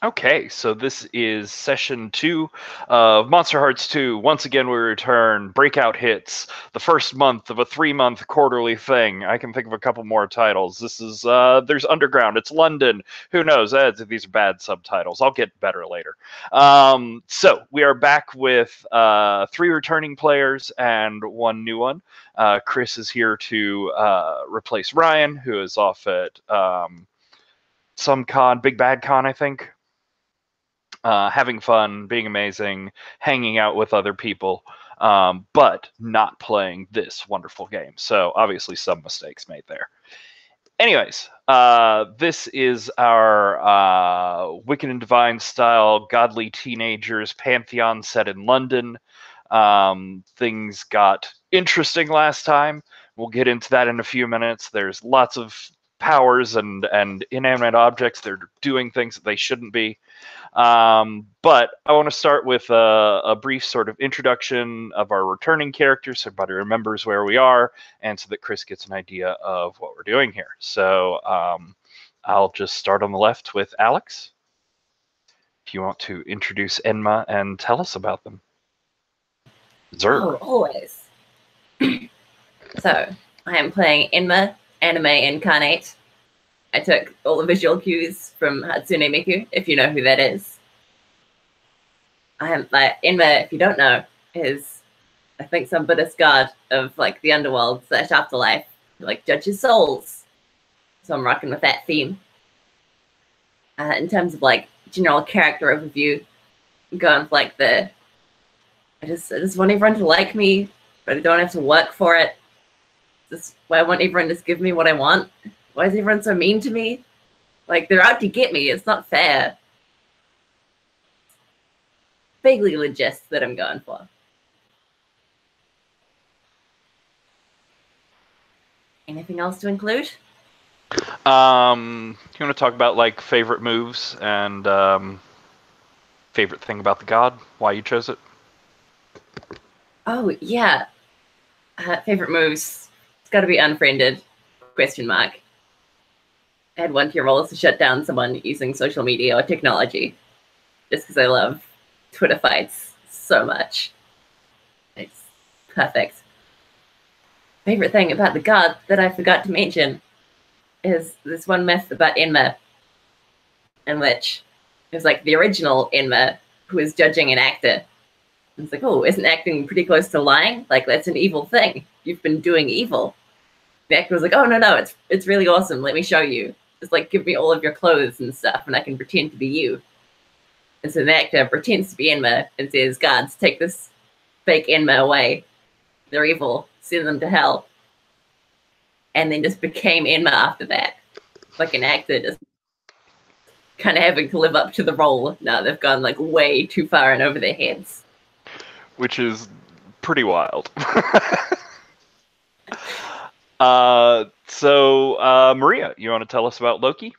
Okay, so this is session 2 of Monsterhearts 2. Once again, we return. Breakout hits. The first month of a 3-month quarterly thing. I can think of a couple more titles. This is, there's Underground. It's London. Who knows? These are bad subtitles. I'll get better later. So, we are back with 3 returning players and 1 new one. Chris is here to replace Ryan, who is off at some con, Big Bad Con, I think. Having fun, being amazing, hanging out with other people, but not playing this wonderful game. So obviously some mistakes made there. Anyways, this is our Wicked and Divine style godly teenagers pantheon set in London. Things got interesting last time. We'll get into that in a few minutes. There's lots of powers and inanimate objects. They're doing things that they shouldn't be. But I want to start with a brief sort of introduction of our returning characters so everybody remembers where we are and so that Chris gets an idea of what we're doing here. So I'll just start on the left with Alex. If you want to introduce Enma and tell us about them. Zerg. Oh, always. So, I am playing Enma, anime incarnate. I took all the visual cues from Hatsune Miku, if you know who that is. I am like Enma, if you don't know, is I think some Buddhist god of like the underworld / afterlife, like judges souls. So I'm rocking with that theme. In terms of like general character overview, I'm going for like I just want everyone to like me, but I don't have to work for it. I want everyone to just give me what I want. Why is everyone so mean to me? Like, they're out to get me. It's not fair. Vaguely the gist that I'm going for. Anything else to include? You want to talk about like favorite moves and favorite thing about the god? Why you chose it? Oh yeah, favorite moves. It's got to be unfriended. ? I had one tier roll to shut down someone using social media or technology, just because I love Twitter fights so much. It's perfect. Favorite thing about the god that I forgot to mention is this one myth about Enma, in which it was like the original Enma who is judging an actor. It's like, oh, isn't acting pretty close to lying? Like, that's an evil thing. You've been doing evil. The actor was like, oh, no, it's really awesome. Let me show you. Just like, give me all of your clothes and stuff, and I can pretend to be you. And so the actor pretends to be Enma and says, guards, take this fake Enma away. They're evil. Send them to hell. And then just became Enma after that. Like an actor just kind of having to live up to the role. Now they've gone like way too far and over their heads. Which is pretty wild. Maria, you want to tell us about Loki?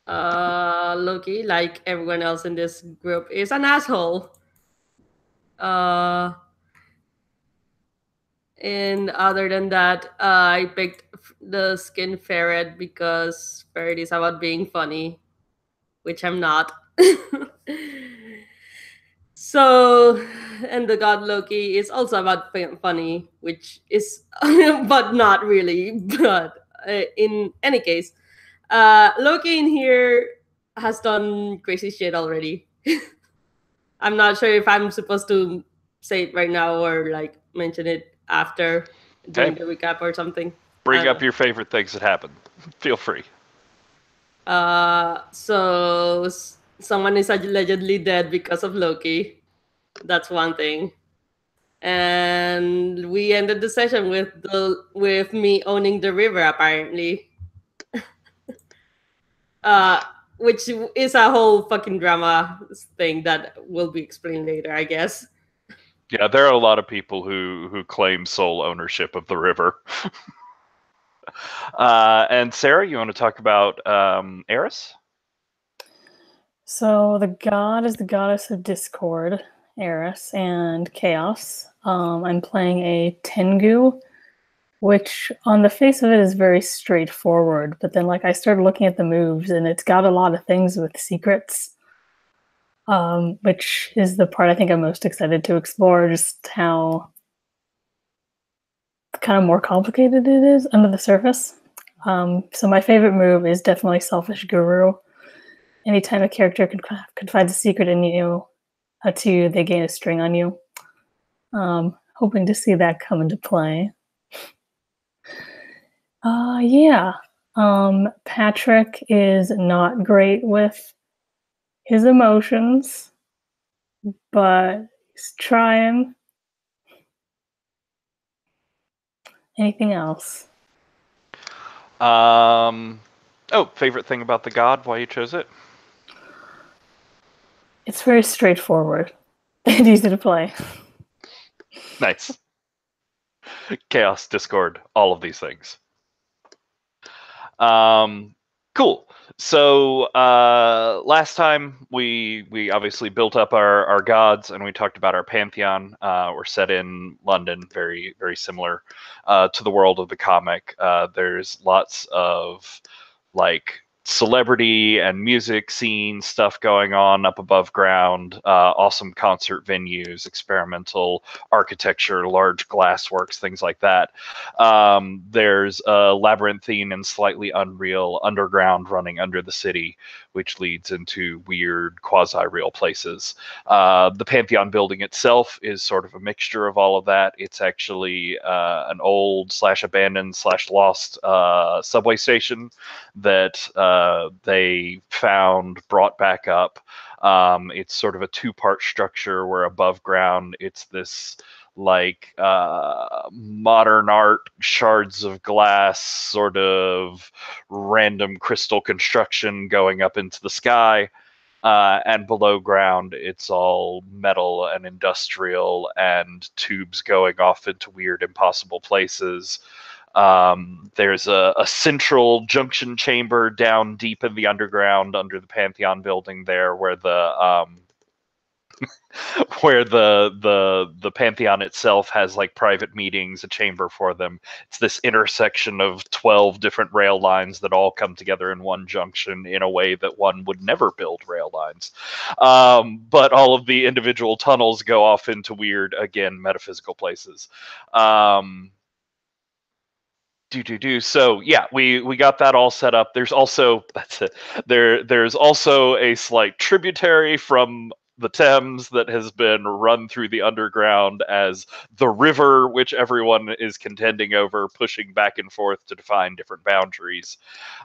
Loki, like everyone else in this group, is an asshole. And other than that, I picked the skin ferret because ferret is about being funny, which I'm not. So, and the god Loki is also about funny, which is, but not really. But in any case, Loki in here has done crazy shit already. I'm not sure if I'm supposed to say it right now or like mention it after doing the recap or something. Bring up your favorite things that happened. Feel free. So someone is allegedly dead because of Loki. That's one thing. And we ended the session with me owning the river, apparently. Which is a whole fucking drama thing that will be explained later, I guess. Yeah, there are a lot of people who claim sole ownership of the river. And Sarah, you want to talk about Eris? So the god is the goddess of discord, Eris, and chaos. I'm playing a Tengu, which on the face of it is very straightforward. But then, like, I started looking at the moves, and it's got a lot of things with secrets, which is the part I think I'm most excited to explore, just how kind of more complicated it is under the surface. So my favorite move is definitely Selfish Guru. Anytime a character confides a secret in you, to you, they gain a string on you. Hoping to see that come into play. Yeah. Patrick is not great with his emotions, but he's trying. Anything else? Favorite thing about the god, why you chose it? It's very straightforward and easy to play. Nice. Chaos, Discord, all of these things. Cool. So last time we obviously built up our gods and we talked about our pantheon. We're set in London, very very similar to the world of the comic. There's lots of like celebrity and music scene stuff going on up above ground, awesome concert venues, experimental architecture, large glassworks, things like that. There's a labyrinthine and slightly unreal underground running under the city, which leads into weird quasi-real places. The Pantheon building itself is sort of a mixture of all of that. It's actually an old / abandoned / lost subway station that they found, brought back up. It's sort of a two-part structure where above ground it's this like modern art, shards of glass, sort of random crystal construction going up into the sky. And below ground, it's all metal and industrial and tubes going off into weird, impossible places. There's a central junction chamber down deep in the underground under the Pantheon building there, where the the Pantheon itself has like private meetings, a chamber for them. It's this intersection of 12 different rail lines that all come together in one junction in a way that one would never build rail lines. But all of the individual tunnels go off into weird, again, metaphysical places. So yeah, we got that all set up. There's also there's also a slight tributary from the Thames that has been run through the underground as the river, which everyone is contending over, pushing back and forth to define different boundaries.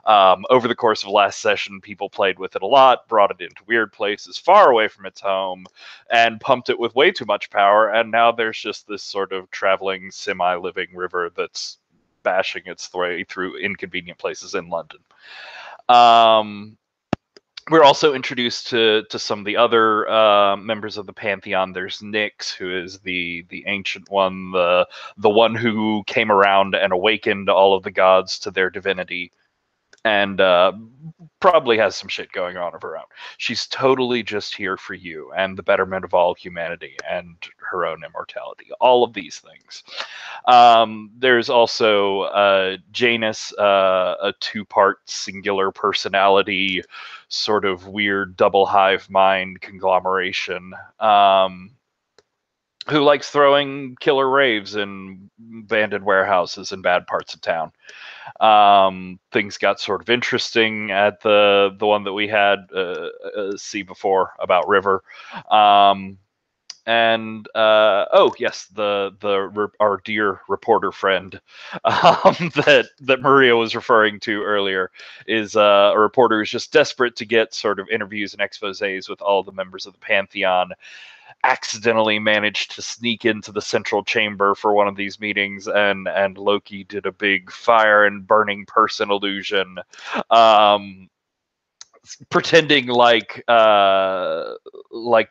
Over the course of last session, people played with it a lot, brought it into weird places far away from its home, and pumped it with way too much power, and now there's just this sort of traveling, semi-living river that's bashing its way through inconvenient places in London. We're also introduced to some of the other members of the Pantheon. There's Nyx, who is the ancient one, the one who came around and awakened all of the gods to their divinity, and probably has some shit going on of her own. She's totally just here for you and the betterment of all humanity and her own immortality. All of these things. There's also Janus, a two-part singular personality, sort of weird double hive mind conglomeration, who likes throwing killer raves in abandoned warehouses in bad parts of town. Things got sort of interesting at the one that we had see before about River. Oh yes, our dear reporter friend that Maria was referring to earlier is a reporter who's just desperate to get sort of interviews and exposés with all the members of the Pantheon. Accidentally managed to sneak into the central chamber for one of these meetings, and Loki did a big fire and burning person illusion, pretending like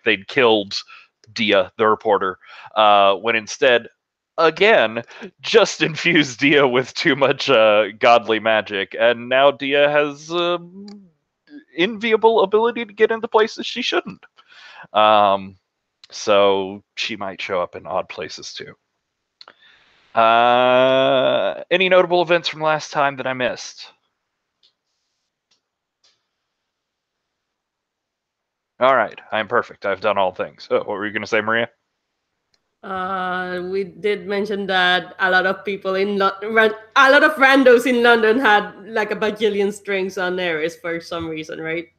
they'd killed Dia, the reporter, when instead, again, just infused Dia with too much godly magic, and now Dia has enviable ability to get into places she shouldn't. So she might show up in odd places too. Any notable events from last time that I missed? All right, I'm perfect. I've done all things. Oh, what were you going to say, Maria? We did mention that a lot of people a lot of randos in London had like a bajillion strings on Eris for some reason, right?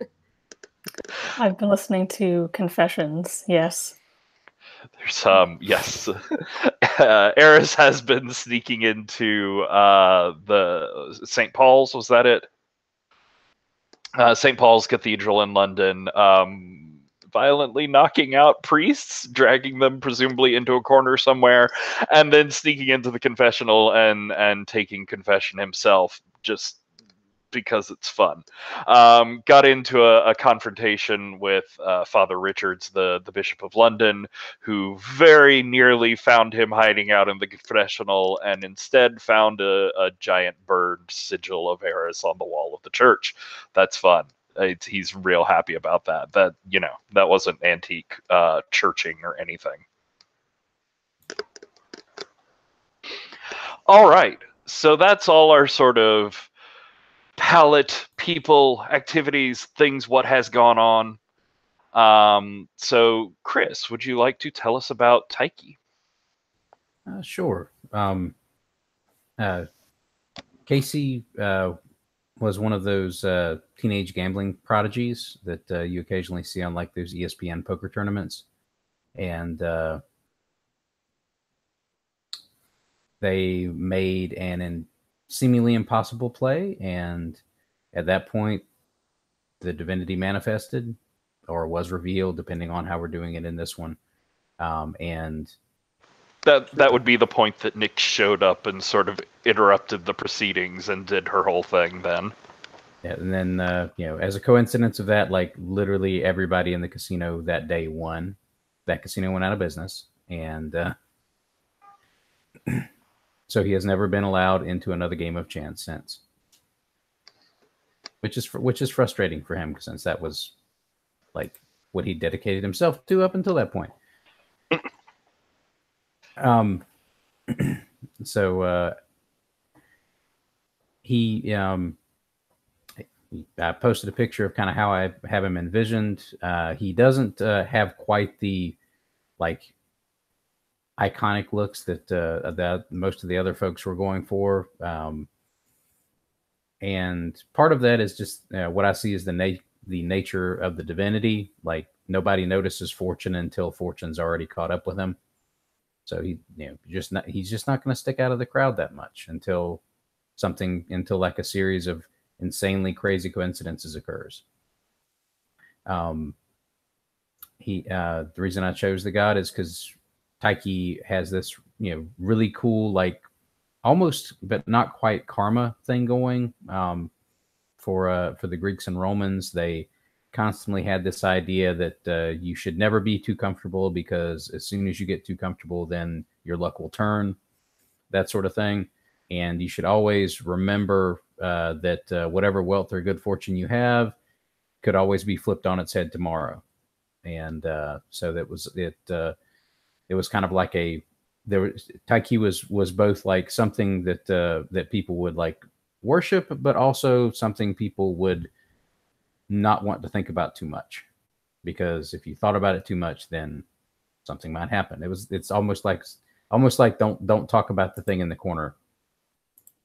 I've been listening to Confessions, yes. There's yes. Eris has been sneaking into the St. Paul's, was that it? St. Paul's Cathedral in London, violently knocking out priests, dragging them presumably into a corner somewhere, and then sneaking into the confessional and taking confession himself, just because it's fun. Got into a confrontation with Father Richards, the Bishop of London, who very nearly found him hiding out in the confessional and instead found a giant burned sigil of Eris on the wall of the church. That's fun. He's real happy about that. That, you know, that wasn't antique churching or anything. All right. So that's all our sort of palette, people, activities, things, what has gone on. So, Chris, would you like to tell us about Taiki? Sure. Casey was one of those teenage gambling prodigies that you occasionally see on like those ESPN poker tournaments. And they made an seemingly impossible play, and at that point the divinity manifested or was revealed, depending on how we're doing it in this one. And that would be the point that Nick showed up and sort of interrupted the proceedings and did her whole thing then. Yeah, and then you know, as a coincidence of that, like literally everybody in the casino that day won. That casino went out of business, and so he has never been allowed into another game of chance since, which is frustrating for him, since that was like what he dedicated himself to up until that point. So he I posted a picture of kind of how I have him envisioned. He doesn't have quite the like iconic looks that most of the other folks were going for, and part of that is just what I see is the nature of the divinity. Like nobody notices Fortune until Fortune's already caught up with him. So he's just not going to stick out of the crowd that much until like a series of insanely crazy coincidences occurs. The reason I chose the god is because Taiki has this, really cool, like almost but not quite karma thing going. For the Greeks and Romans, they constantly had this idea that you should never be too comfortable, because as soon as you get too comfortable, then your luck will turn, that sort of thing. And you should always remember that whatever wealth or good fortune you have could always be flipped on its head tomorrow. And so that was it. It was kind of like Taiki was both like something that people would like worship, but also something people would not want to think about too much, because if you thought about it too much, then something might happen. It's almost like don't talk about the thing in the corner,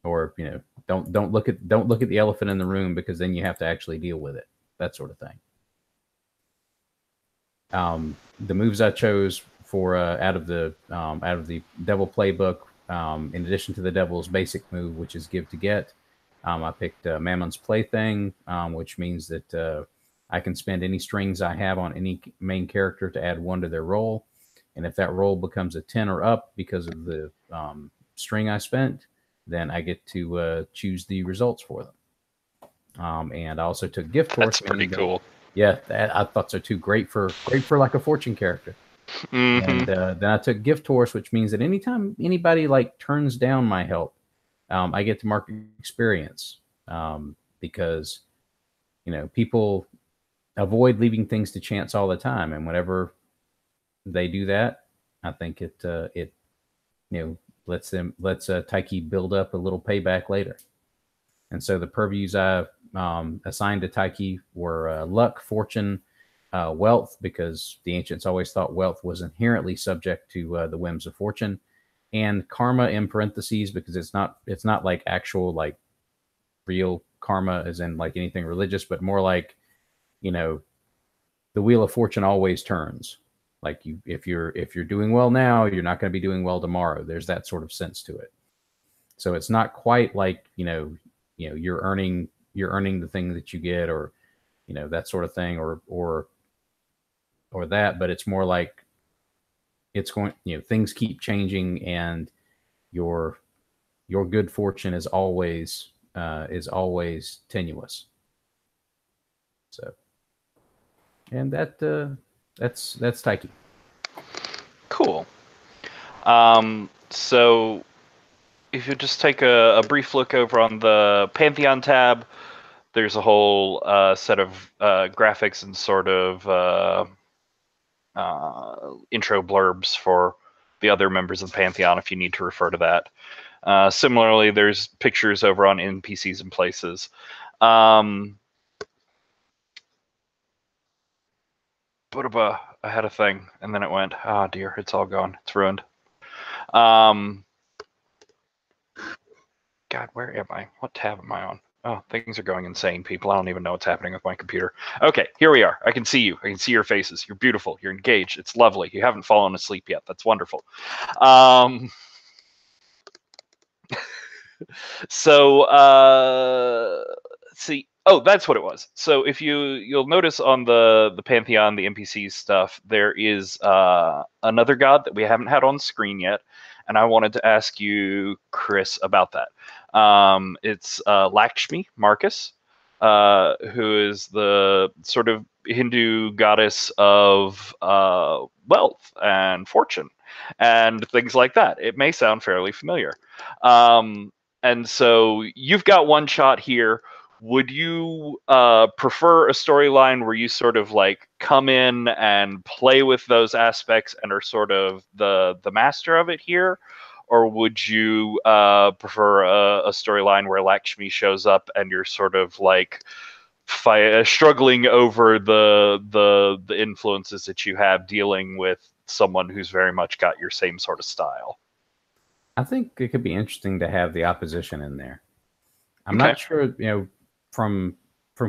or don't look at the elephant in the room, because then you have to actually deal with it, that sort of thing. The moves I chose for out of the Devil playbook, in addition to the Devil's basic move, which is Give to Get, I picked Mammon's Plaything, which means that I can spend any strings I have on any main character to add 1 to their roll, and if that roll becomes a 10 or up because of the string I spent, then I get to choose the results for them. And I also took Gift Horse. That's pretty cool. Yeah, I thought so too. Great for like a fortune character. Mm-hmm. And then I took Gift Horse, which means that anytime anybody like turns down my help, I get to mark experience, because people avoid leaving things to chance all the time, and whenever they do that, I think it lets Taiki build up a little payback later. And so the purviews I assigned to Taiki were luck, fortune, wealth, because the ancients always thought wealth was inherently subject to the whims of fortune, and karma in parentheses, because it's not like actual like real karma as in like anything religious, but more like, you know, the wheel of fortune always turns. Like if you're doing well now, you're not going to be doing well tomorrow. There's that sort of sense to it. So it's not quite like, you're earning the thing that you get, or, that sort of thing, or that, but it's more like it's going, things keep changing, and your good fortune is always tenuous. So, and that's Taiki. Cool. So if you just take a brief look over on the Pantheon tab, there's a whole set of graphics and sort of intro blurbs for the other members of the Pantheon if you need to refer to that. Similarly, there's pictures over on NPCs and places. But I had a thing, and then it went, oh dear, it's all gone. It's ruined. God, where am I? What tab am I on? Oh, things are going insane, people. I don't even know what's happening with my computer. Okay, here we are. I can see you. I can see your faces. You're beautiful. You're engaged. It's lovely. You haven't fallen asleep yet. That's wonderful. So, see. Oh, that's what it was. So if you'll notice on the Pantheon, the NPC stuff, there is another god that we haven't had on screen yet, and I wanted to ask you, Chris, about that. It's Lakshmi, Marcus, who is the sort of Hindu goddess of wealth and fortune and things like that. It may sound fairly familiar. And so you've got one shot here. Would you prefer a storyline where you sort of like come in and play with those aspects and are sort of the master of it here? Or would you prefer a storyline where Lakshmi shows up and you're sort of like struggling over the influences that you have dealing with someone who's very much got your same sort of style? I think it could be interesting to have the opposition in there. I'm not sure, from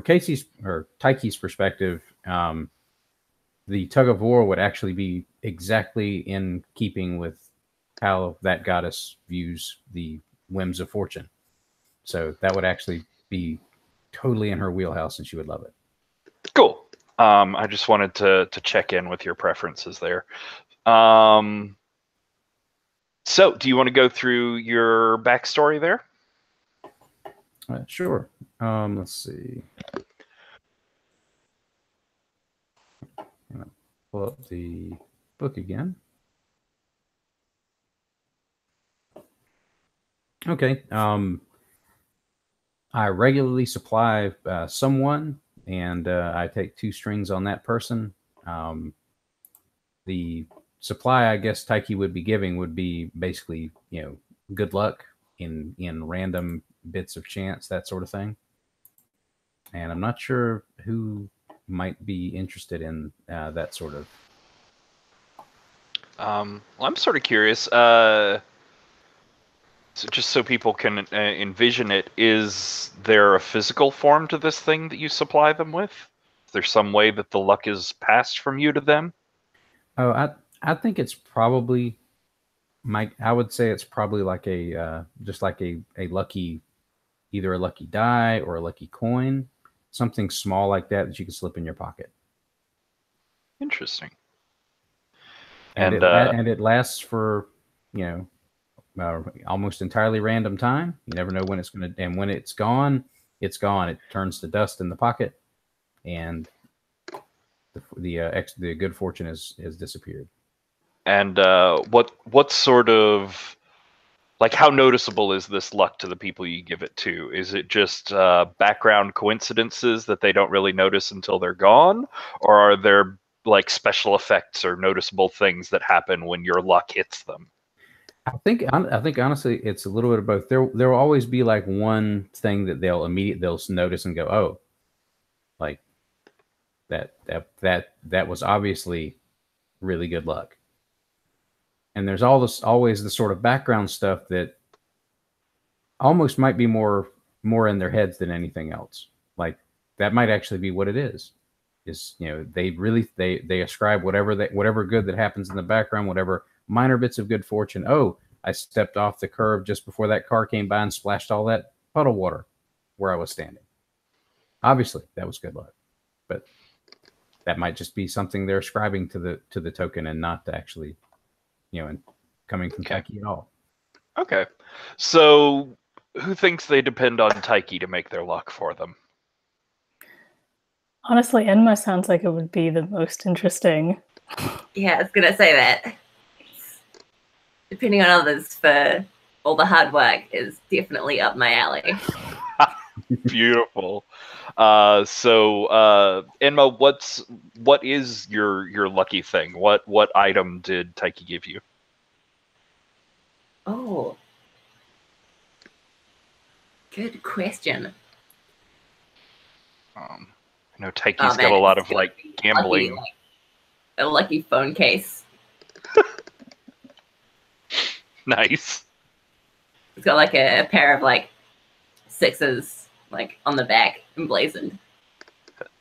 Casey's or Taiki's perspective, the tug of war would actually be exactly in keeping with how that goddess views the whims of fortune. So that would actually be totally in her wheelhouse, and she would love it. Cool. I just wanted to check in with your preferences there. So do you want to go through your backstory there? Sure. Let's see. Pull up the book again. Okay. I regularly supply someone, and I take 2 strings on that person. The supply, I guess, Taiki would be giving would be basically, good luck in random bits of chance, that sort of thing. And I'm not sure who might be interested in that sort of. Well, I'm sort of curious. So just so people can envision it, is there a physical form to this thing that you supply them with? Is there some way that the luck is passed from you to them? Oh, I think it's probably, I would say it's probably like just like a lucky, either a lucky die or a lucky coin, something small like that you can slip in your pocket. Interesting. And it lasts for, almost entirely random time. You never know when it's going to, and when it's gone, it's gone. It turns to dust in the pocket, and the good fortune has disappeared. And what sort of, like, how noticeable is this luck to the people you give it to? Is it just background coincidences that they don't really notice until they're gone? Or are there like special effects or noticeable things that happen when your luck hits them? I think honestly, it's a little bit of both. There will always be like one thing that they'll notice and go, oh, like that was obviously really good luck. And there's always the sort of background stuff that almost might be more in their heads than anything else. Like that might actually be what it is. Is, you know, they ascribe whatever good that happens in the background, whatever minor bits of good fortune. Oh, I stepped off the curb just before that car came by and splashed all that puddle water where I was standing. Obviously, that was good luck, but that might just be something they're ascribing to the token and not actually, you know, and coming from Taiki at all. Okay, so who thinks they depend on Taiki to make their luck for them? Honestly, Enma sounds like it would be the most interesting. Yeah, I was gonna say that. Depending on others for all the hard work is definitely up my alley. Beautiful. So Enma, what is your lucky thing? What item did Taiki give you? Oh, good question. I know Taiki's got a lot of like gambling. Lucky, like, a lucky phone case. Nice. It's got like a pair of like sixes like on the back emblazoned.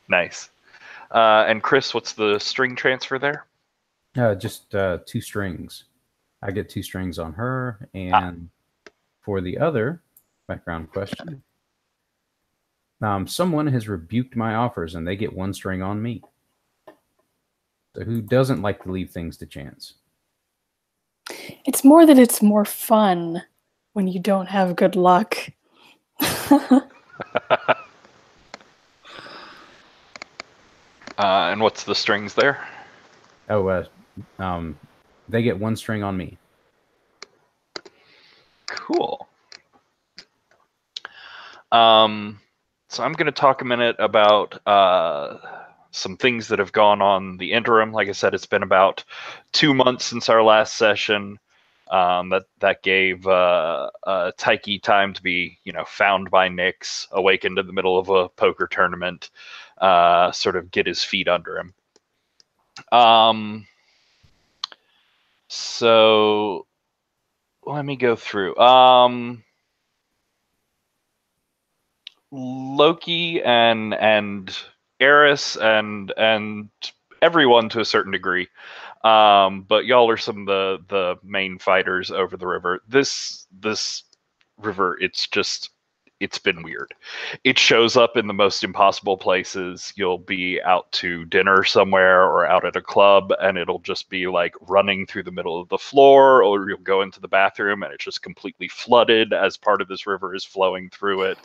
Nice. And Chris, what's the string transfer there? Just 2 strings. I get 2 strings on her, and for the other background question, someone has rebuked my offers, and they get 1 string on me. So who doesn't like to leave things to chance? It's more that it's more fun when you don't have good luck. And what's the strings there? Oh, they get 1 string on me. Cool. So I'm going to talk a minute about some things that have gone on the interim. Like I said, it's been about 2 months since our last session. That gave Taiki time to be, found by Nyx, awakened in the middle of a poker tournament, sort of get his feet under him. So let me go through. Loki and Eris and everyone to a certain degree. But y'all are some of the main fighters over the river. This river, it's been weird. It shows up in the most impossible places. You'll be out to dinner somewhere or out at a club, and it'll just be like running through the middle of the floor, or you'll go into the bathroom and it's just completely flooded as part of this river is flowing through it.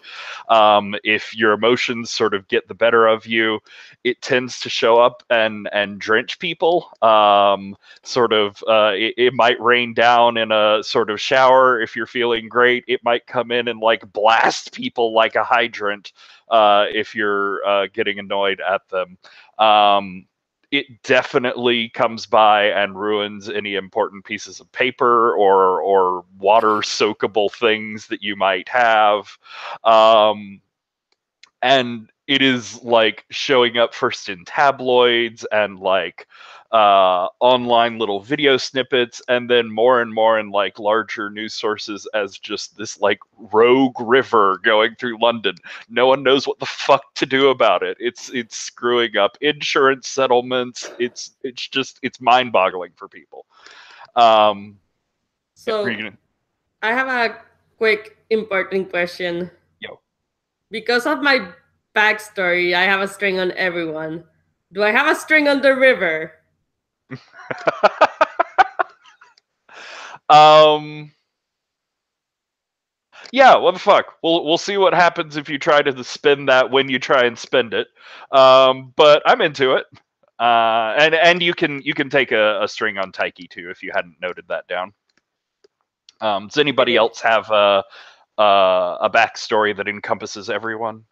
If your emotions sort of get the better of you, it tends to show up and drench people. It might rain down in a sort of shower if you're feeling great. It might come in and like blast people like a hydrant if you're getting annoyed at them. It definitely comes by and ruins any important pieces of paper or water soakable things that you might have. And it is like showing up first in tabloids and like online little video snippets, and then more and more in like larger news sources as just this like rogue river going through London. No one knows what the fuck to do about it. It's screwing up insurance settlements. It's mind-boggling for people. So I have a quick important question. Yo. Because of my backstory, I have a string on everyone. Do I have a string on the river? Yeah, what the fuck? We'll see what happens if you try to spend that when you try and spend it. But I'm into it. And you can take a string on Taiki too if you hadn't noted that down. Does anybody else have a backstory that encompasses everyone?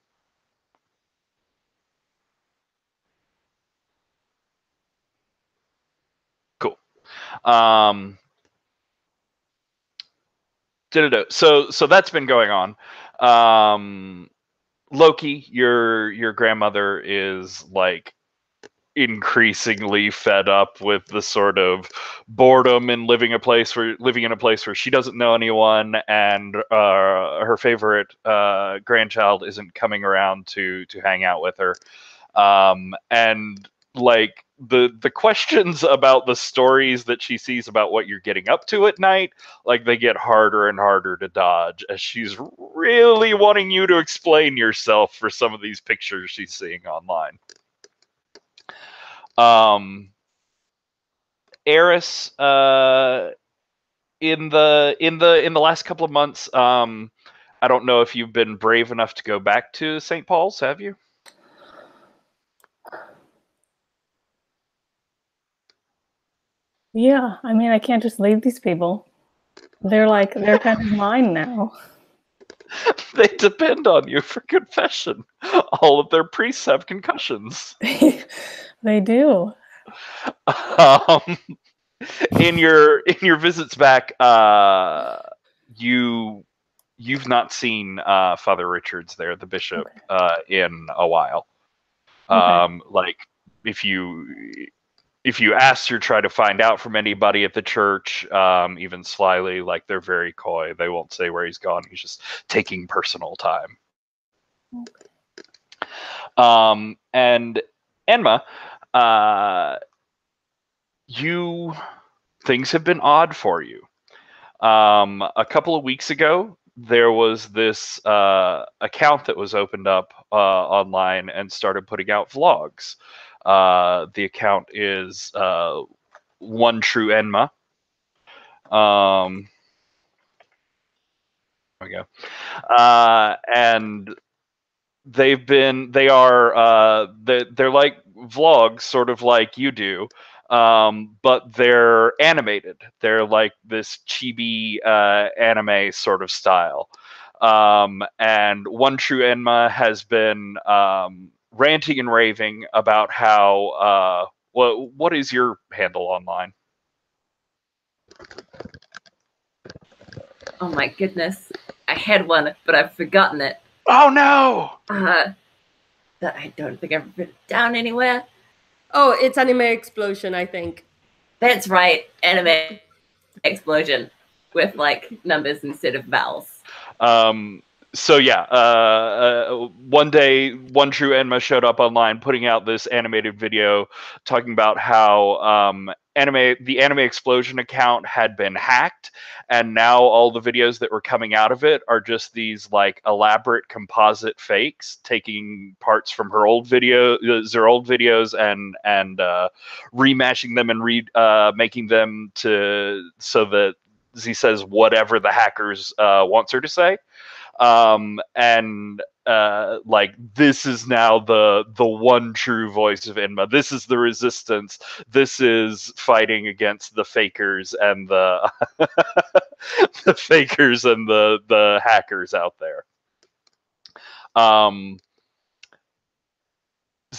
Cool. So that's been going on. Loki, your grandmother is like increasingly fed up with the sort of boredom and living in a place where she doesn't know anyone, and her favorite grandchild isn't coming around to hang out with her. And like the questions about the stories that she sees about what you're getting up to at night, like they get harder and harder to dodge as she's really wanting you to explain yourself for some of these pictures she's seeing online. Eris, in the last couple of months, I don't know if you've been brave enough to go back to St. Paul's, have you? Yeah, I mean, I can't just leave these people. They're kind of mine now. They depend on you for confession. All of their priests have concussions. They do. In your visits back, you've not seen Father Richards there, the bishop, in a while. Like if you ask or try to find out from anybody at the church, even slyly, like they're very coy. They won't say where he's gone. He's just taking personal time. And Enma, things have been odd for you. A couple of weeks ago, there was this account that was opened up online and started putting out vlogs. The account is One True Enma. There we go. And they're like vlogs, sort of like you do, but they're animated. They're like this chibi anime sort of style. And One True Enma has been ranting and raving about how what is your handle online? Oh my goodness. I had one, but I've forgotten it. Oh no! That I don't think I've written it down anywhere. Oh, it's Anime Explosion, I think. That's right. Anime Explosion with like numbers instead of vowels. So yeah, one day, One True Enma showed up online putting out this animated video talking about how the Anime Explosion account had been hacked, and now all the videos that were coming out of it are just these like elaborate composite fakes, taking parts from their old videos and remashing them and making them so that he says whatever the hackers wants her to say. Like this is now the one true voice of Enma. This is the resistance. This is fighting against the fakers and the the fakers and the hackers out there.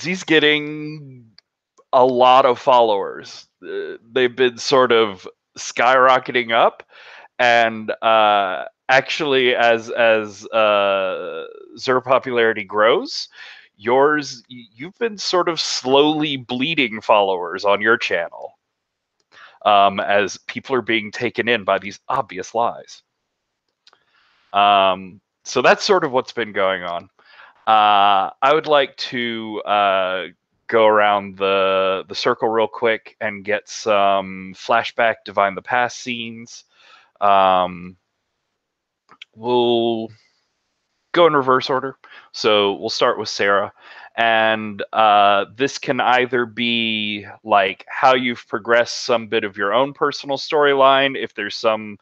He's getting a lot of followers. They've been sort of skyrocketing up, and actually, as Zer popularity grows, you've been sort of slowly bleeding followers on your channel, as people are being taken in by these obvious lies. So that's sort of what's been going on. I would like to go around the circle real quick and get some flashback Divine the Past scenes. We'll go in reverse order. So we'll start with Sarah. And this can either be like how you've progressed some bit of your own personal storyline, if there's some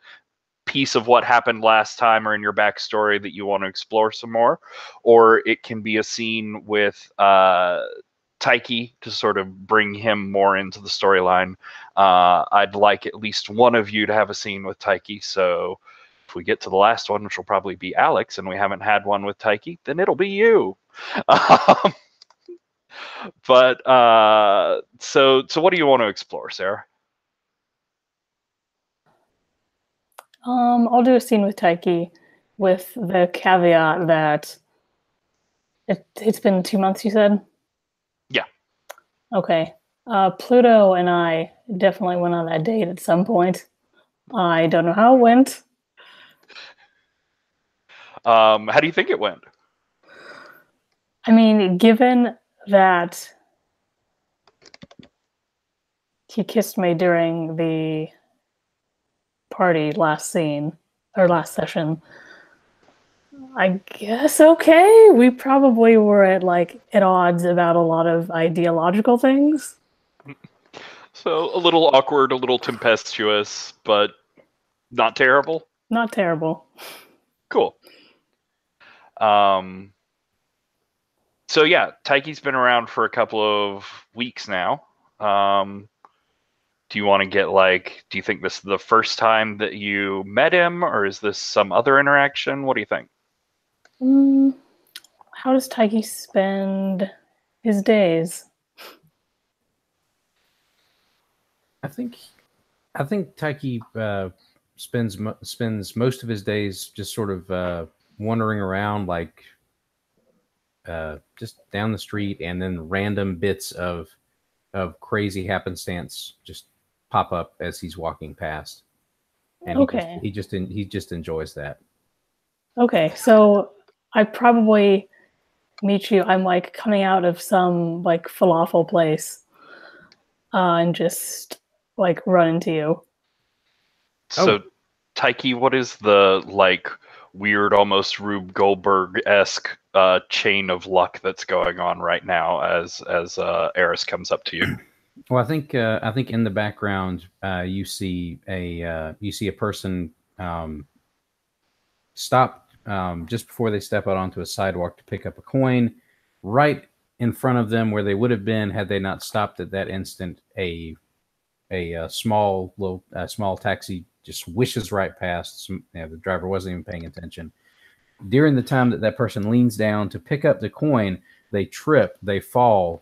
piece of what happened last time or in your backstory that you want to explore some more, or it can be a scene with Taiki to sort of bring him more into the storyline. I'd like at least one of you to have a scene with Taiki, so if we get to the last one, which will probably be Alex, and we haven't had one with Taiki, then it'll be you. But so what do you want to explore, Sarah? I'll do a scene with Taiki with the caveat that it's been 2 months, you said? Yeah. Okay. Pluto and I definitely went on that date at some point. I don't know how it went. How do you think it went? I mean, given that he kissed me during the party last session, I guess okay. We probably were at odds about a lot of ideological things. So a little awkward, a little tempestuous, but not terrible. Not terrible. Cool. So yeah, Taiki's been around for a couple of weeks now. Do you want to get do you think this is the first time that you met him, or is this some other interaction? What do you think? How does Taiki spend his days? I think Taiki spends most of his days just sort of wandering around, just down the street, and then random bits of crazy happenstance just pop up as he's walking past, and Okay. he just enjoys that. Okay, so I probably meet you. I'm coming out of some falafel place, and just run into you. So, Taiki, what is the weird, almost Rube Goldberg-esque chain of luck that's going on right now as Eris comes up to you? Well, I think in the background you see a person stop just before they step out onto a sidewalk to pick up a coin. Right in front of them, where they would have been had they not stopped at that instant, a small taxi just wishes right past. The driver wasn't even paying attention. During the time that person leans down to pick up the coin, they trip, they fall,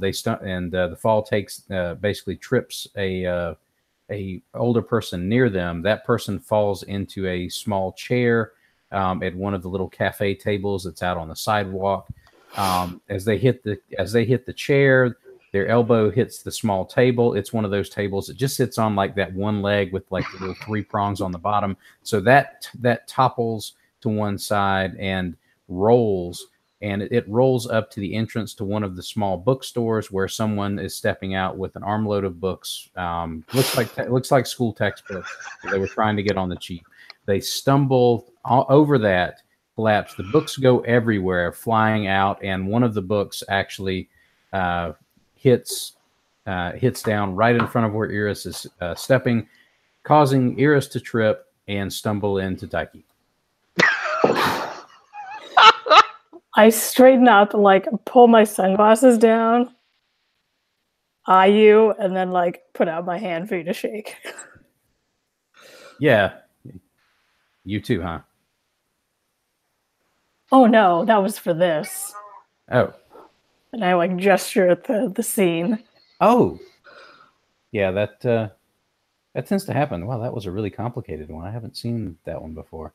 they stunt, and the fall takes basically trips a older person near them. That person falls into a small chair at one of the little cafe tables that's out on the sidewalk. As they hit the chair, their elbow hits the small table. It's one of those tables that just sits on that one leg with the little 3 prongs on the bottom. So that topples to one side and rolls, and it rolls up to the entrance to one of the small bookstores where someone is stepping out with an armload of books. Looks like school textbooks that they were trying to get on the cheap. They stumble over that, collapse. The books go everywhere, flying out, and one of the books actually hits down right in front of where Iris is stepping, causing Iris to trip and stumble into Taiki. I straighten up, pull my sunglasses down, eye you, and then put out my hand for you to shake. Yeah. You too, huh? Oh no, that was for this. Oh. And I gesture at the scene. Oh. Yeah, that tends to happen. Wow, that was a really complicated one. I haven't seen that one before.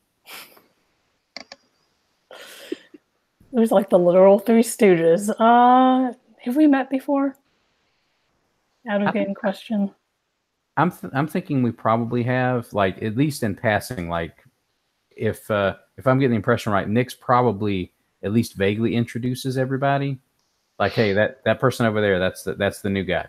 It was the literal Three Stooges. Have we met before? Out of game question. I'm thinking we probably have, at least in passing. If I'm getting the impression right, Nick's probably at least vaguely introduces everybody. Hey, that person over there, that's the new guy.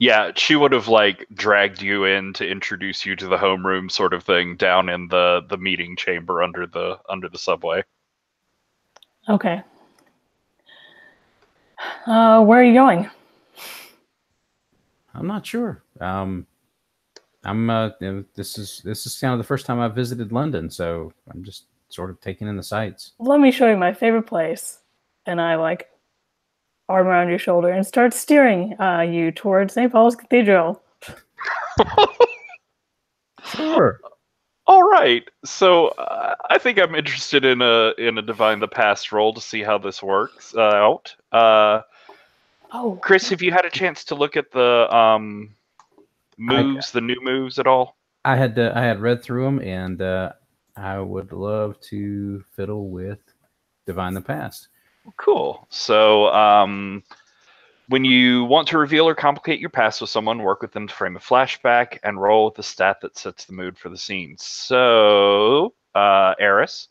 Yeah, she would have dragged you in to introduce you to the homeroom sort of thing down in the meeting chamber under the subway. Okay. Where are you going? I'm not sure. This is kind of the first time I've visited London, so I'm just sort of taking in the sights. Let me show you my favorite place. And I arm around your shoulder and start steering you towards St. Paul's Cathedral. Sure. All right. So I think I'm interested in a Divine the Past roll to see how this works out. Chris, have you had a chance to look at the moves, the new moves at all? I had read through them, and I would love to fiddle with Divine the Past. Cool. So, when you want to reveal or complicate your past with someone, work with them to frame a flashback and roll with the stat that sets the mood for the scene. So, Eris,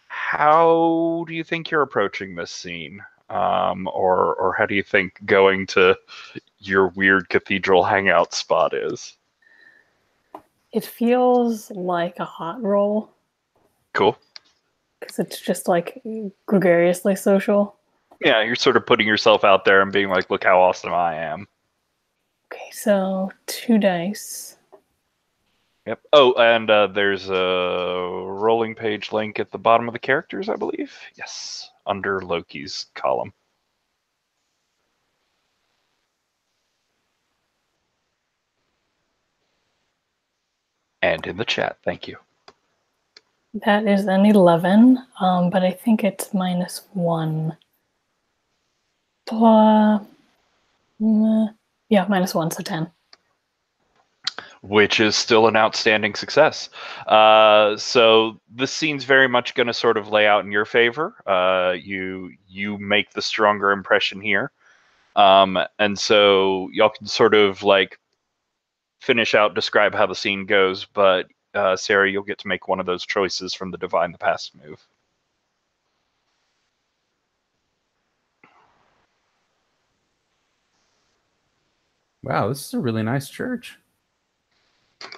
how do you think you're approaching this scene? Or how do you think going to your weird cathedral hangout spot is? It feels like a hot roll Cool. because it's just like gregariously social. Yeah, you're sort of putting yourself out there and being like, look how awesome I am. Okay, so 2 dice. Yep. Oh, and there's a rolling page link at the bottom of the characters, I believe. Yes, under Loki's column. And in the chat, thank you. That is an 11, but I think it's -1. Yeah, -1, so 10. Which is still an outstanding success. So this scene's very much going to sort of lay out in your favor. You make the stronger impression here. And so y'all can sort of like finish out, describe how the scene goes, but Sarah, you'll get to make one of those choices from the Divine the Past move. Wow, this is a really nice church. I'm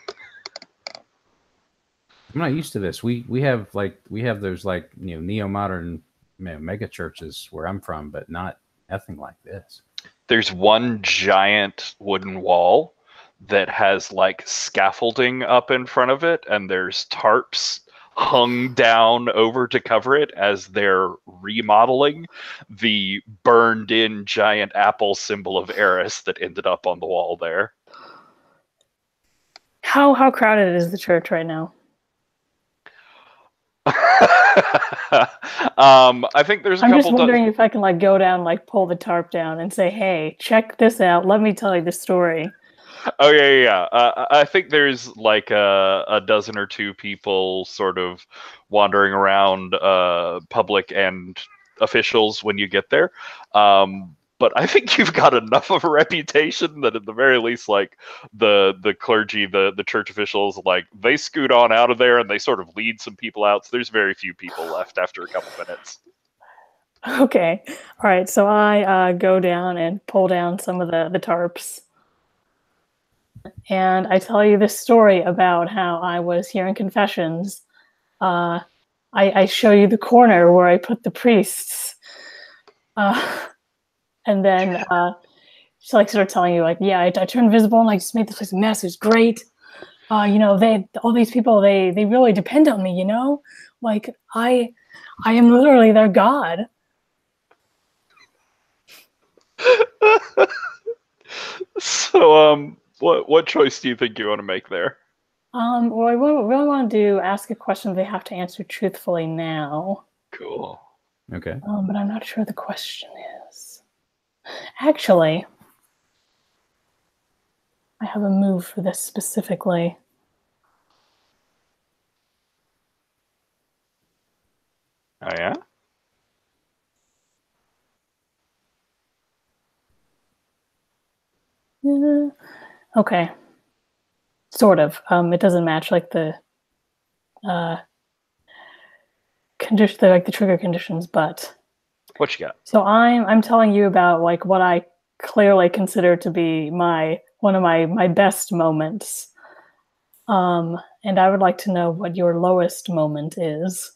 not used to this. We have those like neo-modern mega churches where I'm from, but nothing like this. There's one giant wooden wall that has like scaffolding up in front of it, and there's tarps hung down over to cover it as they're remodeling the burned-in giant apple symbol of Eris that ended up on the wall there. How crowded is the church right now? I think there's a couple. I'm just wondering if I can like go down, like pull the tarp down, and say, "Hey, check this out. Let me tell you the story." Oh yeah. I think there's like a dozen or two people sort of wandering around, public and officials when you get there. But I think you've got enough of a reputation that at the very least, like the clergy, the church officials, like they scoot on out of there and they sort of lead some people out. So there's very few people left after a couple minutes. Okay, all right. So I go down and pull down some of the tarps. And I tell you this story about how I was hearing confessions. I show you the corner where I put the priests. And then she like sort of telling you like, yeah, I turned invisible and I just made this place a mess. It was great. All these people, they really depend on me, Like I am literally their god. So, what choice do you think you want to make there? Well, I really want to ask a question they have to answer truthfully now. Cool. Okay. But I'm not sure the question is. Actually, I have a move for this specifically. Oh yeah? Okay. Sort of. It doesn't match like the condition, like the trigger conditions, but What you got? so I'm telling you about like what I clearly consider to be one of my best moments. And I would like to know what your lowest moment is.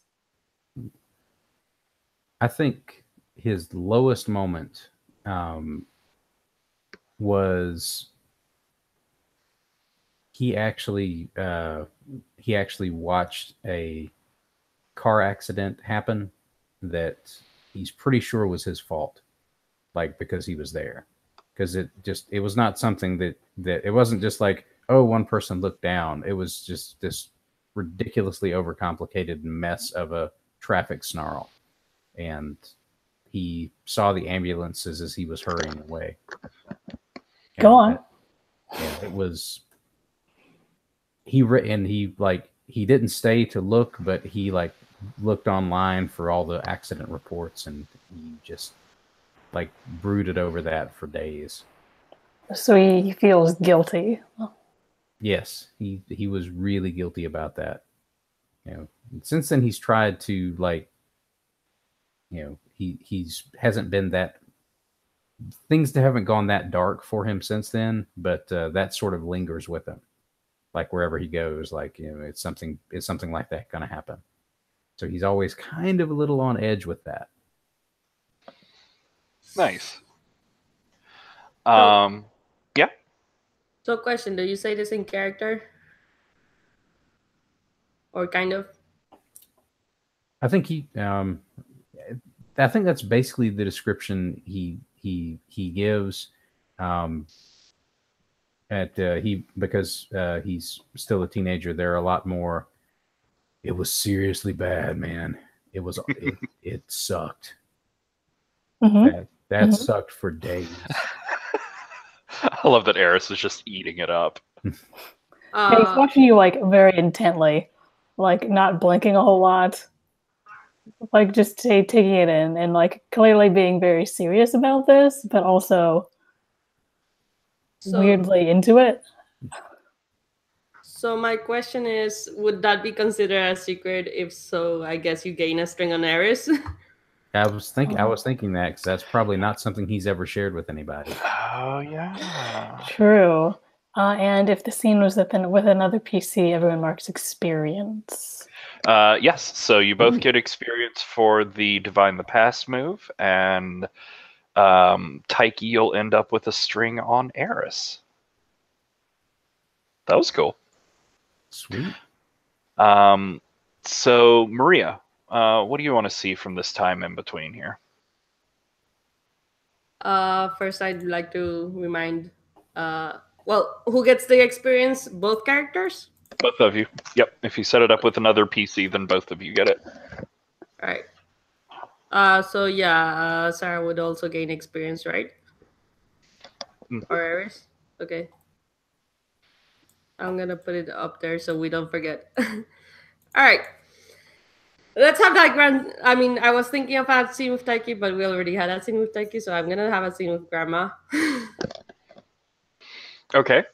I think his lowest moment was he actually watched a car accident happen that he's pretty sure was his fault, like because he was there, because it was not something that it wasn't just like, oh, one person looked down. It was just this ridiculously overcomplicated mess of a traffic snarl, and he saw the ambulances as he was hurrying away. Go on. Yeah, it was he didn't stay to look, but he like looked online for all the accident reports, and he just like brooded over that for days. So he feels guilty. Yes, he was really guilty about that. Since then he's tried to like, he's hasn't been that, things haven't gone that dark for him since then, but that sort of lingers with him. Like wherever he goes, like, it's something like that going to happen. So he's always kind of a little on edge with that. Nice. So- Yeah. So, question: do you say this in character, or kind of? I think I think that's basically the description he gives. Because he's still a teenager, there are a lot more. It was seriously bad, man. It sucked. Mm-hmm. That sucked for days. I love that Eris is just eating it up. And he's watching you like very intently, like not blinking a whole lot, like just taking it in and like clearly being very serious about this, but also weirdly into it. So my question is, would that be considered a secret? If so, I guess you gain a string on Eris. I was thinking that, because that's probably not something he's ever shared with anybody. Oh yeah. True. And if the scene was with another PC, everyone marks experience. Yes, so you both get experience for the Divine the Past move, and Taiki, you'll end up with a string on Eris. That was cool. Sweet. So Maria, what do you want to see from this time in between here? First, I'd like to remind, who gets the experience? Both characters? Both of you. Yep. If you set it up with another PC, then both of you get it. All right. So yeah, Sarah would also gain experience, right? Or Eris? Okay. I'm gonna put it up there so we don't forget. All right. Let's have that grand. I mean, I was thinking of a scene with Taiki, but we already had a scene with Taiki, so I'm gonna have a scene with Grandma. Okay.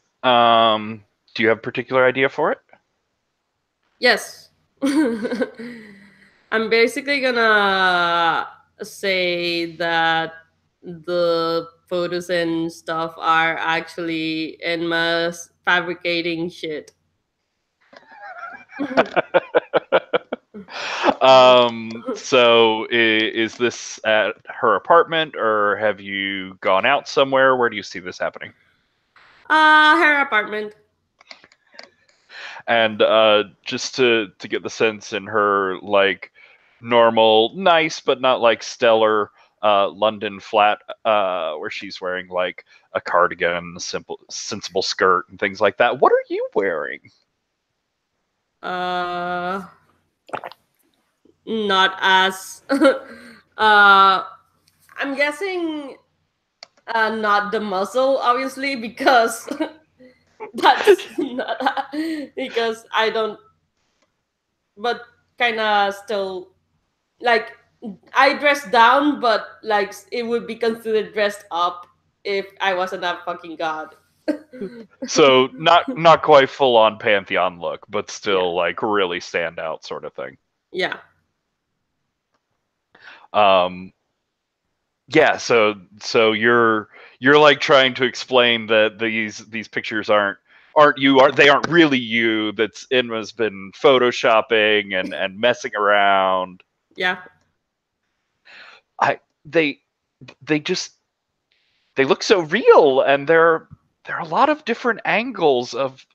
Do you have a particular idea for it? Yes. I'm basically gonna say that the photos and stuff are actually Enma's fabricating shit. So is this at her apartment, or have you gone out somewhere? Where do you see this happening? Her apartment. And just to get the sense, in her like normal, nice but not like stellar London flat, where she's wearing like a cardigan, a sensible skirt, and things like that. What are you wearing? Not as I'm guessing not the muscle, obviously, because that's not because I don't, but kind of still, like, I dress down, but like it would be considered dressed up if I wasn't a fucking god. So not quite full on Pantheon look, but still like really stand out sort of thing. Yeah. Yeah, so you're like trying to explain that these pictures aren't they aren't really you. That's Inma's been photoshopping and messing around. Yeah. They look so real, and there are a lot of different angles of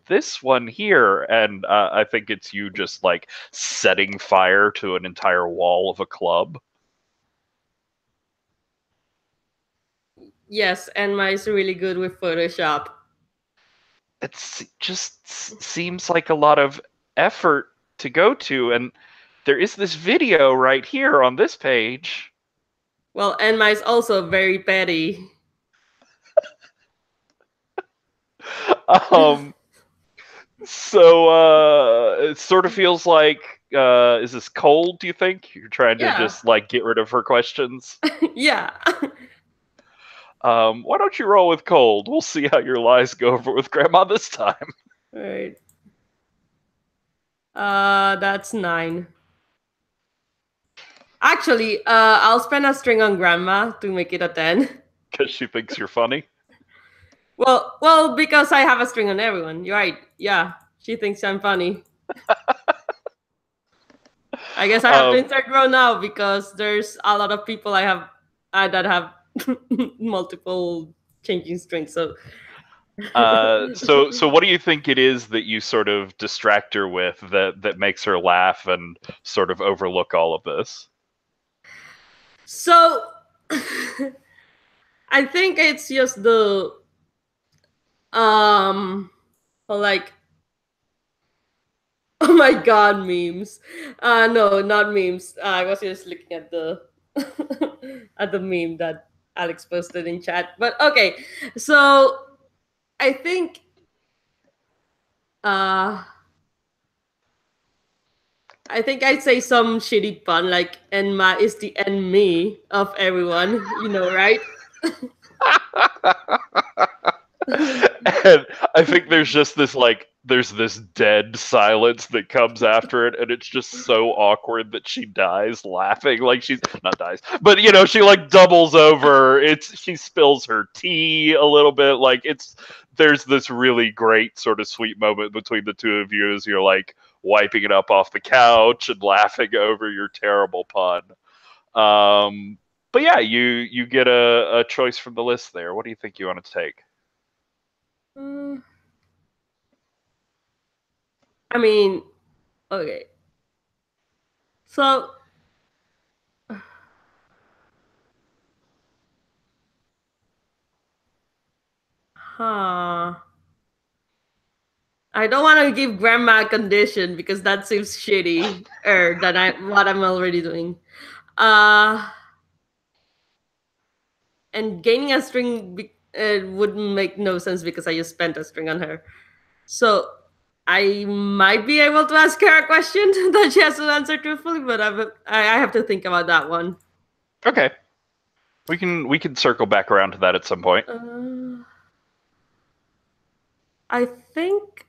this one here, and I think it's you just like setting fire to an entire wall of a club. Yes, Enma is really good with Photoshop. It just seems like a lot of effort to go to, and there is this video right here on this page. Well, Enma is also very petty. So it sort of feels like is this cold, do you think? You're trying to Yeah. just like get rid of her questions? Yeah. Why don't you roll with cold? We'll see how your lies go over with Grandma this time. Right. That's 9. Actually, I'll spend a string on Grandma to make it a 10. Because she thinks you're funny. Well, because I have a string on everyone. You're right. Yeah, she thinks I'm funny. I guess I have to insert row now because there's a lot of people I have that have multiple changing strings. So, So what do you think it is that you sort of distract her with that makes her laugh and sort of overlook all of this? so I think it's just the like oh my god memes. No, not memes. I was just looking at the at the meme that Alex posted in chat. But okay, so I think I'd say some shitty pun like Enma is the enemy of everyone, you know, right? And I think there's just this like there's this dead silence that comes after it, and it's just so awkward that she dies laughing, like she's not dies, but you know, she like doubles over. She spills her tea a little bit, like there's this really great sort of sweet moment between the two of you as you're like wiping it up off the couch and laughing over your terrible pun. But yeah, you get a choice from the list there. What do you think you want to take? I mean, okay. So I don't want to give Grandma a condition because that seems shitty than what I'm already doing. And gaining a string would make no sense because I just spent a string on her. So I might be able to ask her a question that she has to answer truthfully, but I have to think about that one. Okay, we can circle back around to that at some point. I think.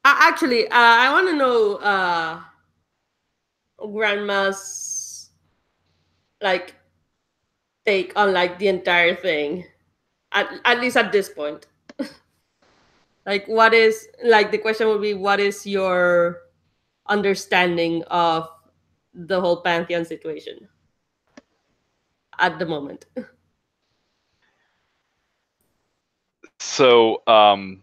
Actually, I want to know Grandma's like take on like the entire thing, at least at this point. Like, what is like the question would be, what is your understanding of the whole Pantheon situation at the moment? So, I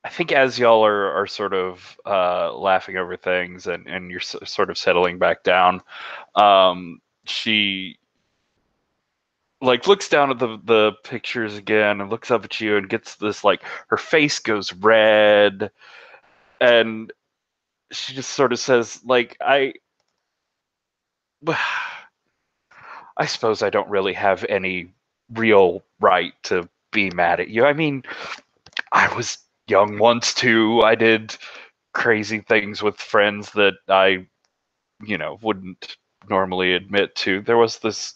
think as y'all are sort of laughing over things and you're sort of settling back down, she like looks down at the pictures again and looks up at you and gets this like her face goes red, and she just sort of says like I suppose I don't really have any real right to be mad at you. I mean, I was young once too. I did crazy things with friends that I, wouldn't normally admit to. There was this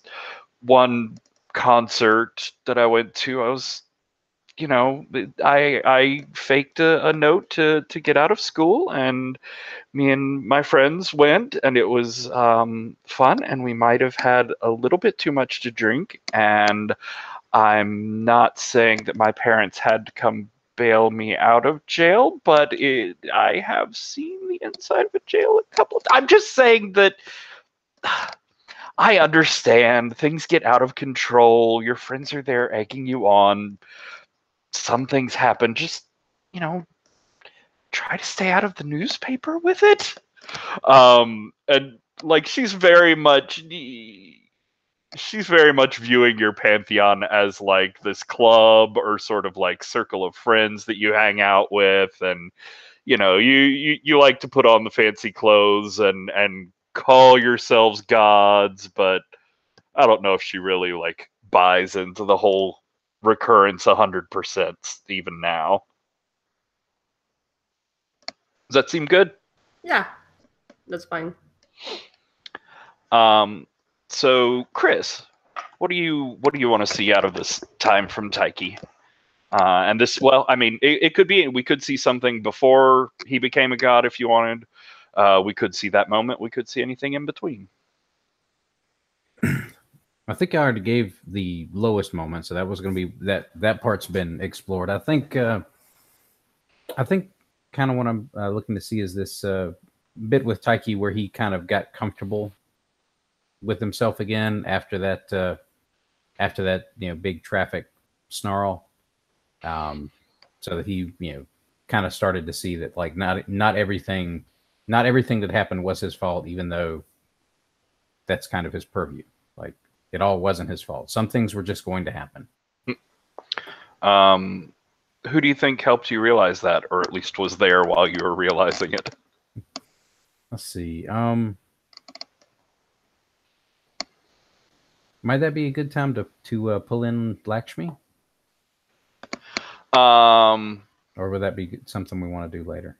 one concert that I went to. I was, I faked a note to get out of school, and me and my friends went, and it was fun, and we might have had a little bit too much to drink, and I'm not saying that my parents had to come bail me out of jail, but I have seen the inside of a jail a couple of times. I'm just saying that I understand things get out of control. Your friends are there egging you on. Some things happen. Just, try to stay out of the newspaper with it. And like she's very much viewing your pantheon as like this club or sort of like circle of friends that you hang out with, and you like to put on the fancy clothes and call yourselves gods, but I don't know if she really like buys into the whole recurrence 100% even now. Does that seem good? Yeah, that's fine. So Chris, what do you want to see out of this time from Taiki? And this, well, I mean, it could be, we could see something before he became a god if you wanted. We could see that moment. We could see anything in between. I think I already gave the lowest moment, so that was going to be that part's been explored. I think kind of what I'm looking to see is this bit with Taiki where he kind of got comfortable with himself again after that big traffic snarl, so that he kind of started to see that like not everything that happened was his fault, even though that's kind of his purview. Like, it all wasn't his fault. Some things were just going to happen. Who do you think helped you realize that, or at least was there while you were realizing it? Let's see. Might that be a good time to pull in Lakshmi? Or would that be something we want to do later?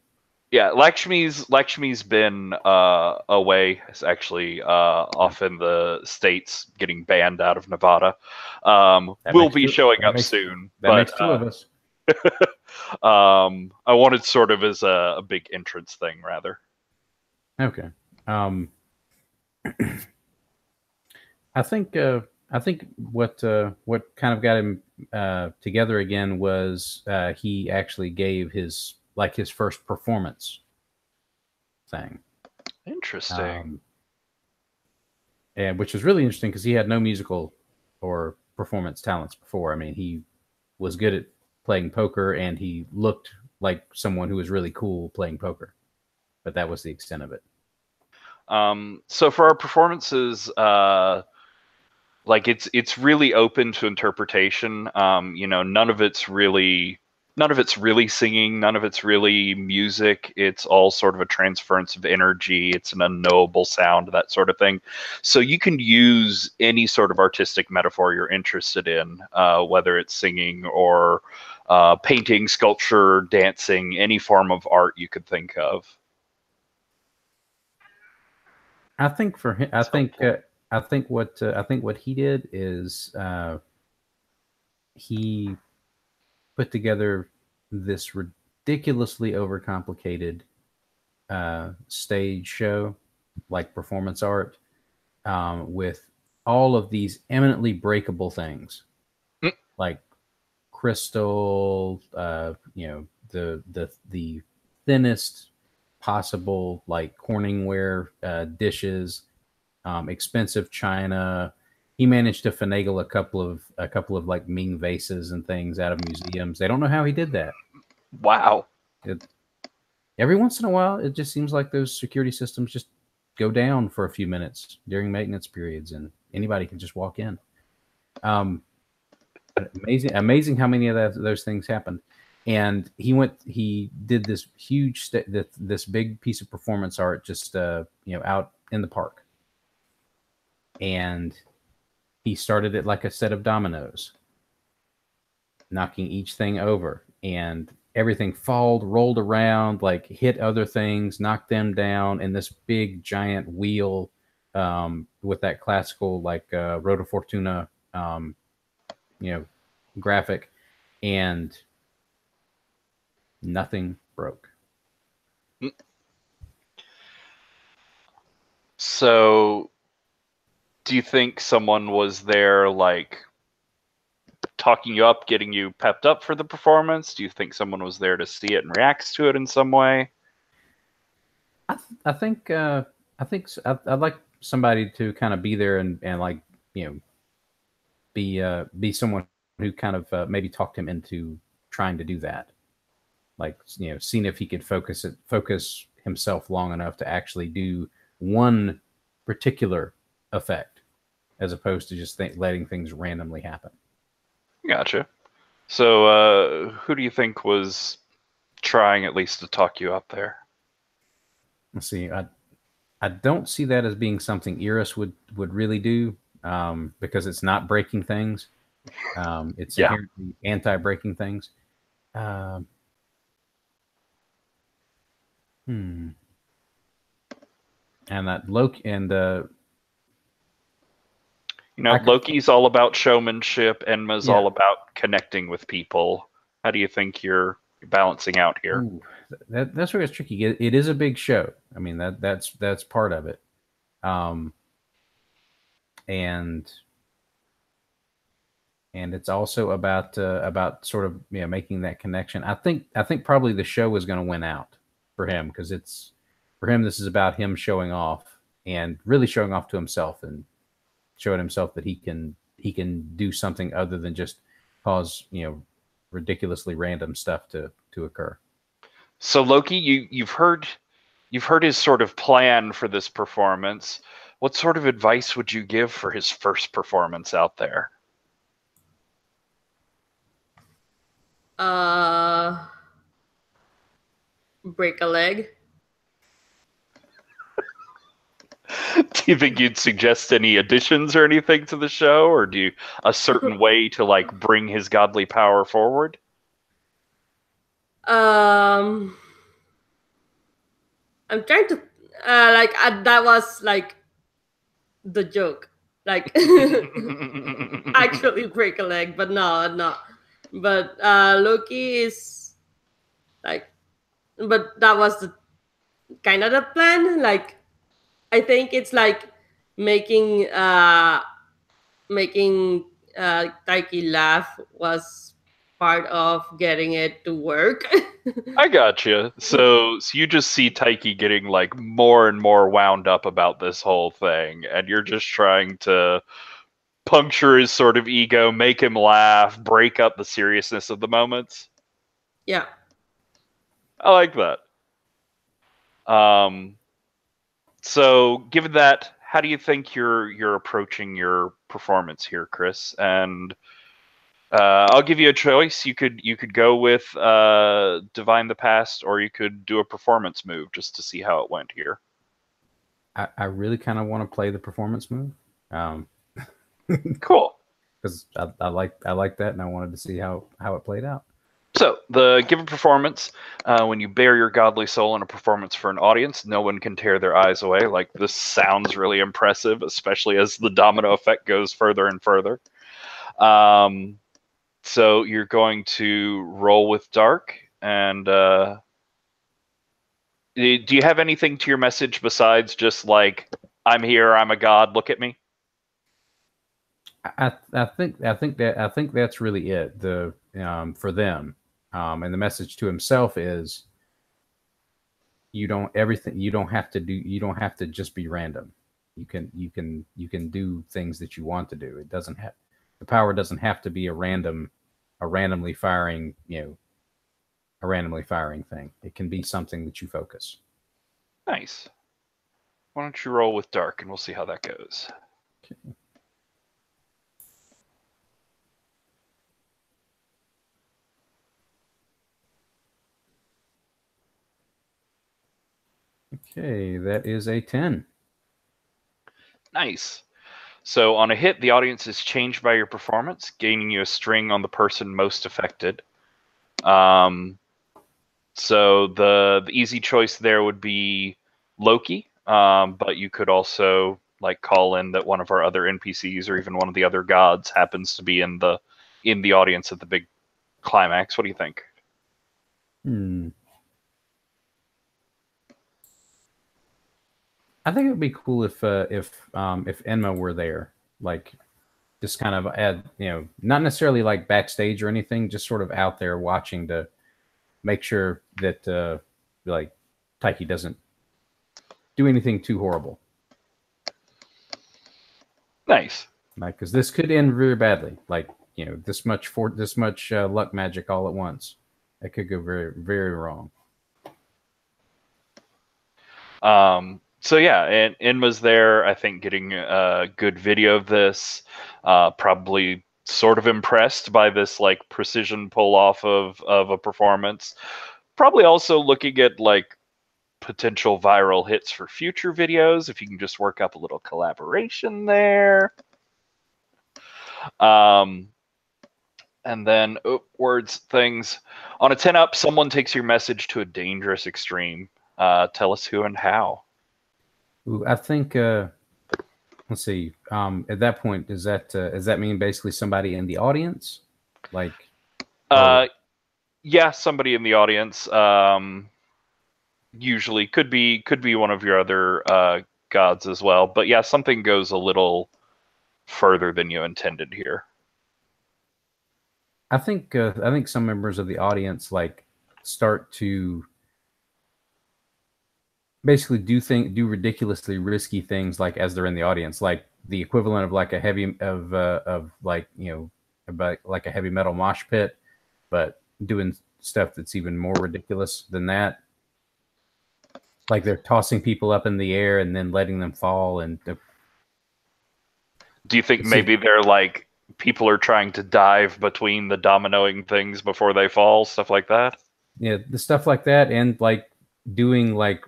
Yeah, Lakshmi's been away. It's actually off in the States, getting banned out of Nevada. Will be showing up soon. That makes two of us. I wanted sort of as a big entrance thing, rather. Okay. I think what kind of got him together again was he actually gave his first performance thing. Interesting. And which was really interesting because he had no musical or performance talents before. I mean, he was good at playing poker, and he looked like someone who was really cool playing poker, but that was the extent of it. So for our performances, like it's really open to interpretation. None of it's really singing, none of it's really music. It's all sort of a transference of energy. It's an unknowable sound, that sort of thing. So you can use any sort of artistic metaphor you're interested in, whether it's singing or painting, sculpture, dancing, any form of art you could think of. I think for him, I think what he did is he put together this ridiculously overcomplicated stage show, like performance art, with all of these eminently breakable things, like crystal, the thinnest possible like Corningware dishes, expensive china. He managed to finagle a couple of like Ming vases and things out of museums. They don't know how he did that. Wow. Every once in a while, it just seems like those security systems just go down for a few minutes during maintenance periods, and anybody can just walk in. Amazing how many of those things happened. And he did this huge, this big piece of performance art just, out in the park. And he started it like a set of dominoes, knocking each thing over, and everything rolled around, like hit other things, knocked them down in this big giant wheel, with that classical, like, Rota Fortuna, graphic, and nothing broke. So, do you think someone was there, like, talking you up, getting you pepped up for the performance? Do you think someone was there to see it and reacts to it in some way? I think I'd like somebody to kind of be there and like, be someone who kind of maybe talked him into trying to do that. Like, seeing if he could focus himself long enough to actually do one particular effect, as opposed to just letting things randomly happen. Gotcha. So, who do you think was trying at least to talk you up there? Let's see. I don't see that as being something Iris would really do. because it's not breaking things. It's inherently anti-breaking things. And that Loki and Loki's all about showmanship. Enma's Yeah. all about connecting with people. How do you think you're balancing out here? Ooh, that's where it's tricky. It is a big show. I mean, that's part of it. And it's also about sort of making that connection. I think probably the show is going to win out for him, because for him this is about him showing off, and really showing off to himself, and showing himself that he can do something other than just cause ridiculously random stuff to occur. So Loki, you've heard his sort of plan for this performance. What sort of advice would you give for his first performance out there? Break a leg. Do you think you'd suggest any additions or anything to the show, or do you a certain way to like bring his godly power forward? I'm trying to that was like the joke, like actually break a leg, but no. But Loki is like, but that was the kind of the plan. Like, I think it's like making Taiki laugh was part of getting it to work. I gotcha. So you just see Taiki getting like more and more wound up about this whole thing, and you're just trying to puncture his sort of ego, make him laugh, break up the seriousness of the moments. Yeah. I like that. So given that, how do you think you're approaching your performance here, Chris? And I'll give you a choice. You could go with Divine the Past, or you could do a performance move just to see how it went here. I really kind of want to play the performance move. Cool. Because I like that, and I wanted to see how it played out. So, the given performance, when you bare your godly soul in a performance for an audience, no one can tear their eyes away. Like, this sounds really impressive, especially as the domino effect goes further and further. So, you're going to roll with dark, and do you have anything to your message besides just like, I'm here, I'm a god, look at me? I think that's really it. The for them. And the message to himself is, you don't have to just be random. You can do things that you want to do. The power doesn't have to be a randomly firing thing. It can be something that you focus. Nice. Why don't you roll with dark, and we'll see how that goes. Okay, that is a 10. Nice. So on a hit, the audience is changed by your performance, gaining you a string on the person most affected. So the easy choice there would be Loki, but you could also like call in that one of our other NPCs or even one of the other gods happens to be in the audience at the big climax. What do you think? I think it would be cool if Enma were there, like just kind of not necessarily like backstage or anything, just sort of out there watching to make sure that like Taiki doesn't do anything too horrible. Nice. Like, because this could end very badly. Like, this much luck magic all at once. It could go very, very wrong. So yeah, and Enma's there, I think, getting a good video of this, probably sort of impressed by this like precision pull off of a performance. Probably also looking at like potential viral hits for future videos, if you can just work up a little collaboration there. And then words, things. On a 10 up, someone takes your message to a dangerous extreme. Tell us who and how. Ooh, I think let's see. At that point, does that mean basically somebody in the audience? Like yeah, somebody in the audience. Usually could be one of your other gods as well. But yeah, something goes a little further than you intended here. I think some members of the audience like start to basically do ridiculously risky things, like as they're in the audience, like the equivalent of like a heavy of like, you know, about like a heavy metal mosh pit, but doing stuff that's even more ridiculous than that. Like they're tossing people up in the air and then letting them fall. And do you think maybe they're like people are trying to dive between the dominoing things before they fall, stuff like that? Yeah, the stuff like that, and like doing like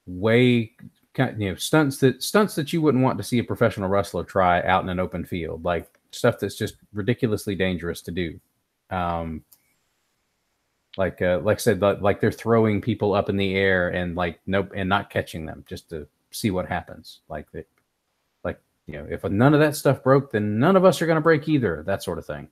way, you know, stunts that you wouldn't want to see a professional wrestler try out in an open field, like stuff that's just ridiculously dangerous to do. Like I said, like they're throwing people up in the air and like nope, and not catching them just to see what happens. Like you know, if none of that stuff broke, then none of us are going to break either. That sort of thing.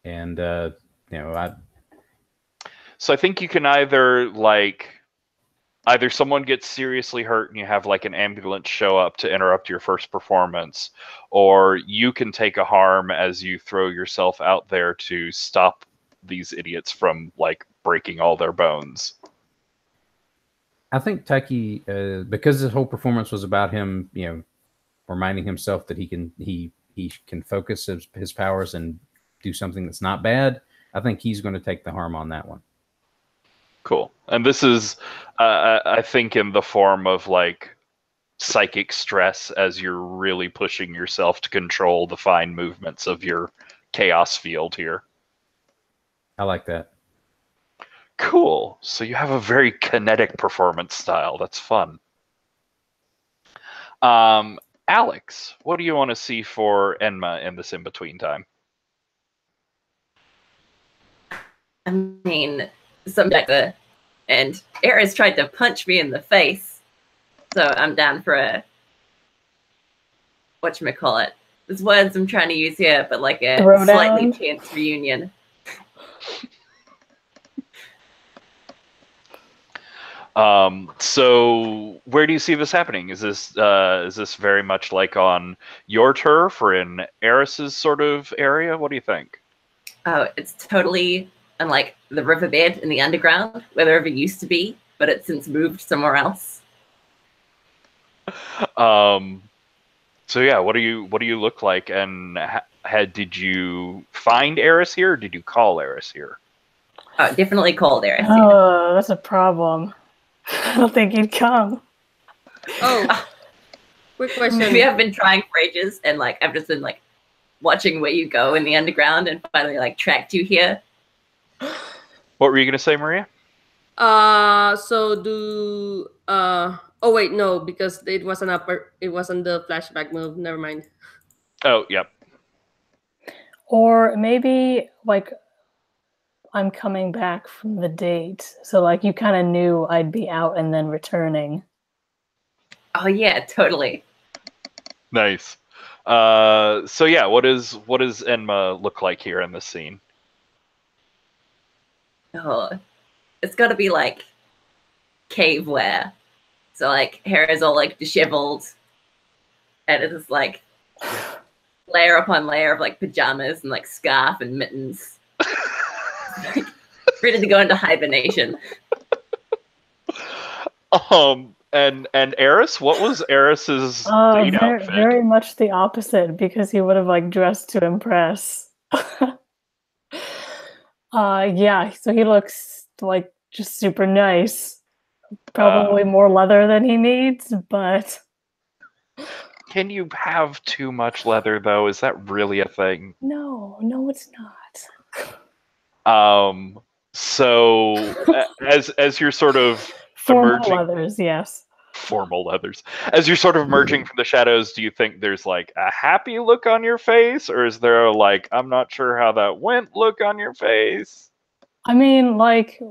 And you know, so I think you can either someone gets seriously hurt and you have like an ambulance show up to interrupt your first performance, or you can take a harm as you throw yourself out there to stop these idiots from like breaking all their bones. I think Taiki, because this whole performance was about him, you know, reminding himself that he can focus his powers and do something that's not bad. I think he's going to take the harm on that one. Cool. And this is, I think, in the form of like psychic stress as you're really pushing yourself to control the fine movements of your chaos field here. I like that. Cool. So you have a very kinetic performance style. That's fun. Alex, what do you want to see for Enma in this in-between time? I mean, something and Eris tried to punch me in the face. So I'm down for a whatchamacallit. There's words I'm trying to use here, but like a slightly tense reunion. So where do you see this happening? Is this very much like on your turf or in Eris's sort of area? What do you think? Oh, it's totally unlike the riverbed in the underground where the river used to be, but it's since moved somewhere else. So yeah, what do you look like, and did you find Eris here, or did you call Eris here? Oh, definitely called Eris. Oh, that's a problem. I don't think he'd come. Oh, quick question. Maybe I've been trying for ages, and like I've just been like watching where you go in the underground, and finally like tracked you here. What were you gonna say, Maria? So do oh wait, no, because it wasn't the flashback move. Never mind. Oh, yep. Or maybe like I'm coming back from the date, so like you kind of knew I'd be out and then returning. Oh yeah, totally. Nice. So yeah, what does Enma look like here in this scene? Oh, it's got to be like cave wear. So like hair is all like disheveled, and it is like layer upon layer of like pajamas and like scarf and mittens. Like, ready to go into hibernation. And Eris, what was Eris's date outfit? Very much the opposite, because he would have like dressed to impress. Yeah, so he looks like just super nice. Probably more leather than he needs, but can you have too much leather though? Is that really a thing? No, it's not. So as you're sort of formal emerging, leathers, yes. Formal leathers. As you're sort of emerging from the shadows, do you think there's like a happy look on your face, or is there a like, I'm not sure how that went look on your face? I mean, like,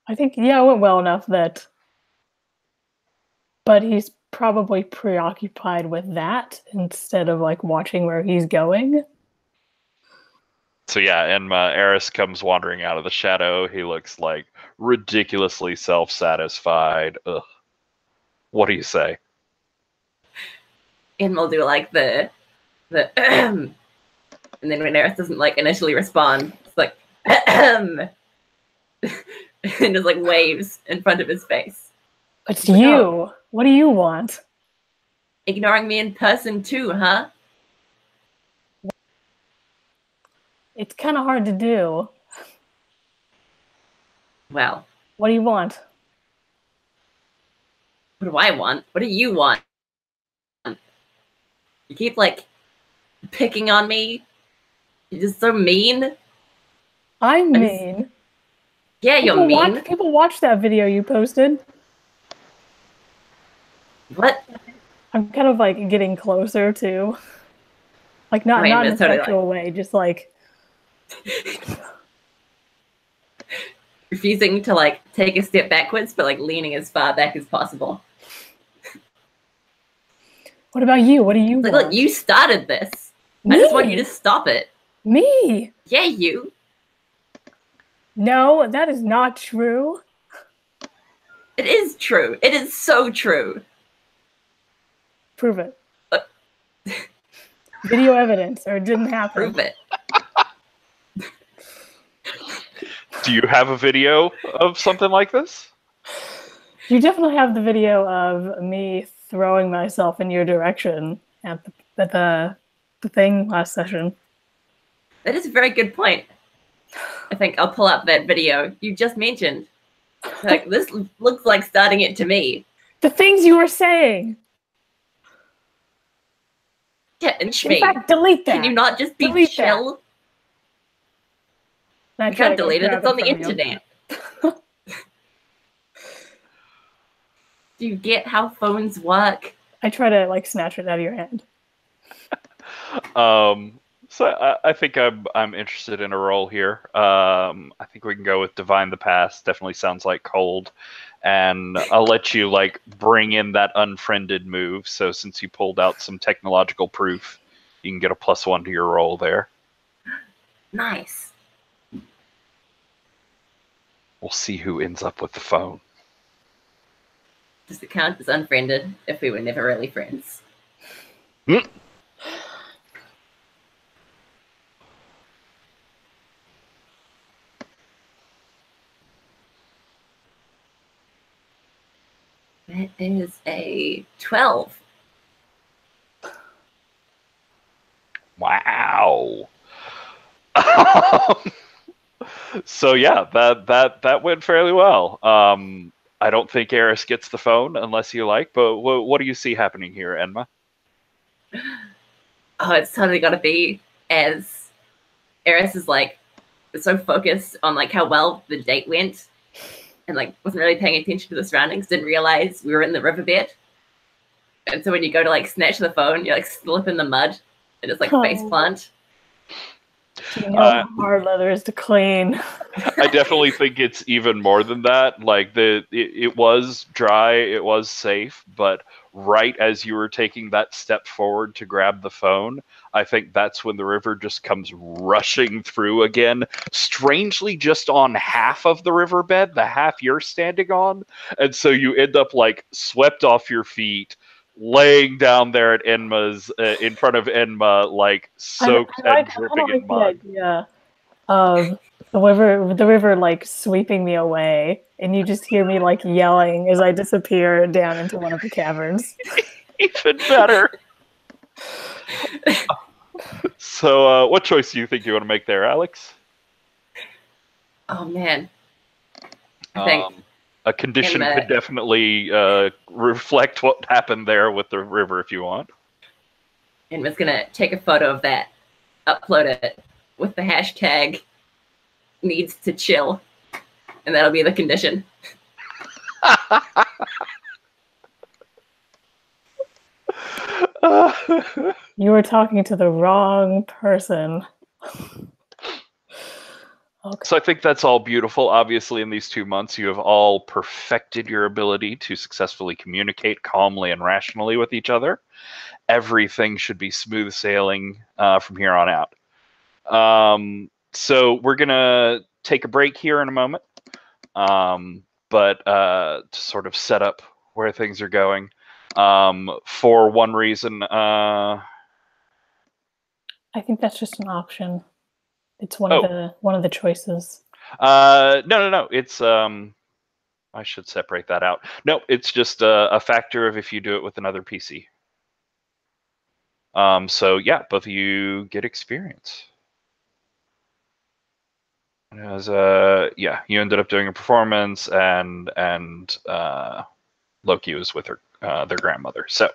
I think, yeah, it went well enough that, but he's probably preoccupied with that instead of like watching where he's going. So yeah, and Eris comes wandering out of the shadow. He looks like ridiculously self-satisfied. Ugh. What do you say? And we'll do like the and then when Eris doesn't like initially respond, it's like and just like waves in front of his face. It's you. What do you want? Ignoring me in person too, huh? It's kind of hard to do. Well, What do you want? what do I want? What do you want? You keep like picking on me. You're just so mean. I'm mean. Yeah, you're mean. People watch that video you posted. What? I'm kind of like getting closer to, like, not in a sexual way, just like refusing to like take a step backwards, but like leaning as far back as possible. What about you? What do you want? Look, you started this. Me? I just want you to stop it. Me? Yeah, you. No, that is not true. It is true. It is so true. Prove it. Video evidence, or it didn't happen. Prove it. Do you have a video of something like this? You definitely have the video of me throwing myself in your direction at the thing last session. That is a very good point. I think I'll pull up that video you just mentioned. Like, this looks like starting it to me. The things you were saying. Yeah, and In fact, delete that. Can you not just be delete chill? You can't delete it. It's on the internet. Do you get how phones work? I try to like snatch it out of your hand. So I think I'm interested in a role here. I think we can go with Divine the Past. Definitely sounds like cold. And I'll let you like bring in that unfriended move. So since you pulled out some technological proof, you can get a +1 to your roll there. Nice. We'll see who ends up with the phone. Does it count as unfriended if we were never really friends? Mm. That is a 12. Wow. So yeah, that went fairly well. I don't think Eris gets the phone unless you like, but what do you see happening here, Enma? Oh, it's totally got to be as Eris is like so focused on like how well the date went and like wasn't really paying attention to the surroundings, didn't realize we were in the riverbed. And so when you go to like snatch the phone, you like slip in the mud and just like face plant. You know how hard leather is to clean. I definitely think it's even more than that. Like it was dry, it was safe, but right as you were taking that step forward to grab the phone, I think that's when the river just comes rushing through again. Strangely, just on half of the riverbed, the half you're standing on, and so you end up like swept off your feet, laying down there at Enma's in front of Enma, like soaked and dripping in mud. The idea of the river like sweeping me away, and you just hear me like yelling as I disappear down into one of the caverns. Even better. So, what choice do you think you want to make there, Alex? Oh man, I think a condition could definitely reflect what happened there with the river if you want. And was gonna take a photo of that, upload it with the hashtag needs to chill, and that'll be the condition. You were talking to the wrong person. Okay. So I think that's all beautiful. Obviously, in these 2 months, you have all perfected your ability to successfully communicate calmly and rationally with each other. Everything should be smooth sailing from here on out. So we're going to take a break here in a moment. But to sort of set up where things are going, for one reason, I think that's just an option. It's one of the choices. no. It's I should separate that out. No, it's just a factor of if you do it with another PC. So yeah, both of you get experience. As yeah, you ended up doing a performance, and Loki was with her their grandmother. So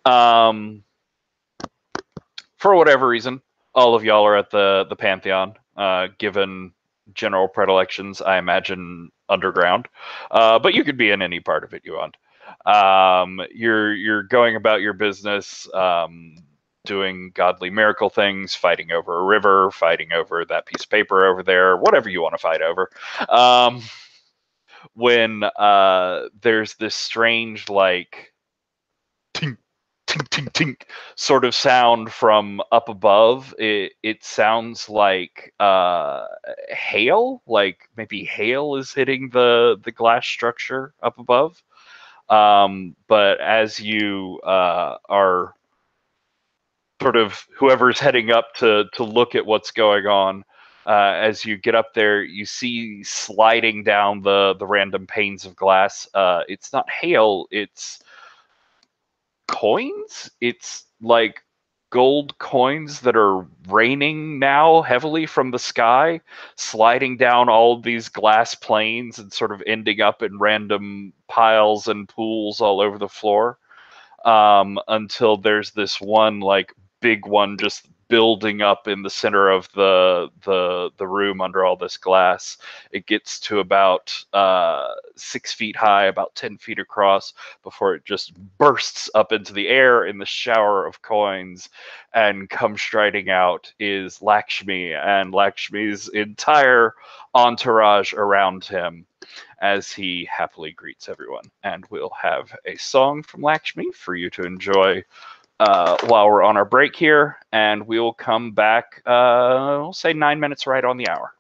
for whatever reason, all of y'all are at the Pantheon. Given general predilections, I imagine underground, but you could be in any part of it you want. You're going about your business, doing godly miracle things, fighting over a river, fighting over that piece of paper over there, whatever you want to fight over. When there's this strange, like, tink, tink, tink, tink sort of sound from up above. It sounds like hail, like maybe hail is hitting the glass structure up above. But as you are sort of whoever's heading up to look at what's going on, as you get up there, you see sliding down the random panes of glass. It's not hail, it's coins. It's like gold coins that are raining now heavily from the sky, sliding down all these glass planes and sort of ending up in random piles and pools all over the floor, until there's this one, like, big one just building up in the center of the room under all this glass. It gets to about 6 feet high, about 10 feet across, before it just bursts up into the air in the shower of coins, and come striding out is Lakshmi and Lakshmi's entire entourage around him, as he happily greets everyone. And we'll have a song from Lakshmi for you to enjoy while we're on our break here, and we'll come back, we'll say 9 minutes right on the hour.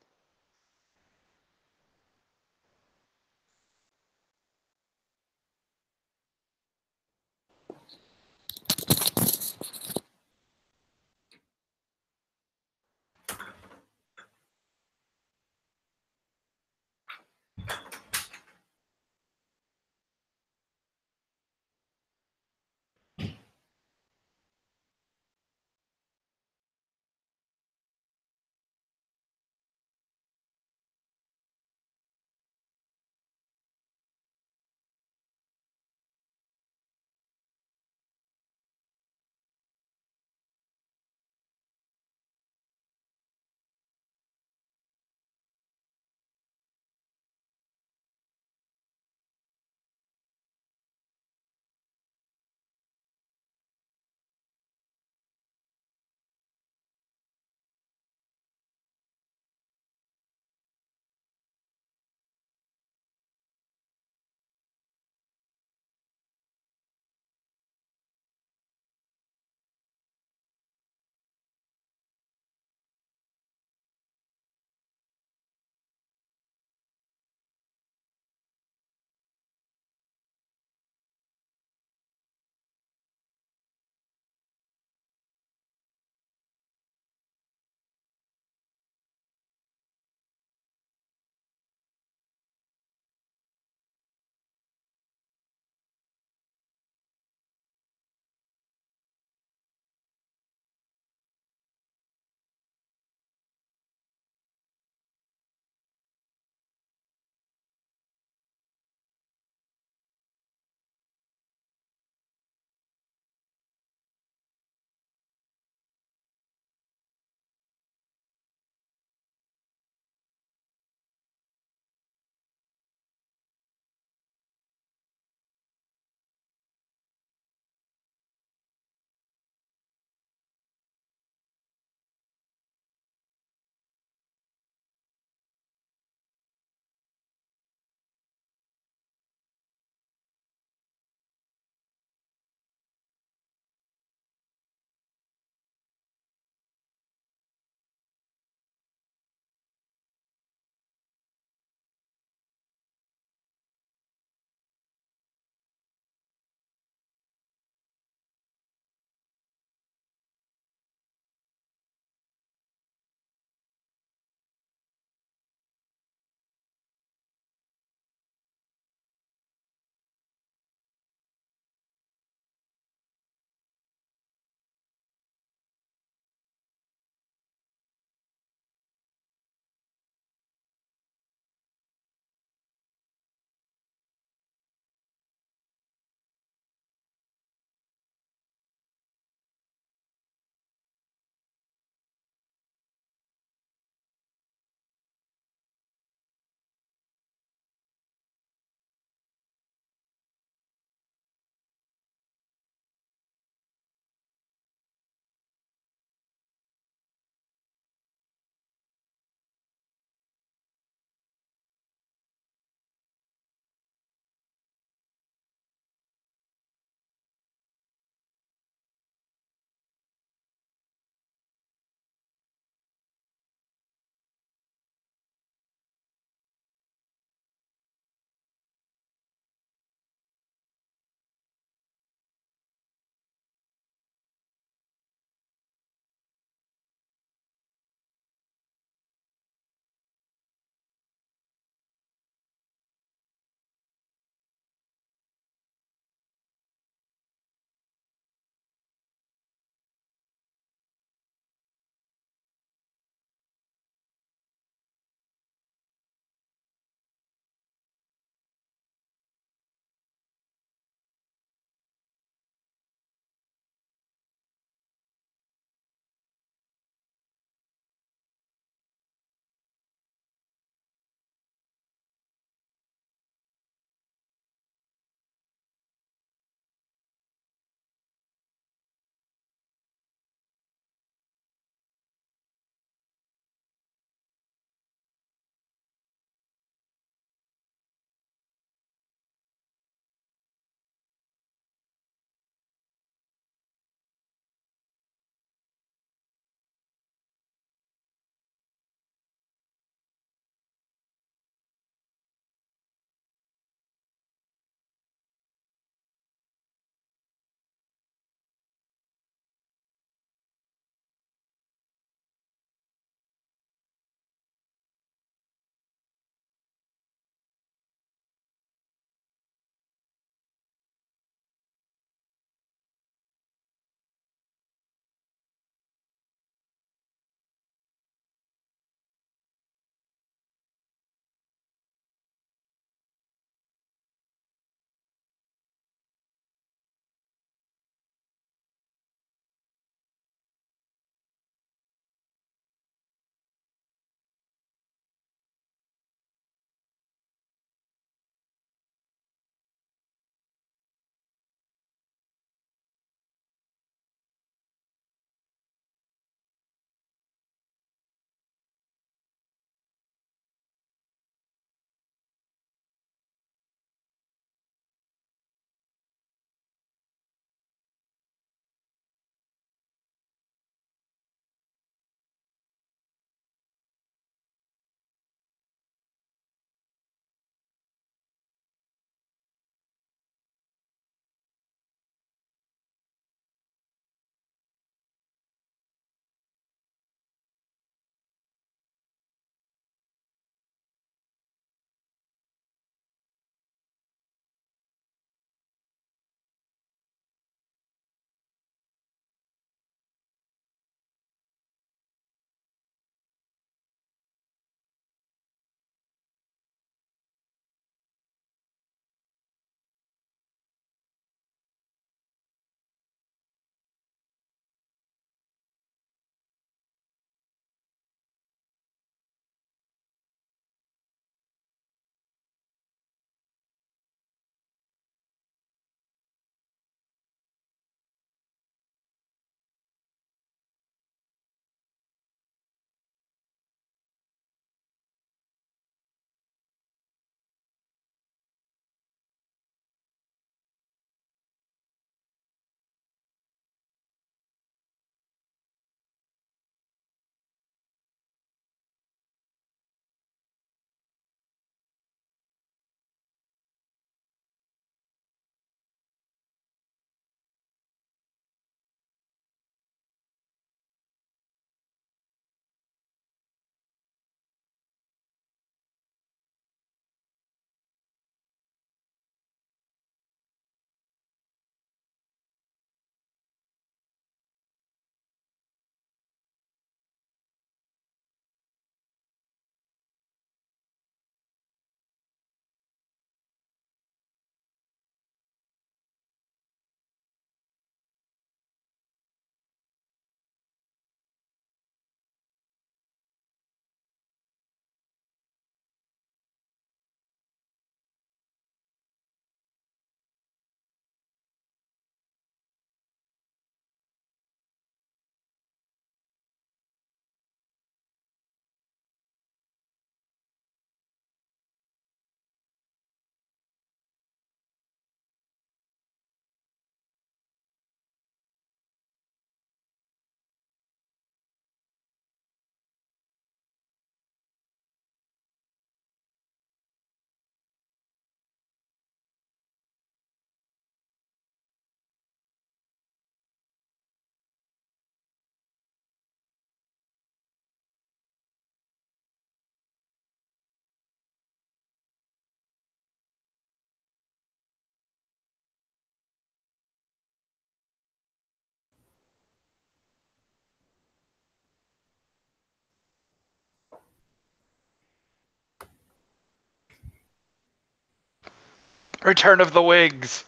Return of the wigs.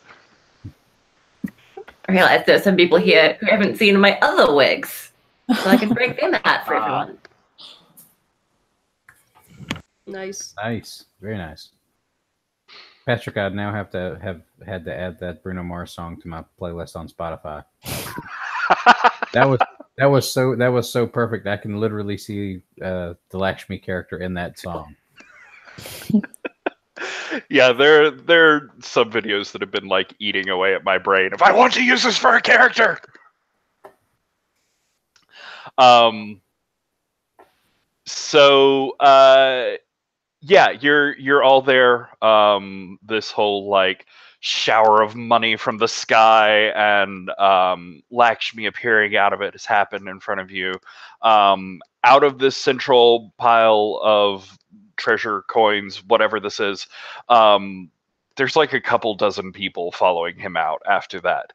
I realize there's some people here who haven't seen my other wigs, so I can break them out for everyone. Nice. Nice, very nice. Patrick, I now have had to add that Bruno Mars song to my playlist on Spotify. that was so perfect. I can literally see the Lakshmi character in that song. Yeah, there are some videos that have been like eating away at my brain. If I want to use this for a character, yeah, you're all there. This whole like shower of money from the sky and Lakshmi appearing out of it has happened in front of you. Out of this central pile of treasure, coins, whatever this is, there's like a couple dozen people following him out after that.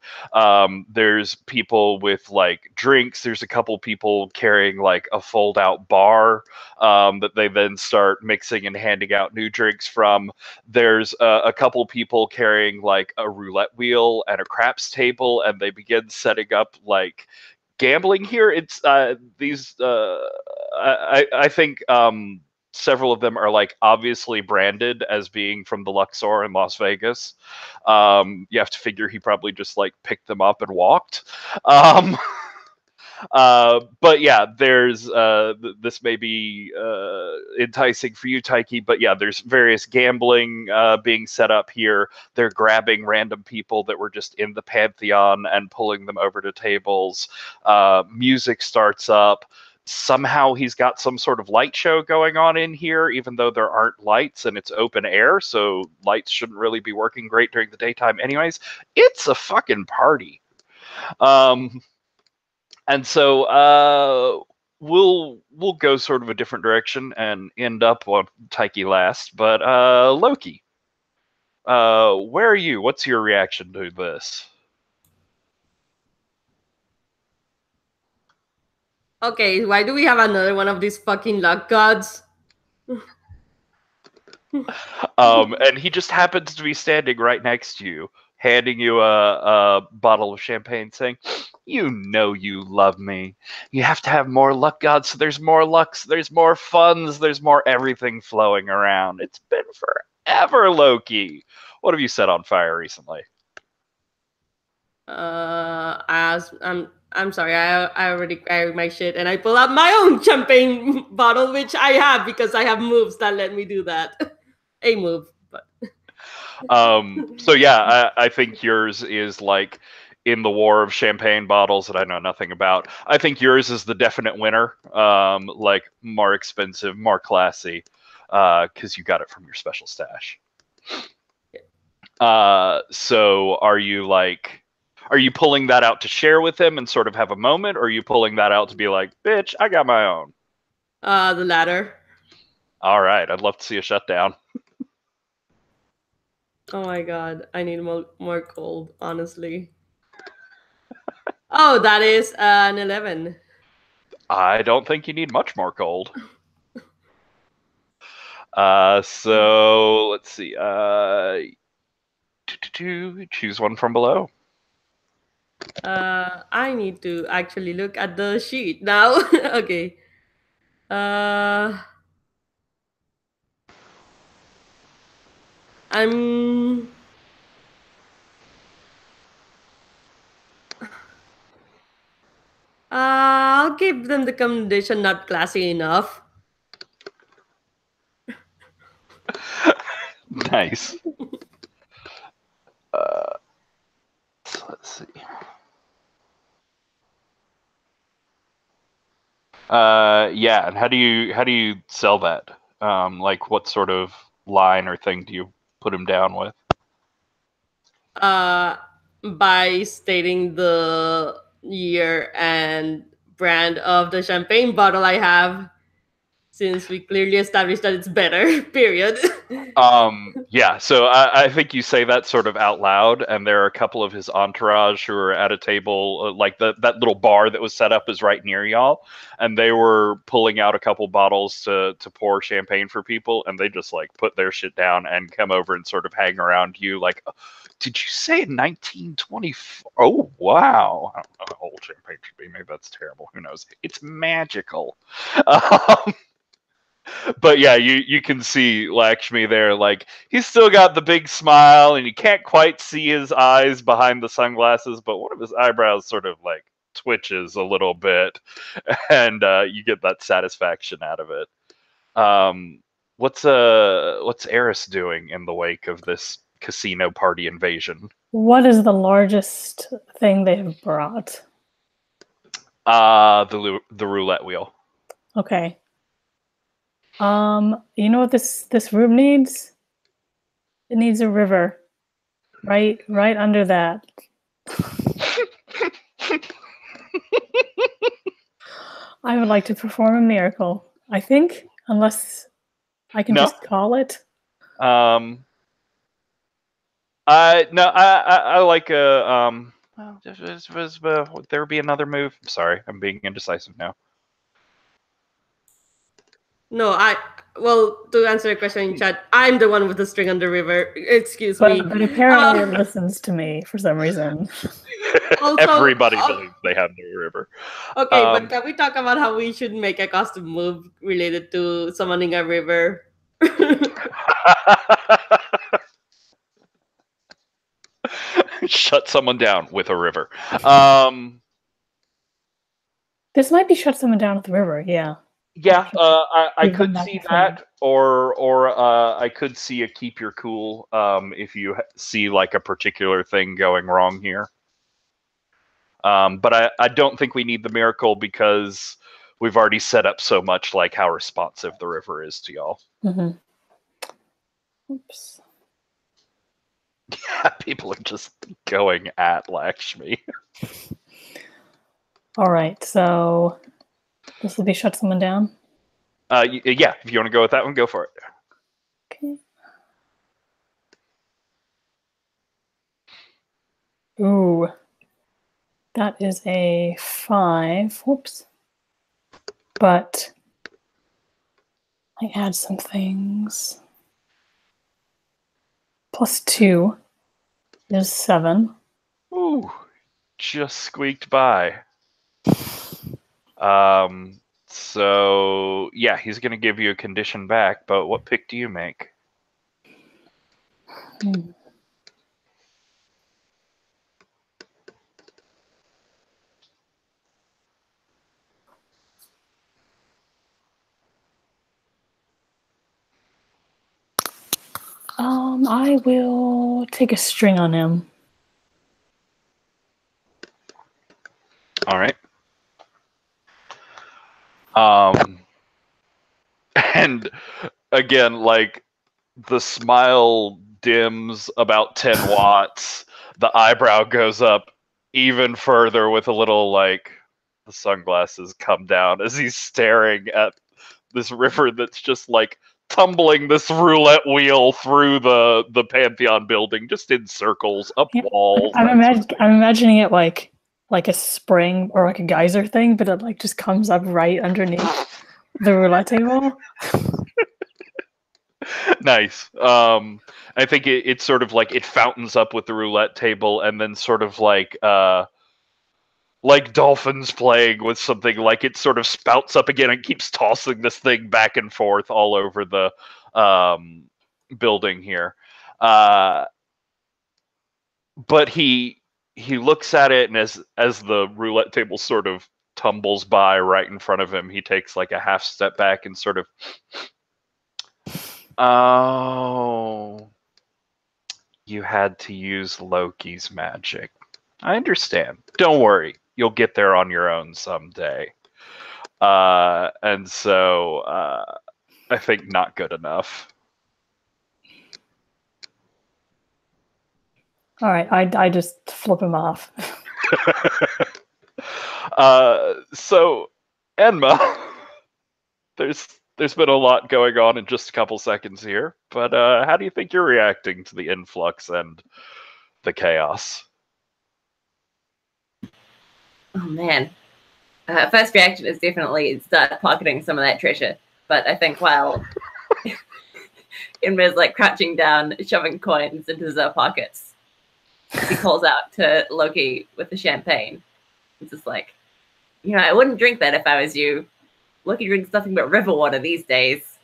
There's people with like drinks. There's a couple people carrying like a fold out bar that they then start mixing and handing out new drinks from. There's a couple people carrying like a roulette wheel and a craps table, and they begin setting up like gambling here. It's I think several of them are like obviously branded as being from the Luxor in Las Vegas. You have to figure he probably just like picked them up and walked. But yeah, there's this may be enticing for you, Taiki, but yeah, there's various gambling being set up here. They're grabbing random people that were just in the Pantheon and pulling them over to tables. Music starts up. Somehow he's got some sort of light show going on in here, even though there aren't lights and it's open air, so lights shouldn't really be working great during the daytime anyways. It's a fucking party. And so we'll go sort of a different direction and end up on Taiki last. But Loki, where are you? What's your reaction to this? Okay, why do we have another one of these fucking luck gods? And he just happens to be standing right next to you, handing you a bottle of champagne, saying, "You know you love me. You have to have more luck gods, so there's more lucks, there's more funds, there's more everything flowing around. It's been forever, Loki. What have you set on fire recently?" As I'm sorry, I already carried my shit and I pull out my own champagne bottle, which I have because I have moves that let me do that. A move, but so yeah, I think yours is like in the war of champagne bottles that I know nothing about. I think yours is the definite winner. Like more expensive, more classy, because you got it from your special stash. So are you pulling that out to share with him and sort of have a moment, or are you pulling that out to be like, bitch, I got my own? The latter. All right, I'd love to see a shutdown. Oh my god, I need more gold, honestly. Oh, that is an 11. I don't think you need much more gold. So let's see. Choose one from below. I need to actually look at the sheet now. Okay. I'll give them the condition not classy enough. Nice. So let's see. Yeah, and how do you sell that? Like what sort of line or thing do you put him down with? By stating the year and brand of the champagne bottle I have. since we clearly established that it's better. Period. Yeah, so I think you say that sort of out loud, and there are a couple of his entourage who are at a table, like that little bar that was set up is right near y'all, and they were pulling out a couple bottles to pour champagne for people, and they just like put their shit down and come over and sort of hang around you, like, did you say 1924? Oh, wow. I don't know how old champagne should be. Maybe that's terrible. Who knows? It's magical. But yeah, you can see Lakshmi there, like, he's still got the big smile, and you can't quite see his eyes behind the sunglasses, but one of his eyebrows sort of like twitches a little bit, and you get that satisfaction out of it. What's Eris doing in the wake of this casino party invasion? What is the largest thing they have brought? The roulette wheel. Okay. You know what this room needs? It needs a river. Right under that. I would like to perform a miracle. I think, unless I can just call it. I like a would there be another move? I'm sorry, I'm being indecisive now. No, to answer the question in chat, I'm the one with the string on the river. Excuse me. But apparently it listens to me for some reason. Also, everybody believes they have no river. Okay, but can we talk about how we should make a custom move related to summoning a river? Shut someone down with a river. This might be shut someone down with the river, yeah. Yeah, I could see that, or I could see a keep your cool if you see like a particular thing going wrong here. But I don't think we need the miracle because we've already set up so much like how responsive the river is to y'all. Mm-hmm. Oops. Yeah, people are just going at Lakshmi. All right, so this will be shut someone down? Yeah, if you want to go with that one, go for it. Okay. Ooh. That is a 5. Whoops. But I add some things. +2 is 7. Ooh, just squeaked by. So yeah, he's gonna give you a condition back, but what pick do you make? I will take a string on him. All right. And again, like, the smile dims about 10 watts. The eyebrow goes up even further with a little, like, the sunglasses come down as he's staring at this river that's just, like, tumbling this roulette wheel through the Pantheon building, just in circles, up walls. I'm imagining it like a spring or like a geyser thing, but it like just comes up right underneath the roulette table. Nice. I think it's sort of like it fountains up with the roulette table, and then sort of like dolphins playing with something, like it sort of spouts up again and keeps tossing this thing back and forth all over the building here. But he looks at it, and as the roulette table sort of tumbles by right in front of him, he takes like a half step back and sort of, oh, you had to use Loki's magic. I understand. Don't worry. You'll get there on your own someday. And so I think not good enough. All right, I just flip him off. So, Enma, there's there's been a lot going on in just a couple seconds here, but how do you think you're reacting to the influx and the chaos? Oh man. First reaction is definitely start pocketing some of that treasure. But I think while Inma's like crouching down, shoving coins into his pockets, he calls out to Loki with the champagne. It's just like, I wouldn't drink that if I was you. Loki drinks nothing but river water these days.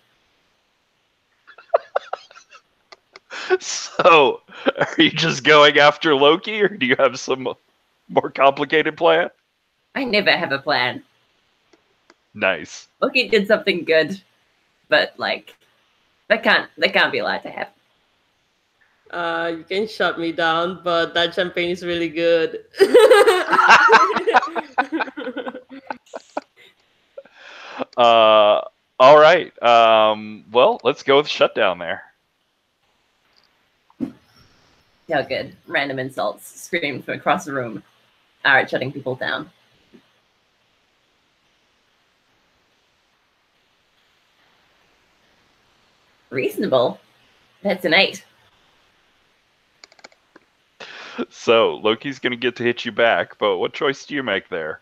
So, are you just going after Loki, or do you have some more complicated plan? I never have a plan. Nice. Loki did something good, but like that can't be allowed to happen. You can shut me down, but that champagne is really good. All right. Well, let's go with shutdown there. Yeah, good. Random insults screamed from across the room. All right, shutting people down. Reasonable. That's an 8. So, Loki's going to get to hit you back, but what choice do you make there?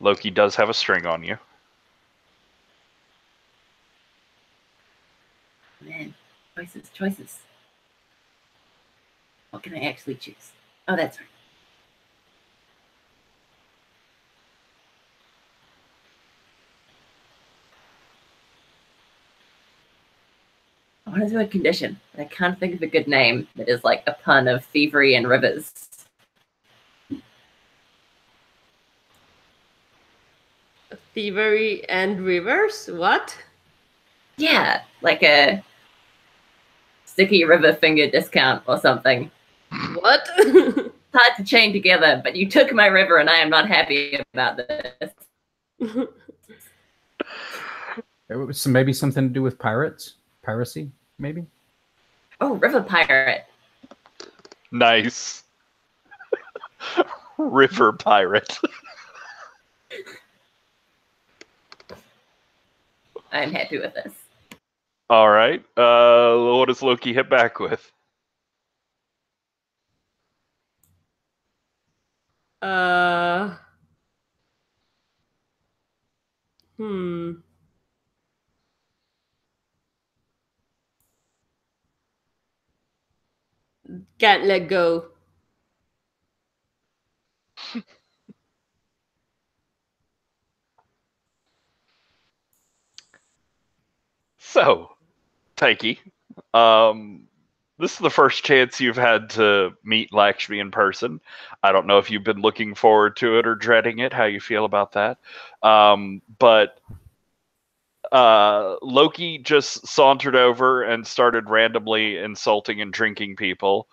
Loki does have a string on you. Man, choices. What can I actually choose? Oh, that's right. I want to do a condition, but I can't think of a good name that is like a pun of thievery and rivers. Thievery and rivers? What? Yeah, like a sticky river finger discount or something. What? It's hard to chain together, but you took my river and I am not happy about this. So maybe something to do with piracy, maybe. Oh, river pirate. Nice. River pirate. I'm happy with this. All right. What does Loki hit back with? Can't let go. So, Taiki, this is the first chance you've had to meet Lakshmi in person. I don't know if you've been looking forward to it or dreading it, how you feel about that. But Loki just sauntered over and started randomly insulting and drinking people.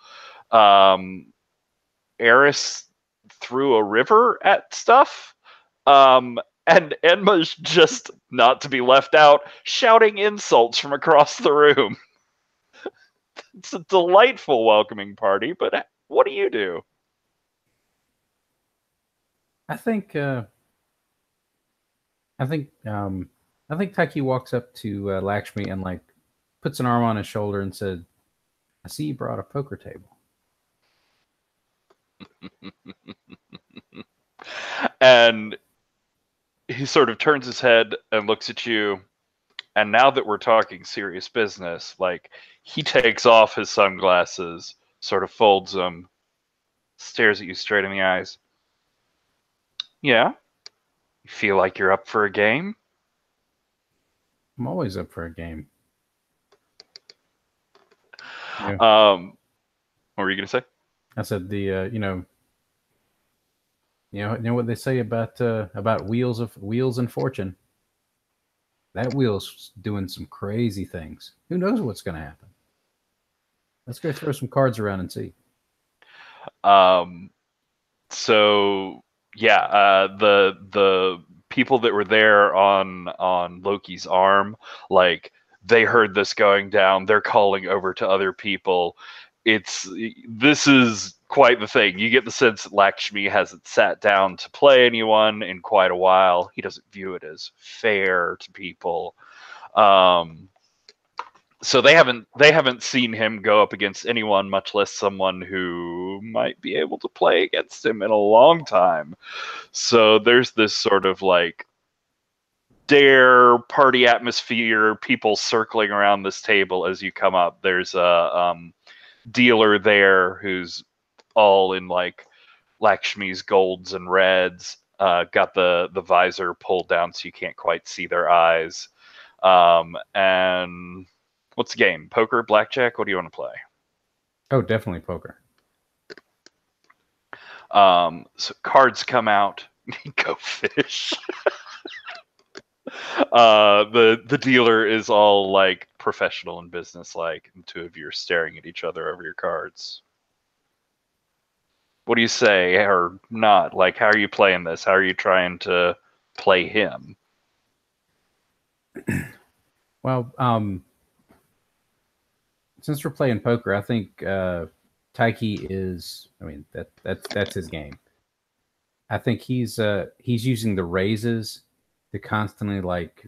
Eris threw a river at stuff. And Enma's just, not to be left out, shouting insults from across the room. It's a delightful welcoming party, but what do you do? I think Taiki walks up to Lakshmi and like puts an arm on his shoulder and said, "I see you brought a poker table." And he sort of turns his head and looks at you. And now that we're talking serious business, like, he takes off his sunglasses, sort of folds them, stares at you straight in the eyes. Yeah? You feel like you're up for a game? I'm always up for a game. Yeah. What were you gonna say? I said you know what they say about wheels and fortune. That wheel's doing some crazy things. Who knows what's going to happen? Let's go throw some cards around and see. So yeah, the people that were there on Loki's arm, like, they heard this going down. They're calling over to other people. This is quite the thing. You get the sense that Lakshmi hasn't sat down to play anyone in quite a while. He doesn't view it as fair to people. So they haven't seen him go up against anyone, much less someone who might be able to play against him in a long time. So there's this sort of like dare party atmosphere, people circling around this table as you come up. There's a dealer there who's all in like Lakshmi's golds and reds, got the visor pulled down so you can't quite see their eyes. And what's the game? Poker, blackjack? What do you want to play? Oh, definitely poker. So cards come out. Go fish. The dealer is all like professional and business-like, and two of you are staring at each other over your cards. What do you say, or not? Like, how are you playing this? How are you trying to play him? Well, since we're playing poker, I think Taiki is. I mean, that's his game. I think he's using the raises to constantly like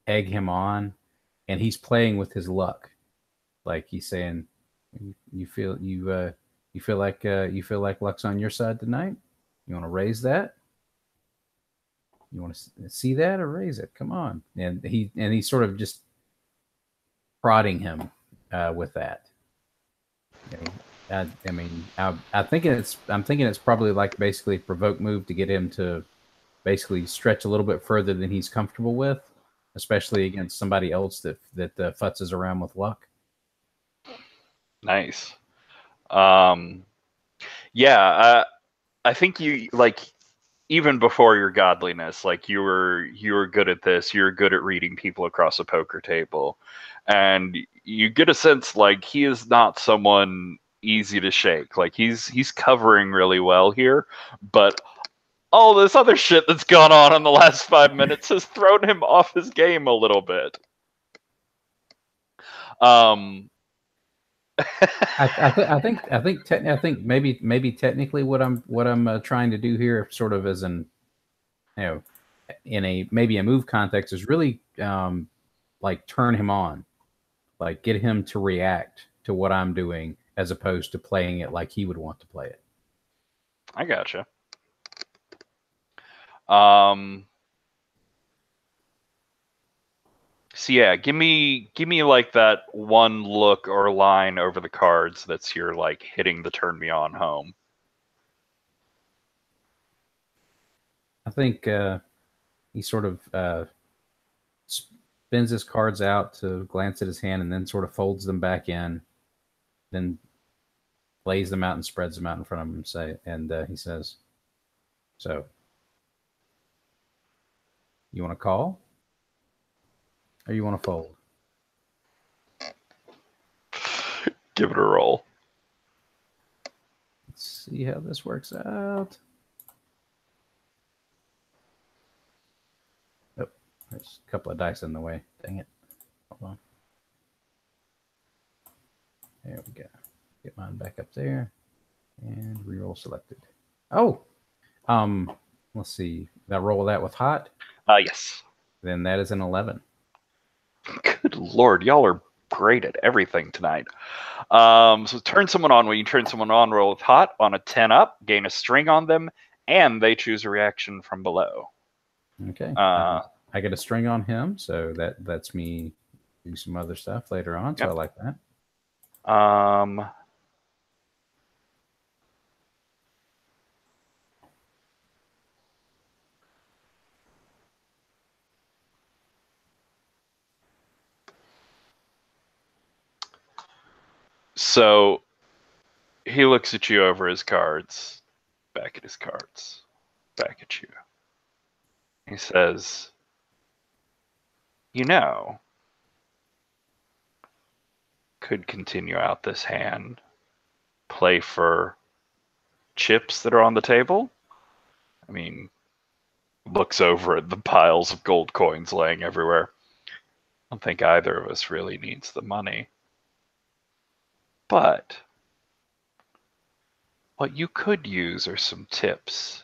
egg him on, and he's playing with his luck. Like he's saying, you feel like luck's on your side tonight. You want to raise that? You want to see that or raise it? Come on. And he's sort of just prodding him with that. I'm thinking it's probably like basically a provoke move to get him to basically stretch a little bit further than he's comfortable with, especially against somebody else that futzes around with luck. Nice. Yeah, I think you like even before your godliness, like you were good at this. You're good at reading people across a poker table, and you get a sense like he is not someone easy to shake. Like he's covering really well here, but all this other shit that's gone on in the last 5 minutes has thrown him off his game a little bit. I think maybe technically what I'm trying to do here, sort of as an, in a maybe a move context, is really like turn him on, like get him to react to what I'm doing as opposed to playing it like he would want to play it. I gotcha. So yeah, give me like that one look or line over the cards that's your like hitting the turn me on home. I think he sort of spins his cards out to glance at his hand and then sort of folds them back in, then lays them out and spreads them out in front of him. He says, "So, you want to call? Or you want to fold?" Give it a roll. Let's see how this works out. Oh, there's a couple of dice in the way. Dang it. Hold on. There we go. Get mine back up there. And reroll selected. Oh! Let's see. Did I roll that with hot? Yes. Then that is an 11. Good lord, y'all are great at everything tonight. So turn someone on. When you turn someone on, roll with hot on a 10 up, gain a string on them, and they choose a reaction from below. Okay. I get a string on him, so that lets me do some other stuff later on. So yep. I like that. So he looks at you over his cards, back at his cards, back at you. He says, could continue out this hand, play for chips that are on the table. I mean, looks over at the piles of gold coins laying everywhere. I don't think either of us really needs the money. But What you could use are some tips.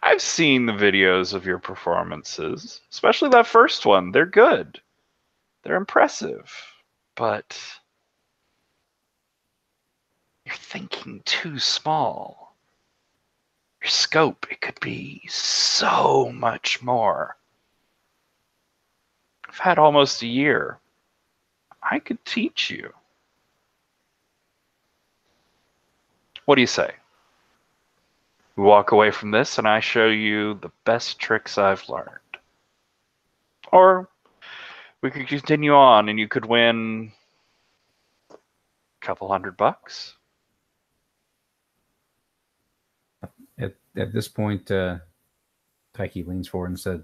I've seen the videos of your performances, especially that first one. They're good. They're impressive. But you're thinking too small. Your scope, it could be so much more. I've had almost a year. I could teach you. What do you say? We walk away from this and I show you the best tricks I've learned. Or we could continue on and you could win a couple $100. At this point, Taiki leans forward and said,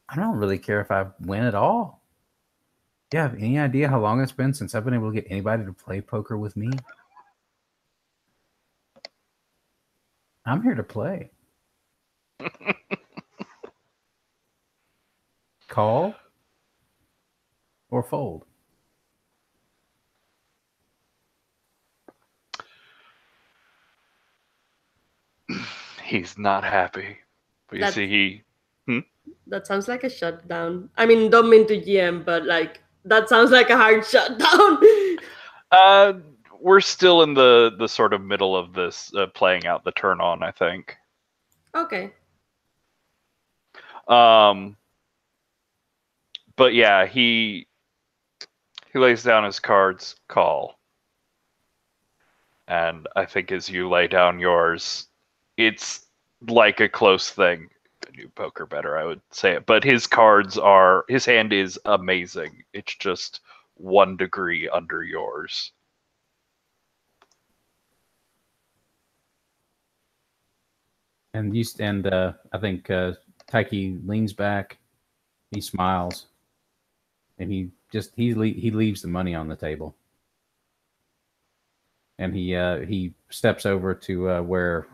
I don't really care if I win at all. Do you have any idea how long it's been since I've been able to get anybody to play poker with me? I'm here to play. Call or fold? He's not happy. But you see, That sounds like a shutdown. I mean, don't mean to GM, but like that sounds like a hard shutdown. we're still in the sort of middle of this playing out the turn on, I think. Okay. But yeah, he lays down his cards, call. And I think as you lay down yours, it's like a close thing. I knew poker better, I would say it. But his hand is amazing. It's just 1 degree under yours. And I think Taiki leans back, he smiles, and he leaves the money on the table. And he steps over to where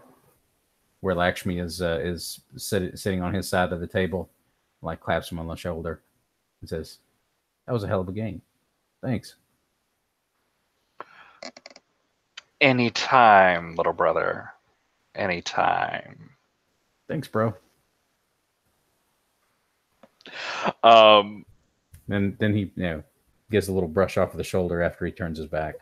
Lakshmi is sitting on his side of the table, like claps him on the shoulder, and says, "That was a hell of a game. Thanks." Anytime, little brother. Anytime. Thanks, bro. Then he gives a little brush off of the shoulder after he turns his back.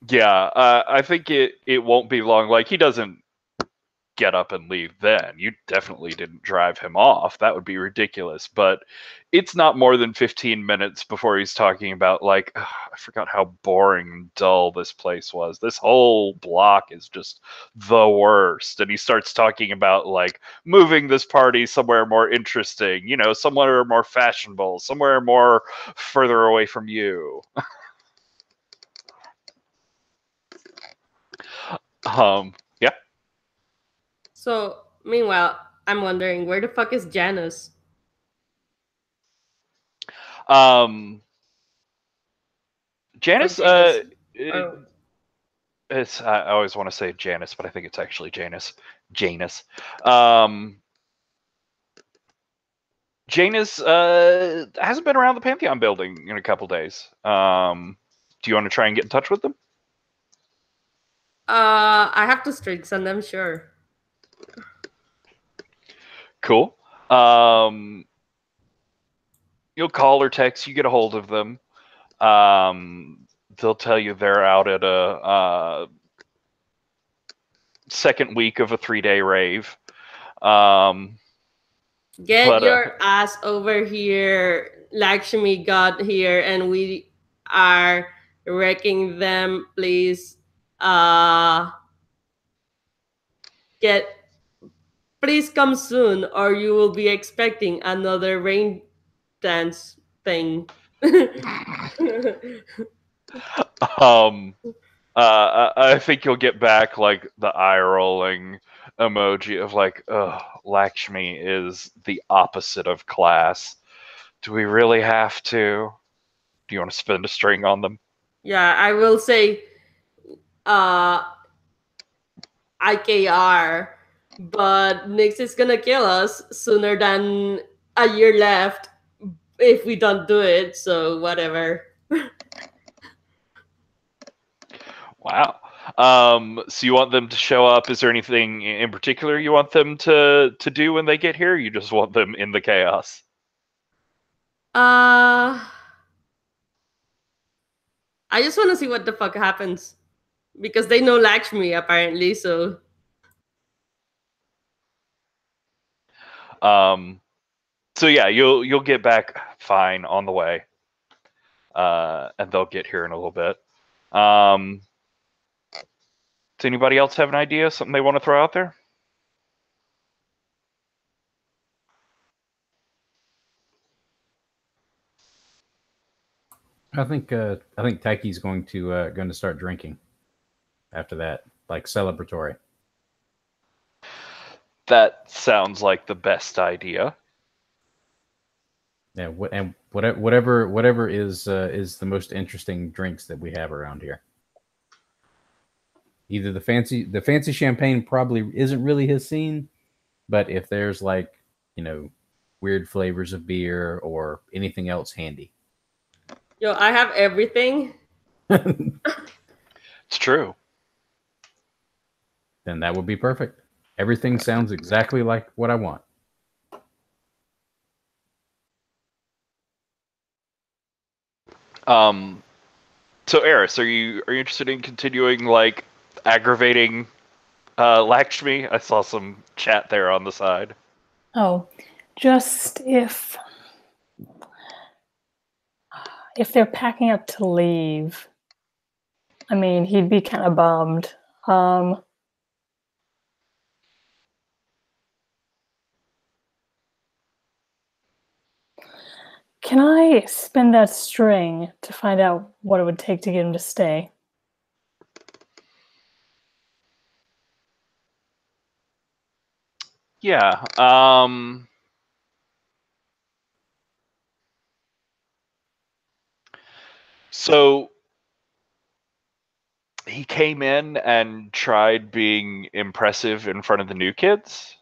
Yeah, I think it won't be long. Like, he doesn't get up and leave then. You definitely didn't drive him off. That would be ridiculous. But it's not more than 15 minutes before he's talking about, like, I forgot how boring and dull this place was. This whole block is just the worst. And he starts talking about, like, moving this party somewhere more interesting, somewhere more fashionable, somewhere more further away from you. Yeah. So, meanwhile, I'm wondering, where the fuck is Janice? Janice, Oh. I always want to say Janice, but I think it's actually Janus. Janus. Janus hasn't been around the Pantheon building in a couple days. Do you want to try and get in touch with them? I have to streaks and I'm sure. Cool. You'll call or text. You get a hold of them. They'll tell you they're out at a second week of a 3-day rave. Get your ass over here. Lakshmi got here and we are wrecking them. Please please come soon or you will be expecting another rain dance thing. I think you'll get back like the eye rolling emoji of like, ugh, Lakshmi is the opposite of class. Do we really have to? Do you want to spin a string on them? Yeah, I will say IKR, but Nyx is gonna kill us sooner than a year left. if we don't do it. So whatever. Wow. So you want them to show up? Is there anything in particular you want them to do when they get here? Or you just want them in the chaos? I just want to see what the fuck happens because they know Lakshmi apparently. So So yeah, you'll get back fine on the way, and they'll get here in a little bit. Does anybody else have an idea? Something they want to throw out there? I think Taiki's going to start drinking after that, like celebratory. That sounds like the best idea. Yeah, whatever is the most interesting drinks that we have around here. Either the fancy champagne probably isn't really his scene, but if there's like, weird flavors of beer or anything else handy. yo, I have everything. It's true. Then that would be perfect. Everything sounds exactly like what I want. So Eris, are you interested in continuing like aggravating Lakshmi? I saw some chat there on the side. Oh, just if they're packing up to leave, I mean, he'd be kind of bummed. Can I spin that string to find out what it would take to get him to stay? Yeah. So he came in and tried being impressive in front of the new kids,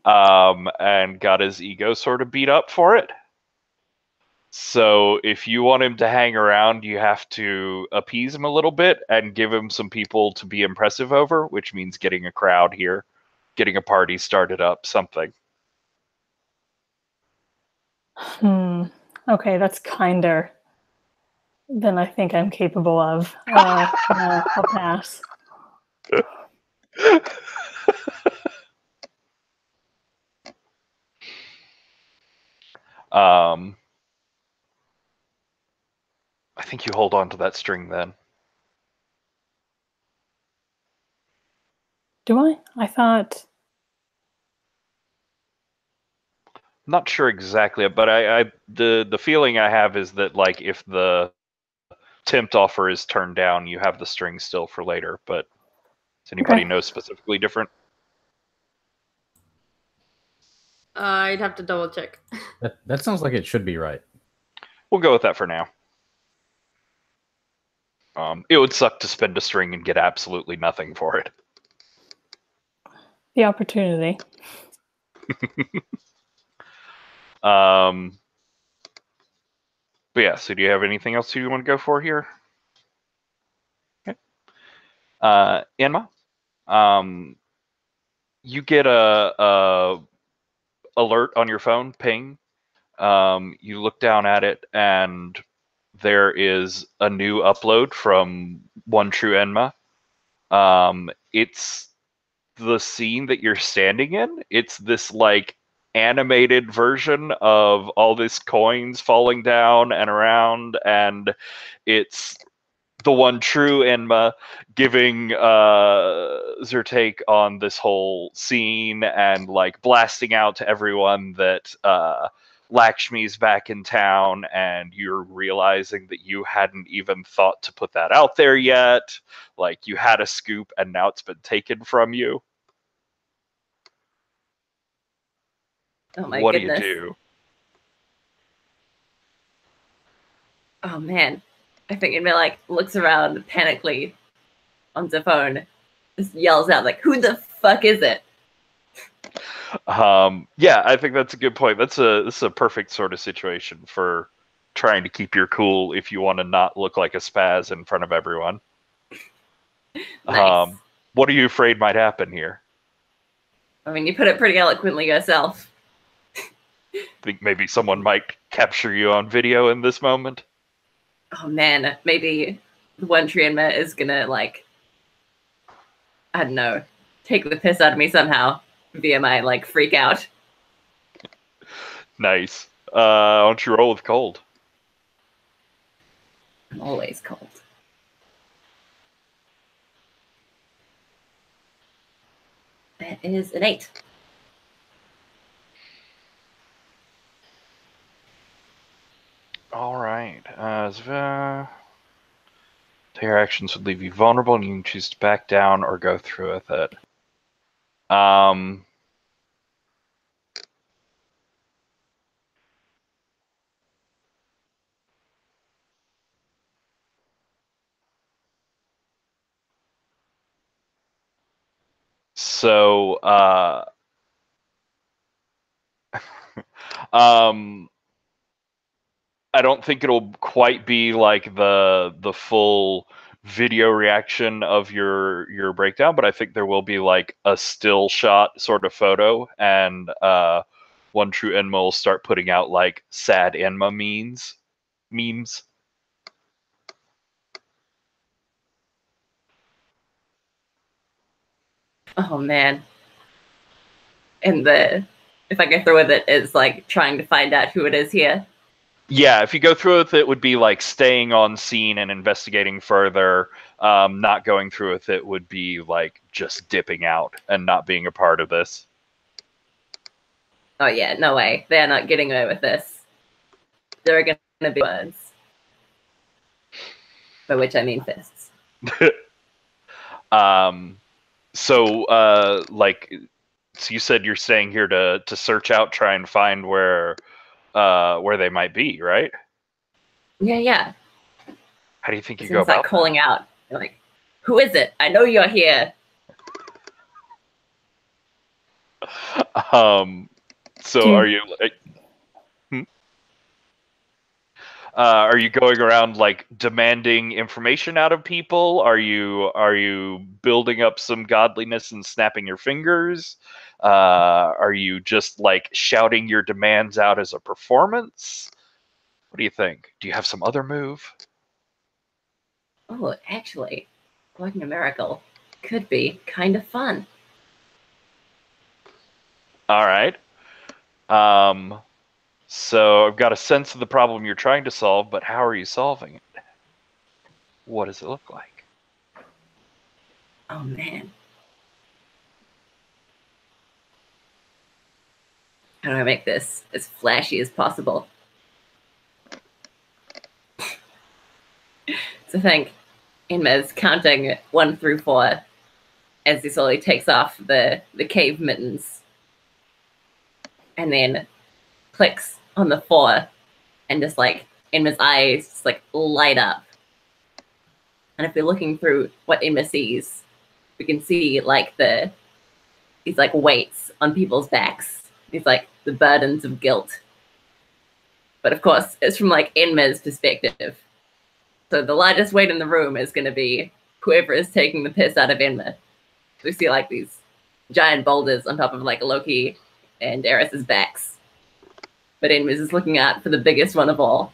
and got his ego sort of beat up for it. So if you want him to hang around, you have to appease him a little bit and give him some people to be impressive over, which means getting a crowd here, getting a party started up, something. Okay, that's kinder than I think I'm capable of. I'll pass. I think you hold on to that string then. Do I? I thought... Not sure exactly, but the feeling I have is that like if the tempt offer is turned down, you have the string still for later. But does anybody know specifically different? I'd have to double check. That sounds like it should be right. We'll go with that for now. It would suck to spend a string and get absolutely nothing for it. The opportunity. But yeah, so do you have anything else you want to go for here? Okay. Enma, you get a alert on your phone, ping. You look down at it, and there is a new upload from One True Enma. It's the scene that you're standing in. It's this like animated version of all these coins falling down and around, and it's the One True Enma giving their take on this whole scene and like blasting out to everyone that Lakshmi's back in town, and you're realizing that you hadn't even thought to put that out there yet. Like you had a scoop and now it's been taken from you. Oh my What goodness. do you do? Oh man. I think Inma like looks around panically on the phone, just yells out like, "Who the fuck is it?" Yeah, I think that's a good point. This is a perfect sort of situation for trying to keep your cool if you want to not look like a spaz in front of everyone. Nice. What are you afraid might happen here? I mean, you put it pretty eloquently yourself. Think maybe someone might capture you on video in this moment? Oh man, maybe the one Trianma is gonna, like, I don't know, take the piss out of me somehow via my, like, freak out. Nice. Why don't you roll with cold? I'm always cold. That is an 8. All right. Your actions would leave you vulnerable, and you can choose to back down or go through with it. So, I don't think it'll quite be like the full video reaction of your breakdown, but I think there will be like a still shot sort of photo, and One True Enma will start putting out like sad Enma memes. Oh man. And if I go through with it, it's like trying to find out who it is here. Yeah, if you go through with it, would be like staying on scene and investigating further. Not going through with it would be like just dipping out and not being a part of this. Oh yeah, no way. They're not getting away with this. There are gonna be words. By which I mean fists. So you said you're staying here to search out, try and find where they might be, right? Yeah. How do you think you So go it's like about calling out. You're like, who is it? I know you're here. that? So are you like, are you going around like demanding information out of people? Are you building up some godliness and snapping your fingers? Are you just like shouting your demands out as a performance? What do you think? Do you have some other move? Oh, actually, working a miracle could be kind of fun. All right. So I've got a sense of the problem you're trying to solve, but how are you solving it? What does it look like? Oh man. How do I make this as flashy as possible? So I think Inma's counting 1 through 4 as he slowly takes off the cave mittens and then clicks on the 4 and just like Inma's eyes just like light up. And if we're looking through what Inma sees, we can see like these like weights on people's backs. These like the burdens of guilt. But of course, it's from like Inma's perspective. So the largest weight in the room is going to be whoever is taking the piss out of Enma. We see like these giant boulders on top of like Loki and Eris's backs. But Enma's is looking out for the biggest one of all.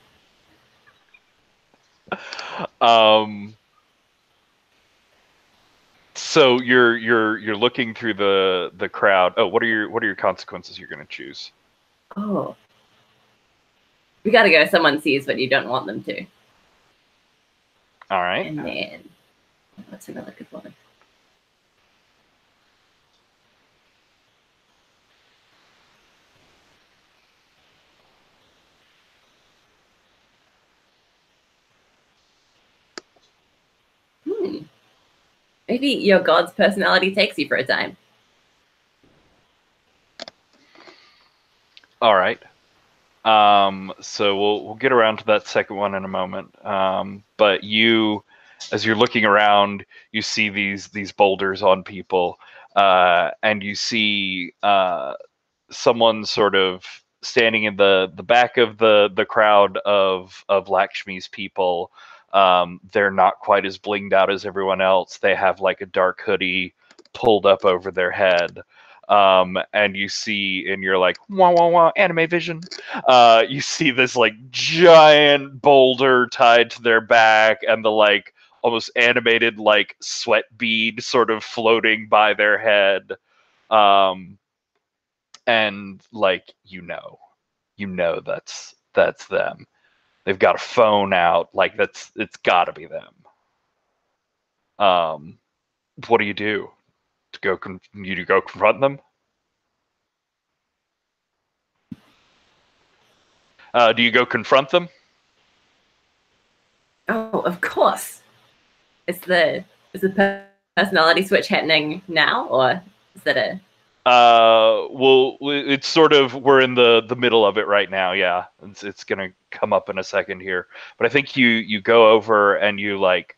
So you're looking through the crowd. Oh, what are your consequences you're going to choose? Oh. We got to go someone sees what you don't want them to. All right. And then, what's another good one? Maybe your god's personality takes you for a time. All right. So we'll get around to that second one in a moment. But you, as you're looking around, you see these boulders on people, and you see someone sort of standing in the back of the crowd of Lakshmi's people. They're not quite as blinged out as everyone else. They have like a dark hoodie pulled up over their head. And you see, and you're like, wah, wah, wah, anime vision. You see this like giant boulder tied to their back, and the like almost animated like sweat bead sort of floating by their head. And like, you know that's them. They've got a phone out, like it's gotta be them. What do you do? To go confront them? Do you go confront them? Oh, of course. Is the personality switch happening now, or is that a? Well, it's sort of, we're in the middle of it right now. Yeah, it's gonna come up in a second here. But I think you go over and you like,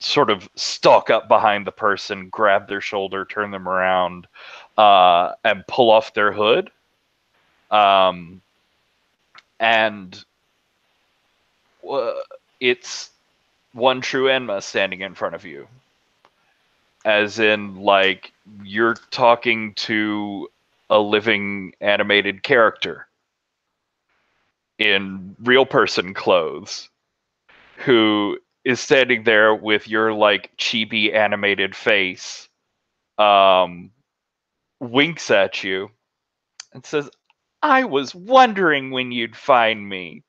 sort of stalk up behind the person, grab their shoulder, turn them around, and pull off their hood. And it's one true Enma standing in front of you. As in, like, you're talking to a living animated character in real person clothes who is standing there with your, like, chibi animated face, winks at you, and says, I was wondering when you'd find me.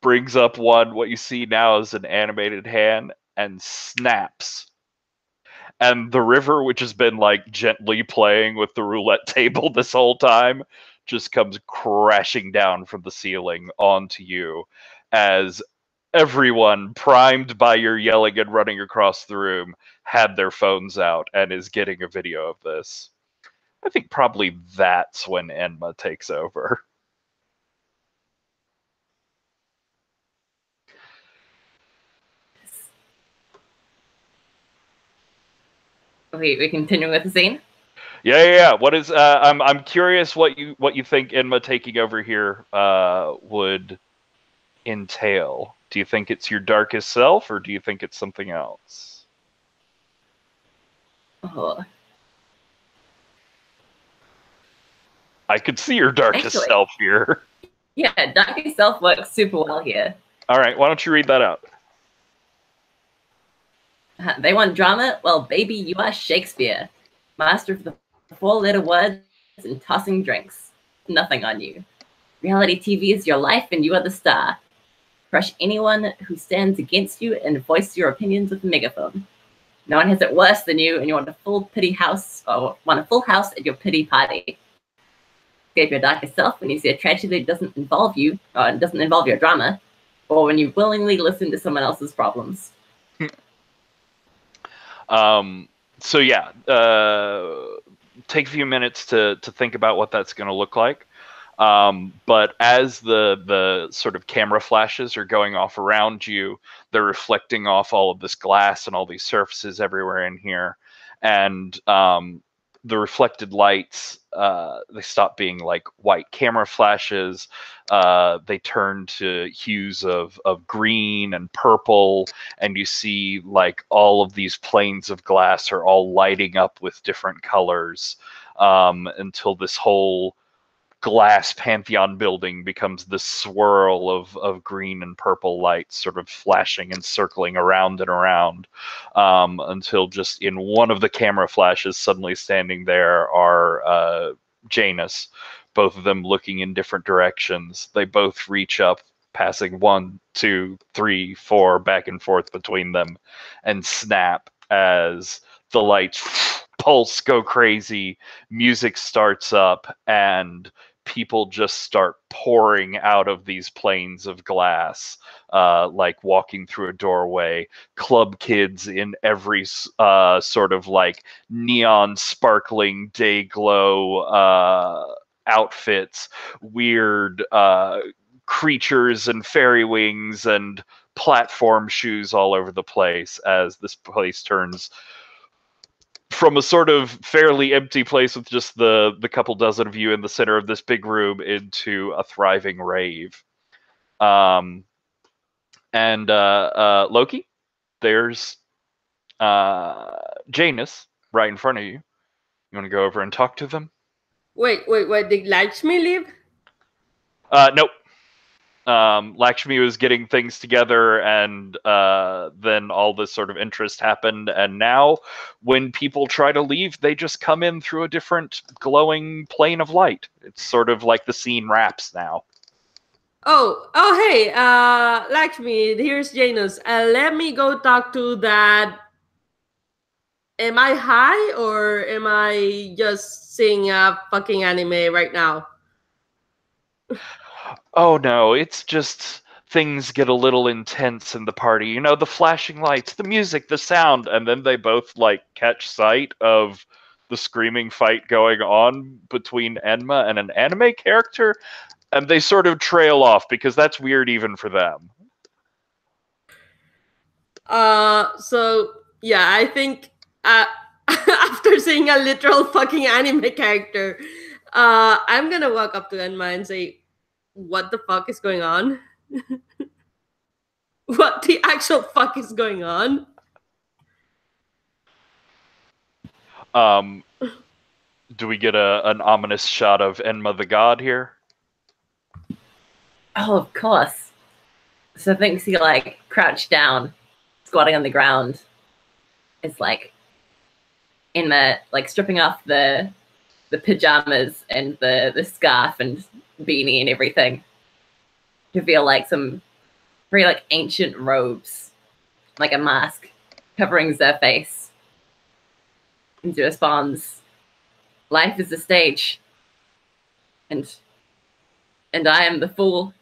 Brings up what you see now as an animated hand, and snaps. And the river, which has been like gently playing with the roulette table this whole time, just comes crashing down from the ceiling onto you, as everyone, primed by your yelling and running across the room, had their phones out and is getting a video of this. I think probably that's when Enma takes over. We continue with the scene. Yeah. What is? I'm curious what you think Enma taking over here would entail. Do you think it's your darkest self, or do you think it's something else? Oh. I could see your darkest self here. Yeah, darkest self works super well here. All right, why don't you read that out? They want drama? Well, baby, you are Shakespeare. Master of the four-letter words and tossing drinks. Nothing on you. Reality TV is your life and you are the star. Crush anyone who stands against you and voice your opinions with a megaphone. No one has it worse than you, and you want a full house at your pity party. Escape your darkest self when you see a tragedy that doesn't involve you, or doesn't involve your drama, or when you willingly listen to someone else's problems. So yeah, take a few minutes to think about what that's going to look like. But as the sort of camera flashes are going off around you, they're reflecting off all of this glass and all these surfaces everywhere in here. And the reflected lights, they stop being like white camera flashes. They turn to hues of green and purple, and you see like all of these planes of glass are all lighting up with different colors, until this whole glass Pantheon building becomes this swirl of green and purple lights sort of flashing and circling around and around, until just in one of the camera flashes, suddenly standing there are Janus, both of them looking in different directions. They both reach up, passing 1, 2, 3, 4 back and forth between them, and snap as the lights pulse, go crazy, music starts up, and people just start pouring out of these planes of glass, like walking through a doorway. Club kids in every sort of like neon sparkling day glow outfits, weird creatures and fairy wings and platform shoes all over the place, as this place turns from a sort of fairly empty place with just the couple dozen of you in the center of this big room into a thriving rave. And Loki, there's Janus right in front of you. You want to go over and talk to them? Wait. Did Lakshmi leave? Nope. Lakshmi was getting things together, and then all this sort of interest happened. And now, when people try to leave, they just come in through a different glowing plane of light. It's sort of like the scene wraps now. Oh, hey, Lakshmi, here's Janus. Let me go talk to that. Am I high or am I just seeing a fucking anime right now? Oh no, it's just things get a little intense in the party. You know, the flashing lights, the music, the sound, and then they both like catch sight of the screaming fight going on between Enma and an anime character, and they sort of trail off because that's weird even for them. So yeah, I think after seeing a literal fucking anime character, I'm gonna walk up to Enma and say, what the fuck is going on? What the actual fuck is going on? Do we get an ominous shot of Enma the god here? Oh, of course. So thinks he like crouched down, squatting on the ground. It's like in the like stripping off the pajamas and the scarf and beanie and everything to feel like some very like ancient robes, like a mask covering their face. And he responds, "Life is a stage, and I am the fool.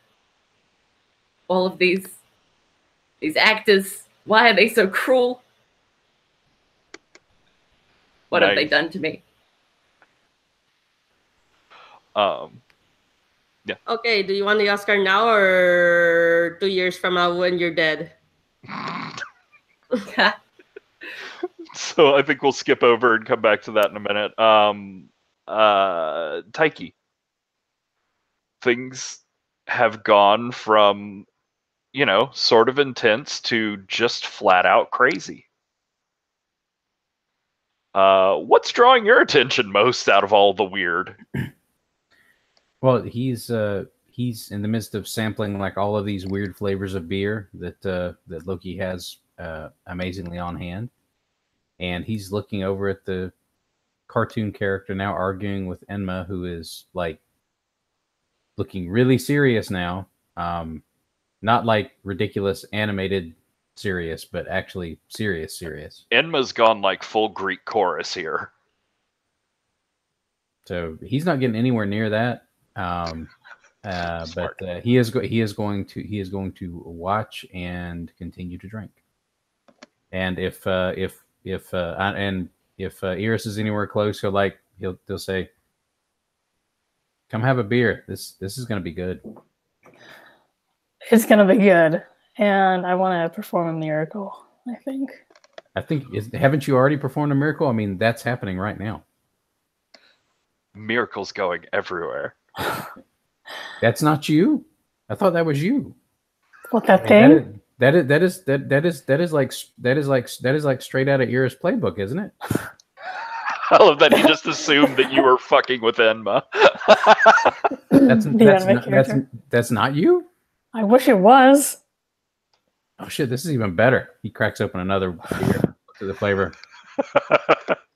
All of these actors, why are they so cruel? What have they done to me?" Yeah. Okay, do you want the Oscar now or 2 years from now when you're dead? So I think we'll skip over and come back to that in a minute. Taiki. Things have gone from, you know, sort of intense to just flat out crazy. What's drawing your attention most out of all the weird? Well, he's in the midst of sampling like all of these weird flavors of beer that Loki has amazingly on hand, and he's looking over at the cartoon character now arguing with Enma, who is like looking really serious now. Not like ridiculous animated serious, but actually serious. Enma's gone like full Greek chorus here. So he's not getting anywhere near that. But he is going to watch and continue to drink. And if Iris is anywhere close, he'll say, "Come have a beer. This is going to be good." It's going to be good. And I want to perform a miracle, I think. Haven't you already performed a miracle? I mean, that's happening right now. Miracles going everywhere. That's not you. I thought that was you. What, that thing? That is like straight out of Iris' playbook, isn't it? I love that he just assumed that you were fucking with Enma. That's not you? I wish it was. Oh shit, this is even better. He cracks open another beer to the flavor.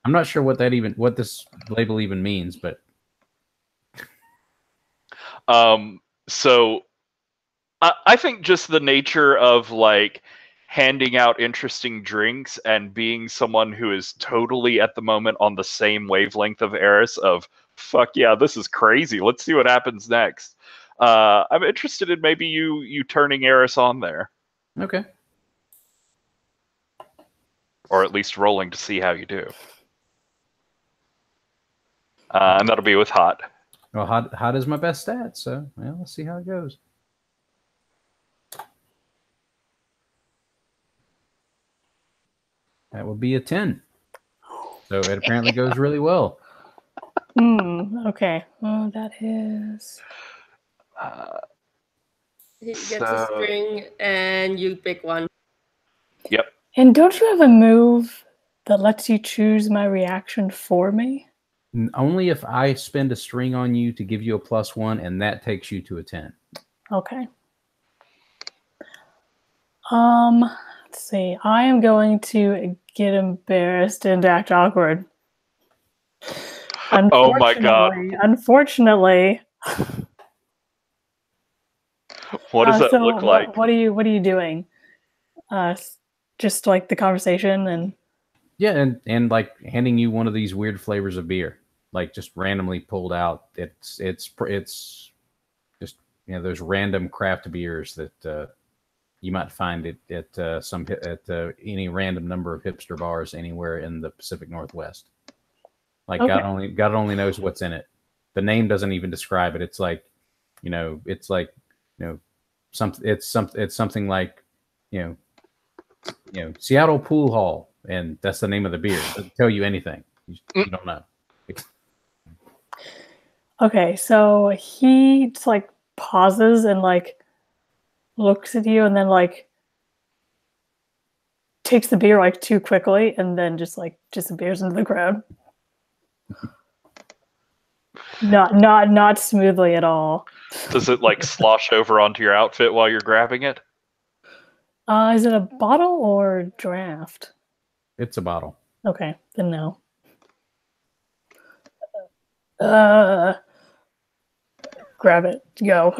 I'm not sure what this label even means, but so I think just the nature of like handing out interesting drinks and being someone who is totally at the moment on the same wavelength of Eris of fuck yeah, this is crazy. Let's see what happens next. I'm interested in maybe you turning Eris on there. Okay. Or at least rolling to see how you do. And that'll be with hot. Well, hot is my best stat, so let's see how it goes. That would be a 10. So it apparently goes really well. Okay. Oh, that is. He gets a So- string, and you pick one. Yep. And don't you have a move that lets you choose my reaction for me? Only if I spend a string on you to give you a +1, and that takes you to a 10. Okay. Let's see. I am going to get embarrassed and act awkward. Oh my god. Unfortunately. What does that So look like? what are you doing? Just like the conversation and Yeah, and like handing you one of these weird flavors of beer, like just randomly pulled out. It's just those random craft beers that you might find at any random number of hipster bars anywhere in the Pacific Northwest. Like Okay. God only knows what's in it. The name doesn't even describe it. It's like something like Seattle Pool Hall, and that's the name of the beer. It doesn't tell you anything. You don't know. Okay, so he just like pauses and like looks at you and then like takes the beer like too quickly and then just like disappears into the crowd. Not smoothly at all. Does it like slosh over onto your outfit while you're grabbing it? Is it a bottle or draft? It's a bottle. Okay, then no. Grab it. Go.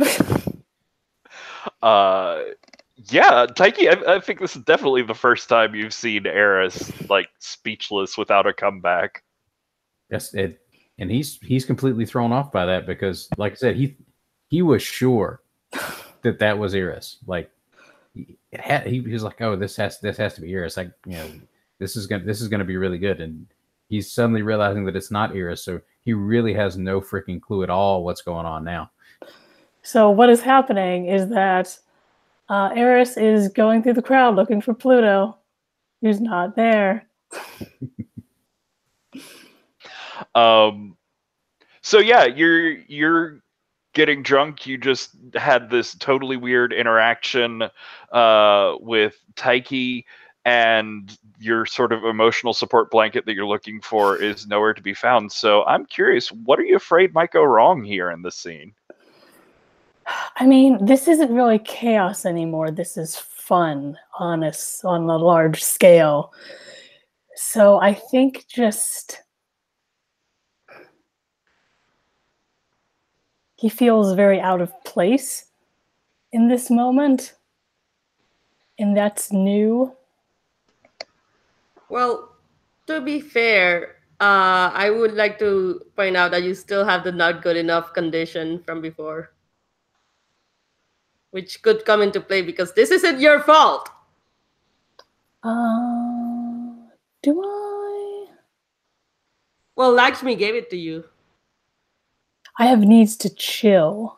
Yeah, Taiki, I think this is definitely the first time you've seen Eris like speechless without a comeback. Yes, and he's completely thrown off by that because, like I said, he was sure that was Eris. Like he was like, oh, this has to be Eris. Like this is gonna be really good, and he's suddenly realizing that it's not Eris. So he really has no freaking clue at all what's going on now. So what is happening is that Eris is going through the crowd looking for Pluto, who's not there. So yeah, you're getting drunk. You just had this totally weird interaction with Taiki, and your sort of emotional support blanket that you're looking for is nowhere to be found. So I'm curious, what are you afraid might go wrong here in this scene? I mean, this isn't really chaos anymore. This is fun on a large scale. So I think just he feels very out of place in this moment, and that's new. Well, to be fair, I would like to point out that you still have the not good enough condition from before, which could come into play because this isn't your fault. Do I? Well, Lakshmi gave it to you. I have needs to chill.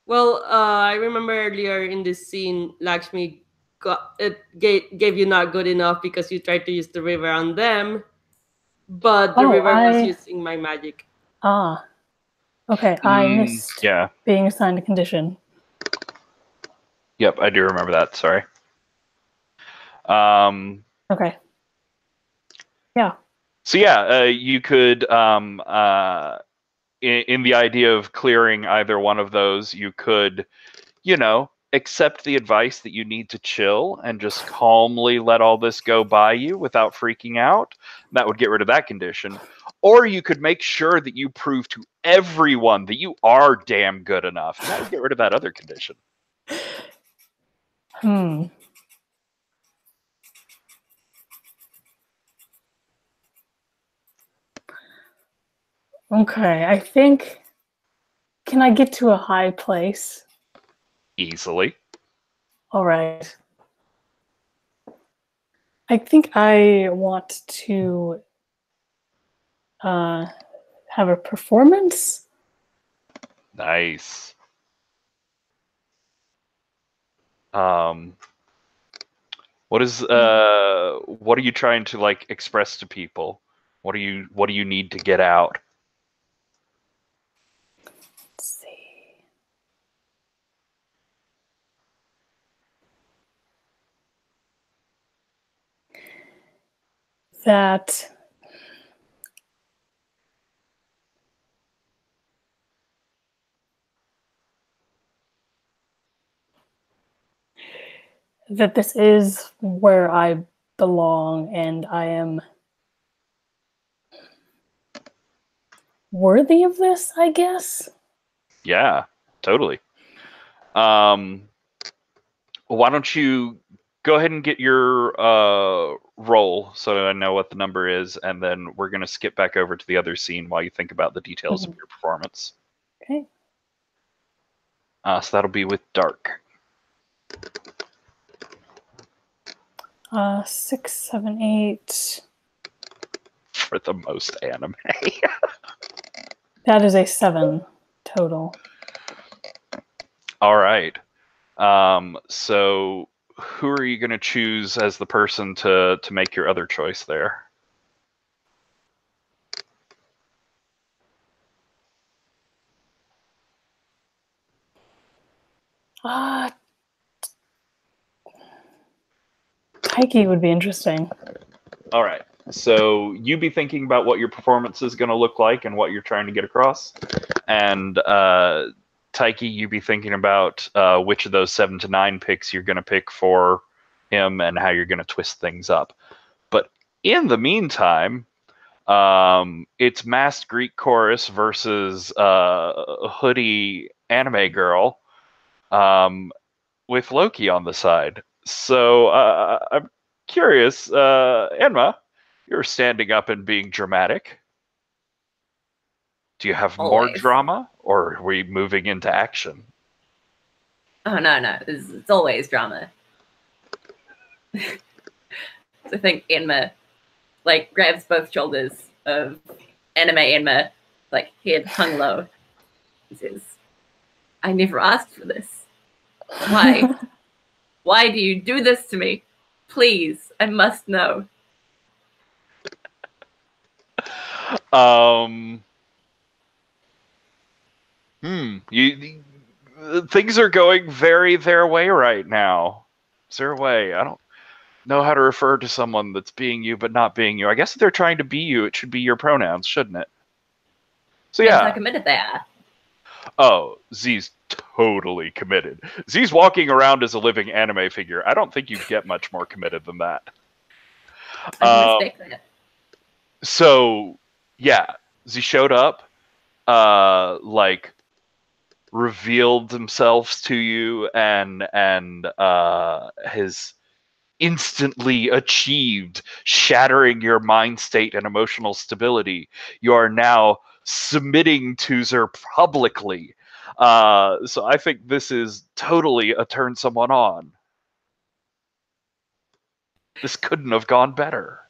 Well, I remember earlier in this scene, Lakshmi gave you not good enough because you tried to use the river on them, but the river was using my magic. Okay, I missed being assigned a condition. Yep, I do remember that. Sorry. Okay. Yeah. So yeah, you could, in the idea of clearing either one of those, you could, accept the advice that you need to chill and just calmly let all this go by you without freaking out. That would get rid of that condition. Or you could make sure that you prove to everyone that you are damn good enough. And that would get rid of that other condition. Okay, I think. Can I get to a high place? Easily. All right. I think I want to have a performance. Nice. What are you trying to like express to people? What do you need to get out? Let's see. That this is where I belong and I am worthy of this, I guess. Yeah, totally. Why don't you go ahead and get your roll so that I know what the number is, and then we're going to skip back over to the other scene while you think about the details of your performance. Okay. So that'll be with Dark. 6, 7, 8. For the most anime. That is a 7 total. All right. So who are you going to choose as the person to make your other choice there? Taiki would be interesting. All right. So you be thinking about what your performance is going to look like and what you're trying to get across. And Taiki, you be thinking about which of those 7 to 9 picks you're going to pick for him and how you're going to twist things up. But in the meantime, it's Masked Greek Chorus versus Hoodie Anime Girl with Loki on the side. So I'm curious, Enma, you're standing up and being dramatic. Do you have more Always. drama, or are we moving into action? Oh, no. It's always drama. So I think Enma, like, grabs both shoulders of anime Enma, like, head hung low. He says, I never asked for this. Why? Why do you do this to me? Please, I must know. Things are going very their way right now. Is there a way? I don't know how to refer to someone that's being you but not being you. I guess if they're trying to be you, it should be your pronouns, shouldn't it? So Depends how yeah. committed they are. Oh, Z's totally committed. Z's walking around as a living anime figure. I don't think you get much more committed than that. I can respect that. So yeah, Z showed up, like revealed themselves to you and has instantly achieved shattering your mind state and emotional stability. You are now submitting to Zer publicly. So I think this is totally a turn someone on. This couldn't have gone better.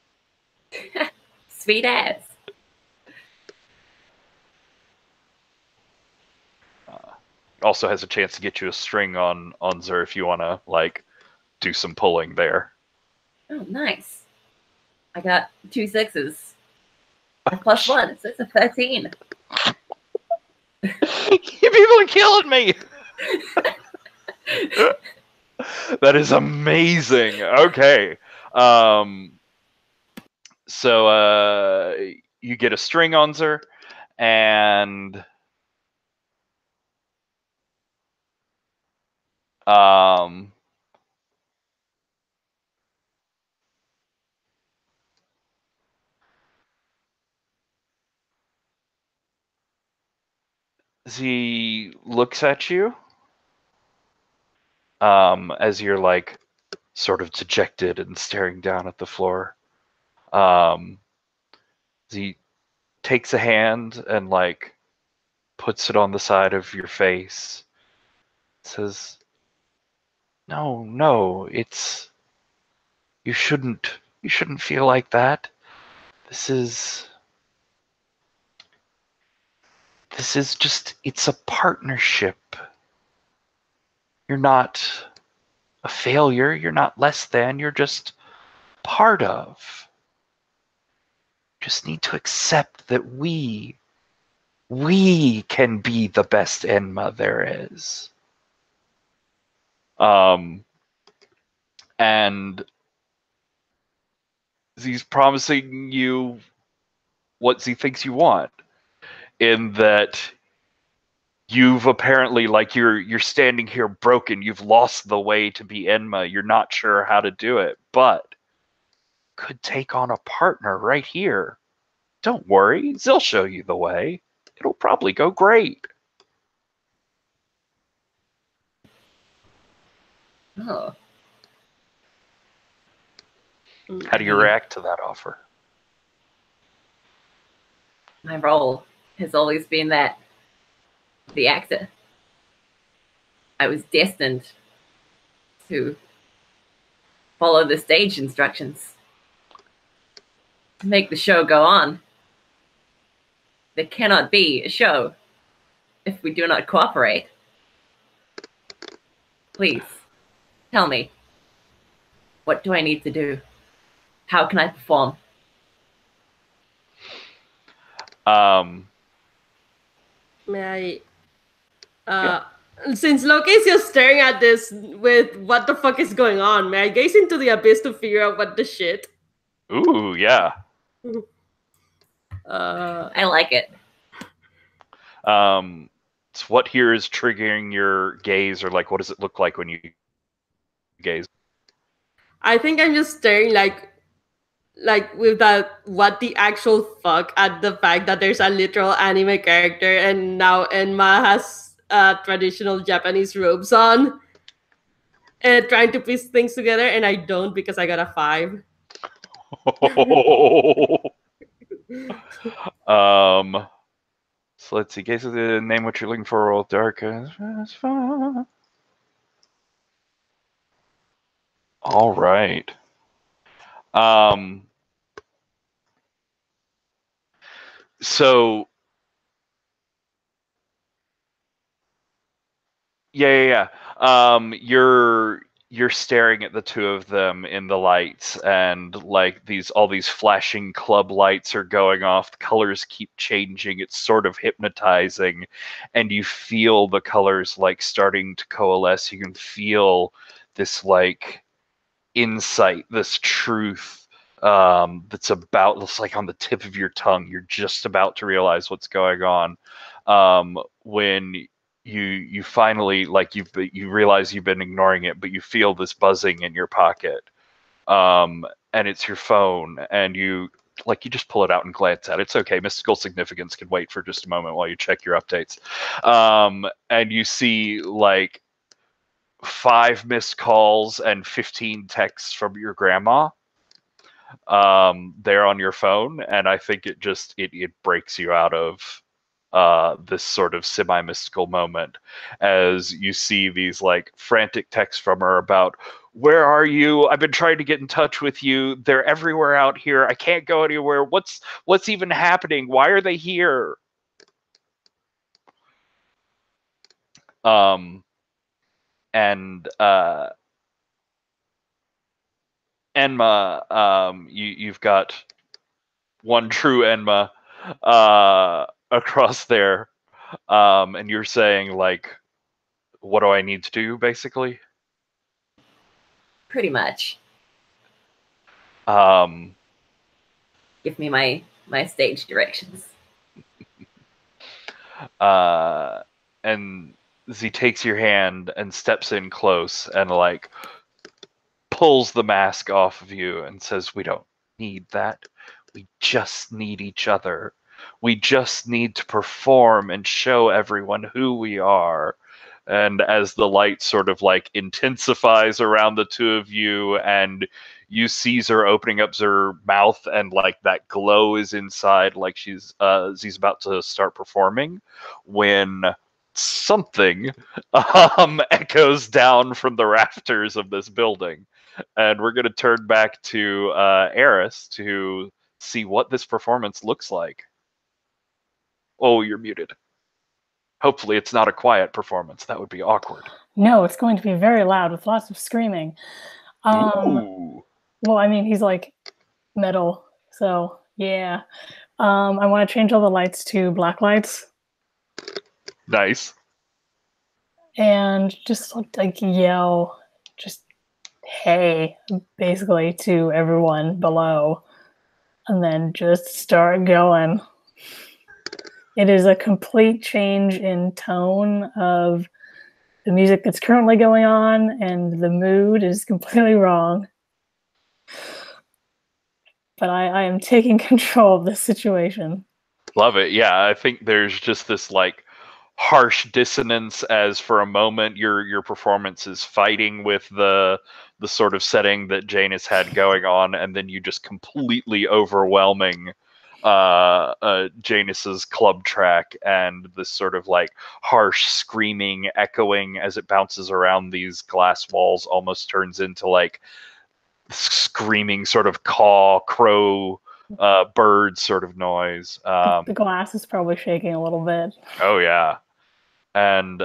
Sweet ass. Also has a chance to get you a string on Zer if you want to like do some pulling there. Oh, nice. I got 2 6s. Plus 1, so it's a 13. You people are killing me. That is amazing. Okay. So you get a string on Zer, and he looks at you as you're like sort of dejected and staring down at the floor. He takes a hand and like puts it on the side of your face. Says, "No, it's you shouldn't feel like that. This is just it's a partnership. You're not a failure, you're not less than, you're just part of. just need to accept that we can be the best Enma there is. And he's promising you what he thinks you want, in that you've apparently, like, you're standing here broken, you've lost the way to be Enma, you're not sure how to do it, but could take on a partner right here. Don't worry, they'll show you the way. It'll probably go great. Oh. How do you react to that offer? My role has always been that, the actor. I was destined to follow the stage instructions, to make the show go on. There cannot be a show if we do not cooperate. Please, tell me, what do I need to do? How can I perform? May I? Since Loki's just staring at this with what the fuck is going on, may I gaze into the abyss to figure out what the shit? Ooh, yeah. I like it. So what here is triggering your gaze, or like, what does it look like when you gaze? I think I'm just staring like with that what the actual fuck at the fact that there's a literal anime character and now Enma has traditional Japanese robes on and trying to piece things together, and I don't because I got a 5. So let's see. Gaze of the name what you're looking for. Roll dark. All right. So yeah. You're staring at the two of them in the lights, and like all these flashing club lights are going off. The colors keep changing. It's sort of hypnotizing, and you feel the colors like starting to coalesce. You can feel this like insight, this truth that's like on the tip of your tongue. You're just about to realize what's going on when you finally, like, you realize you've been ignoring it, but you feel this buzzing in your pocket, and it's your phone, and you just pull it out and glance at it. It's okay, mystical significance can wait for just a moment while you check your updates, and you see like 5 missed calls and 15 texts from your grandma there on your phone, and I think it breaks you out of this sort of semi-mystical moment as you see these like frantic texts from her about, where are you? I've been trying to get in touch with you. They're everywhere out here. I can't go anywhere. What's even happening? Why are they here? And Enma, you've got one true Enma across there, and you're saying like, what do I need to do, basically? Pretty much. Give me my stage directions. And he takes your hand and steps in close and like pulls the mask off of you and says, we don't need that. We just need each other. We just need to perform and show everyone who we are. And as the light sort of like intensifies around the two of you, and you see her opening up her mouth, and like that glow is inside, like she's about to start performing, when something echoes down from the rafters of this building. And we're going to turn back to Eris to see what this performance looks like. Oh, you're muted. Hopefully it's not a quiet performance. That would be awkward. No, it's going to be very loud with lots of screaming. Ooh. Well, I mean, he's like metal, so Yeah. I want to change all the lights to black lights Nice. and just like yell, just hey, basically to everyone below, and then just start going. It is a complete change in tone of the music that's currently going on, and the mood is completely wrong. But I am taking control of this situation. Love it. Yeah, I think there's just this like harsh dissonance as for a moment your performance is fighting with the sort of setting that Janus had going on, and then you just completely overwhelming Janus's club track, and this sort of like harsh screaming echoing as it bounces around these glass walls almost turns into like screaming sort of crow bird sort of noise. The glass is probably shaking a little bit. Oh yeah. And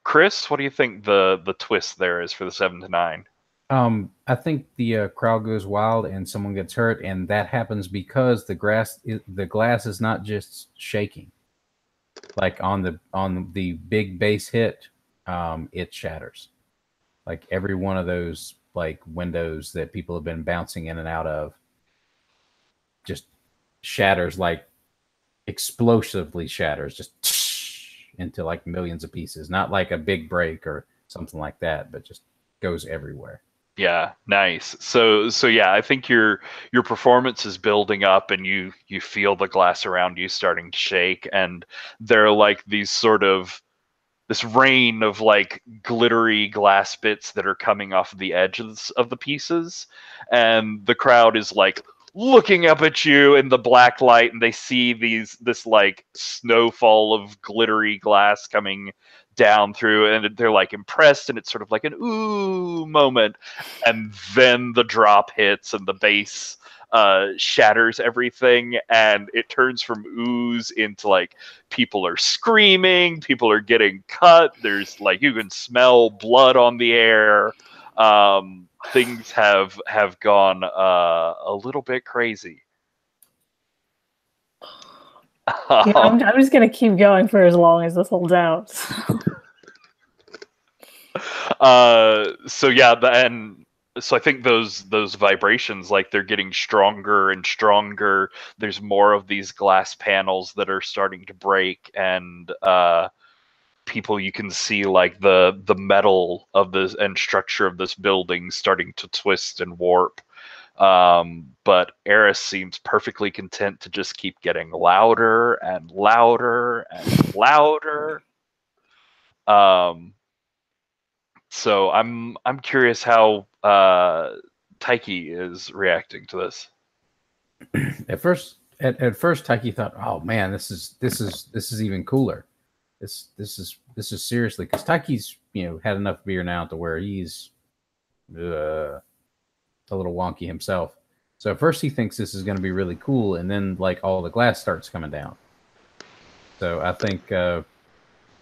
Chris, what do you think the twist there is for the 7 to 9? I think the crowd goes wild and someone gets hurt, and that happens because the glass is not just shaking. Like on the big bass hit, it shatters. Like every one of those like windows that people have been bouncing in and out of just shatters, like explosively shatters, just into like millions of pieces. Not like a big break or something like that, but just goes everywhere. Yeah, nice. So yeah, I think your performance is building up, and you feel the glass around you starting to shake, and there are like these sort of this rain of like glittery glass bits that are coming off of the edges of the pieces, and the crowd is like looking up at you in the black light, and they see this like snowfall of glittery glass coming down through, and they're like impressed, and it's sort of like an ooh moment, and then the drop hits and the bass shatters everything, and it turns from ooze into like people are screaming, people are getting cut, there's like you can smell blood on the air. Things have gone a little bit crazy. Yeah, I'm just gonna keep going for as long as this holds out. So yeah, and so I think those vibrations, like they're getting stronger and stronger. There's more of these glass panels that are starting to break, and people, you can see like the metal of this and structure of this building starting to twist and warp. But Eris seems perfectly content to just keep getting louder and louder and louder. So I'm curious how Taiki is reacting to this. At first, Taiki thought, "Oh man, this is even cooler. This is seriously," because Taiki's had enough beer now to where he's a little wonky himself. So at first he thinks this is going to be really cool, and then like all the glass starts coming down. So I think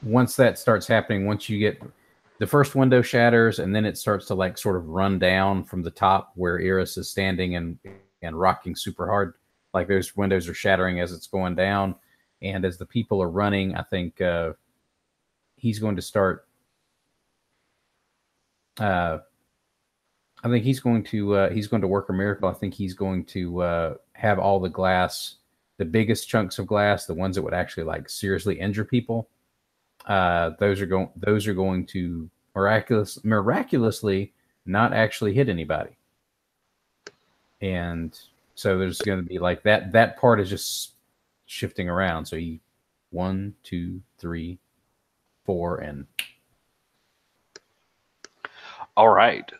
once that starts happening, once you get the first window shatters, and then it starts to like sort of run down from the top where Eris is standing and rocking super hard. Like those windows are shattering as it's going down, and as the people are running, I think he's going to start. I think he's going to work a miracle. I think he's going to have all the glass, the biggest chunks of glass, the ones that would actually like seriously injure people. Those are going to miraculously not actually hit anybody. And so there's going to be like that part is just shifting around. So 1, 2, 3, 4, and all right.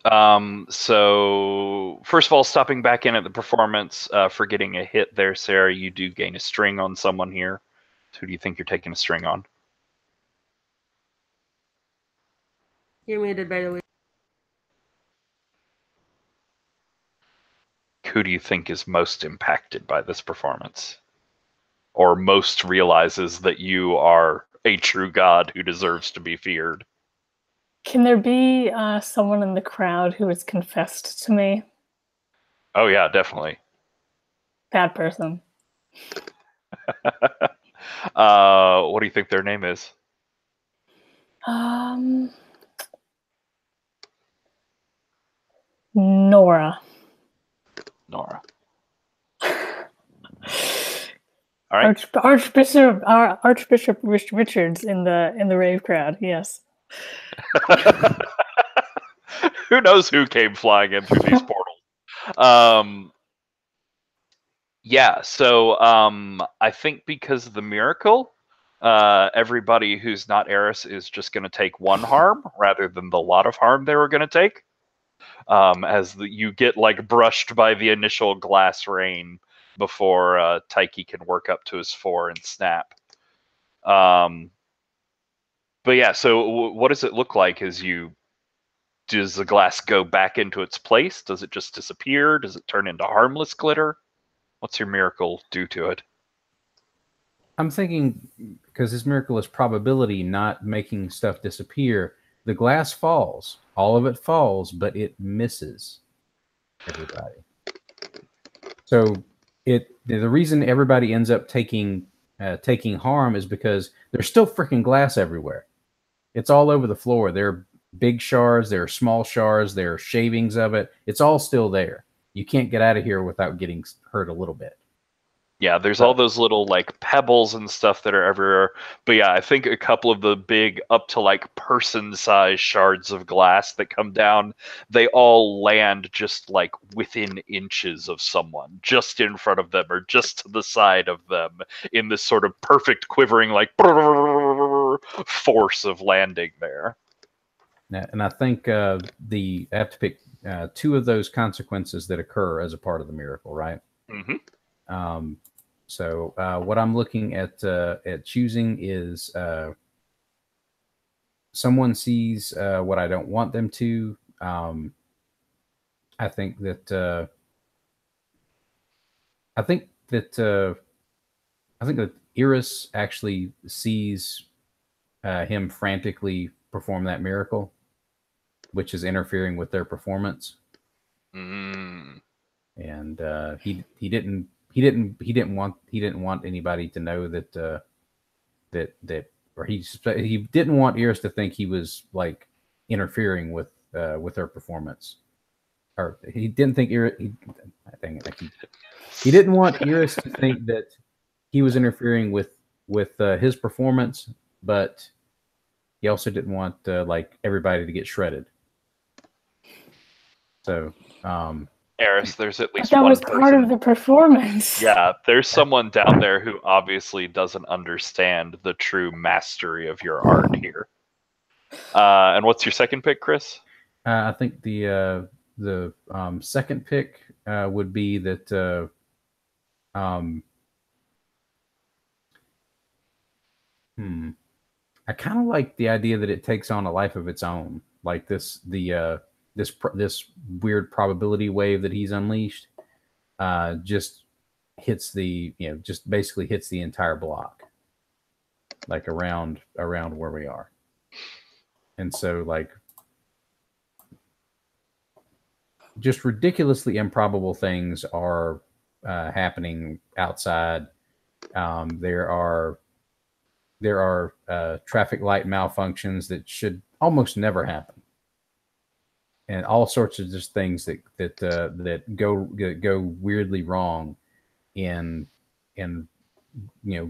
So first of all, stopping back in at the performance, for getting a hit there, Sarah, you do gain a string on someone here. Who do you think you're taking a string on? You're muted, by the way. Who do you think is most impacted by this performance? Or most realizes that you are a true god who deserves to be feared? Can there be someone in the crowd who has confessed to me? Oh yeah, definitely. bad person. What do you think their name is? Nora. Nora. All right. Archbishop Richards in the rave crowd. Yes. Who knows who came flying in through these portals? Yeah. So I think because of the miracle, everybody who's not Eris is just going to take one harm rather than the lot of harm they were going to take. You get like brushed by the initial glass rain before Taiki can work up to his 4 and snap. But yeah, so what does it look like as does the glass go back into its place? Does it just disappear? Does it turn into harmless glitter? What's your miracle do to it? I'm thinking, because this miracle is probability, not making stuff disappear. The glass falls. All of it falls, but it misses everybody. So the reason everybody ends up taking harm is because there's still freaking glass everywhere. It's all over the floor. There are big shards, there are small shards, there are shavings of it. It's all still there. You can't get out of here without getting hurt a little bit. Yeah, there's all those little like pebbles and stuff that are everywhere. But yeah, I think a couple of the big up to like person-sized shards of glass that come down, they all land just like within inches of someone, just in front of them or just to the side of them, in this sort of perfect quivering like force of landing there. And I think I have to pick 2 of those consequences that occur as a part of the miracle, right? Mm-hmm. So what I'm looking at choosing is someone sees what I don't want them to. I think that Iris actually sees him frantically perform that miracle, which is interfering with their performance. Mm. And he didn't want anybody to know that or he didn't want Iris to think he was like interfering with her performance, or he didn't think Iris. He didn't want Iris to think that he was interfering with his performance, but he also didn't want like everybody to get shredded. So. Eris, there's at least that one was person. Part of the performance. Yeah, there's someone down there who obviously doesn't understand the true mastery of your art here. And what's your second pick, Chris? I think the second pick would be that I kind of like the idea that it takes on a life of its own, like this weird probability wave that he's unleashed just hits just basically hits the entire block, like around where we are. And so like just ridiculously improbable things are happening outside. There are traffic light malfunctions that should almost never happen, and all sorts of just things that go weirdly wrong in Rube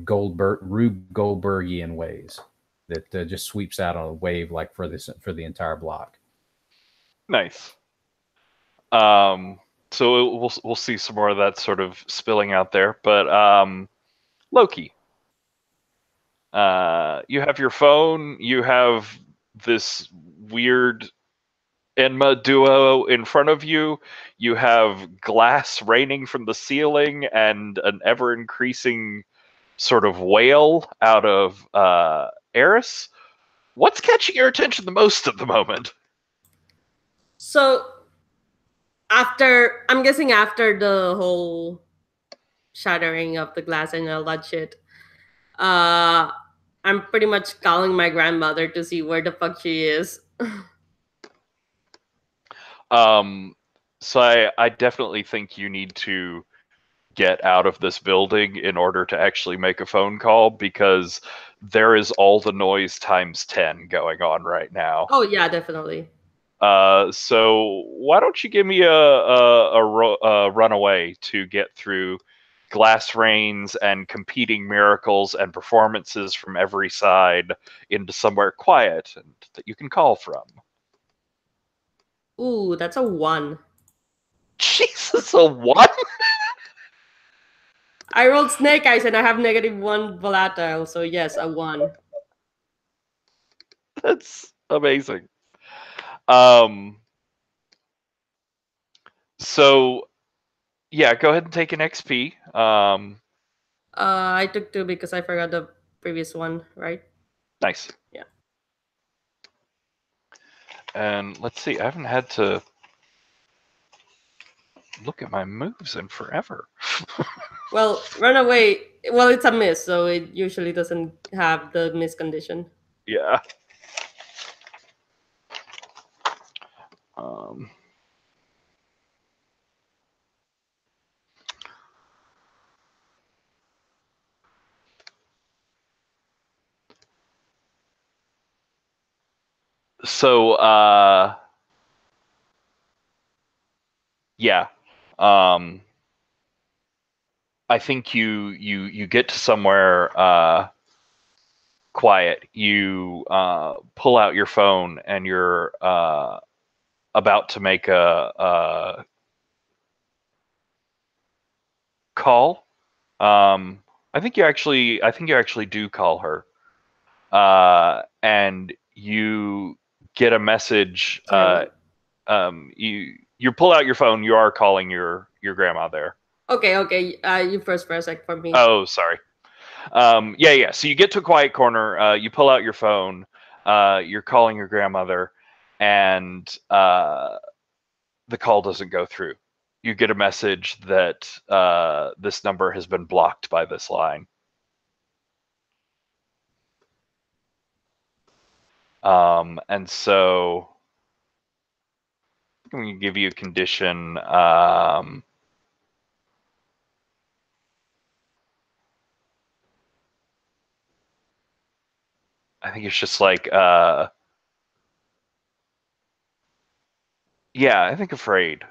Goldbergian ways that just sweeps out on a wave like for the entire block. Nice. So we'll see some more of that sort of spilling out there, but Loki. You have your phone, you have this weird Enma duo in front of you, you have glass raining from the ceiling and an ever-increasing sort of wail out of Eris. What's catching your attention the most at the moment? So I'm guessing after the whole shattering of the glass and all that shit, I'm pretty much calling my grandmother to see where the fuck she is. So I definitely think you need to get out of this building in order to actually make a phone call, because there is all the noise times 10 going on right now. Oh yeah, definitely. So why don't you give me a runaway to get through glass rains and competing miracles and performances from every side into somewhere quiet and that you can call from. Ooh, that's a 1. Jesus, a what? I rolled snake eyes and I have -1 volatile, so yes, a 1. That's amazing. So yeah, go ahead and take an XP. I took 2 because I forgot the previous one, right? Nice. Yeah. And let's see, I haven't had to look at my moves in forever. Well, runaway. Well, it's a miss, so it usually doesn't have the miss condition. Yeah. Um, so, yeah. I think you get to somewhere quiet. You pull out your phone and you're about to make a call. I think you actually do call her, and you get a message. Sorry, what? You pull out your phone. You are calling your grandma there. Okay. You first for a sec for me. Oh, sorry. Yeah. So you get to a quiet corner. You pull out your phone. You're calling your grandmother, and the call doesn't go through. You get a message that this number has been blocked by this line. And so I'm going to give you a condition. I think it's just like, yeah, I think afraid.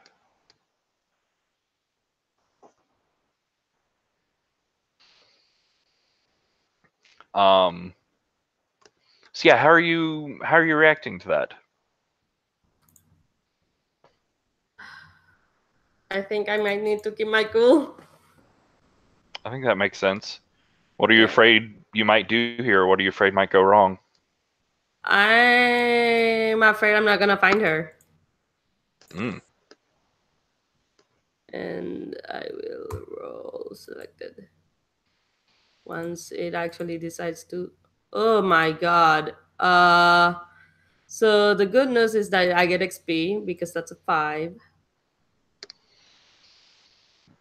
So yeah, how are you reacting to that? I think I might need to keep my cool. I think that makes sense. What are you Yeah. afraid you might do here? What are you afraid might go wrong? I'm afraid I'm not gonna find her. Mm. And I will roll selected. Once it actually decides to. Oh my god. So the good news is that I get XP because that's a 5.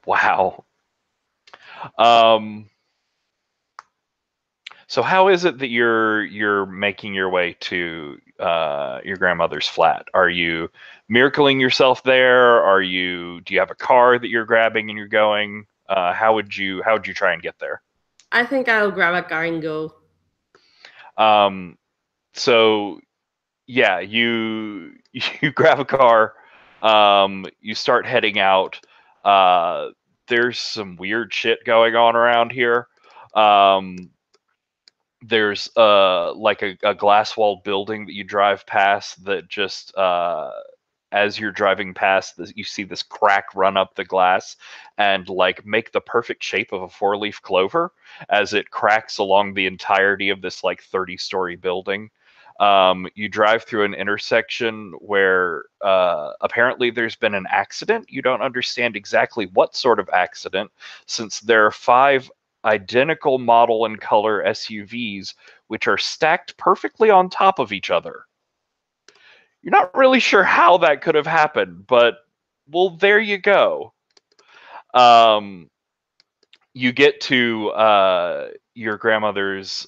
Wow. So how is it that you're making your way to your grandmother's flat? Are you miracling yourself there? Do you have a car that you're grabbing and you're going? How would you try and get there? I think I'll grab a car and go. So yeah, you you grab a car, you start heading out. There's some weird shit going on around here. There's like a glass walled building that you drive past that just as you're driving past this, you see this crack run up the glass and like make the perfect shape of a 4-leaf clover as it cracks along the entirety of this like 30-story building. You drive through an intersection where apparently there's been an accident. You don't understand exactly what sort of accident, since there are 5 identical model and color SUVs which are stacked perfectly on top of each other. You're not really sure how that could have happened, but well, there you go. You get to your grandmother's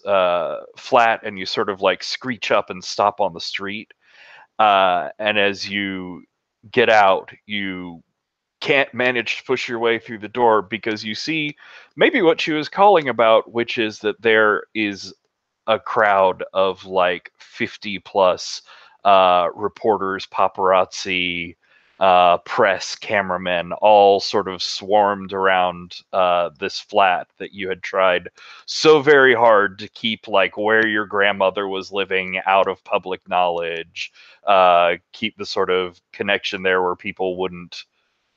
flat and you sort of like screech up and stop on the street. And as you get out, you can't manage to push your way through the door because you see maybe what she was calling about, which is that there is a crowd of like 50 plus reporters, paparazzi, press, cameramen, all sort of swarmed around this flat that you had tried so very hard to keep like where your grandmother was living out of public knowledge, keep the sort of connection there where people wouldn't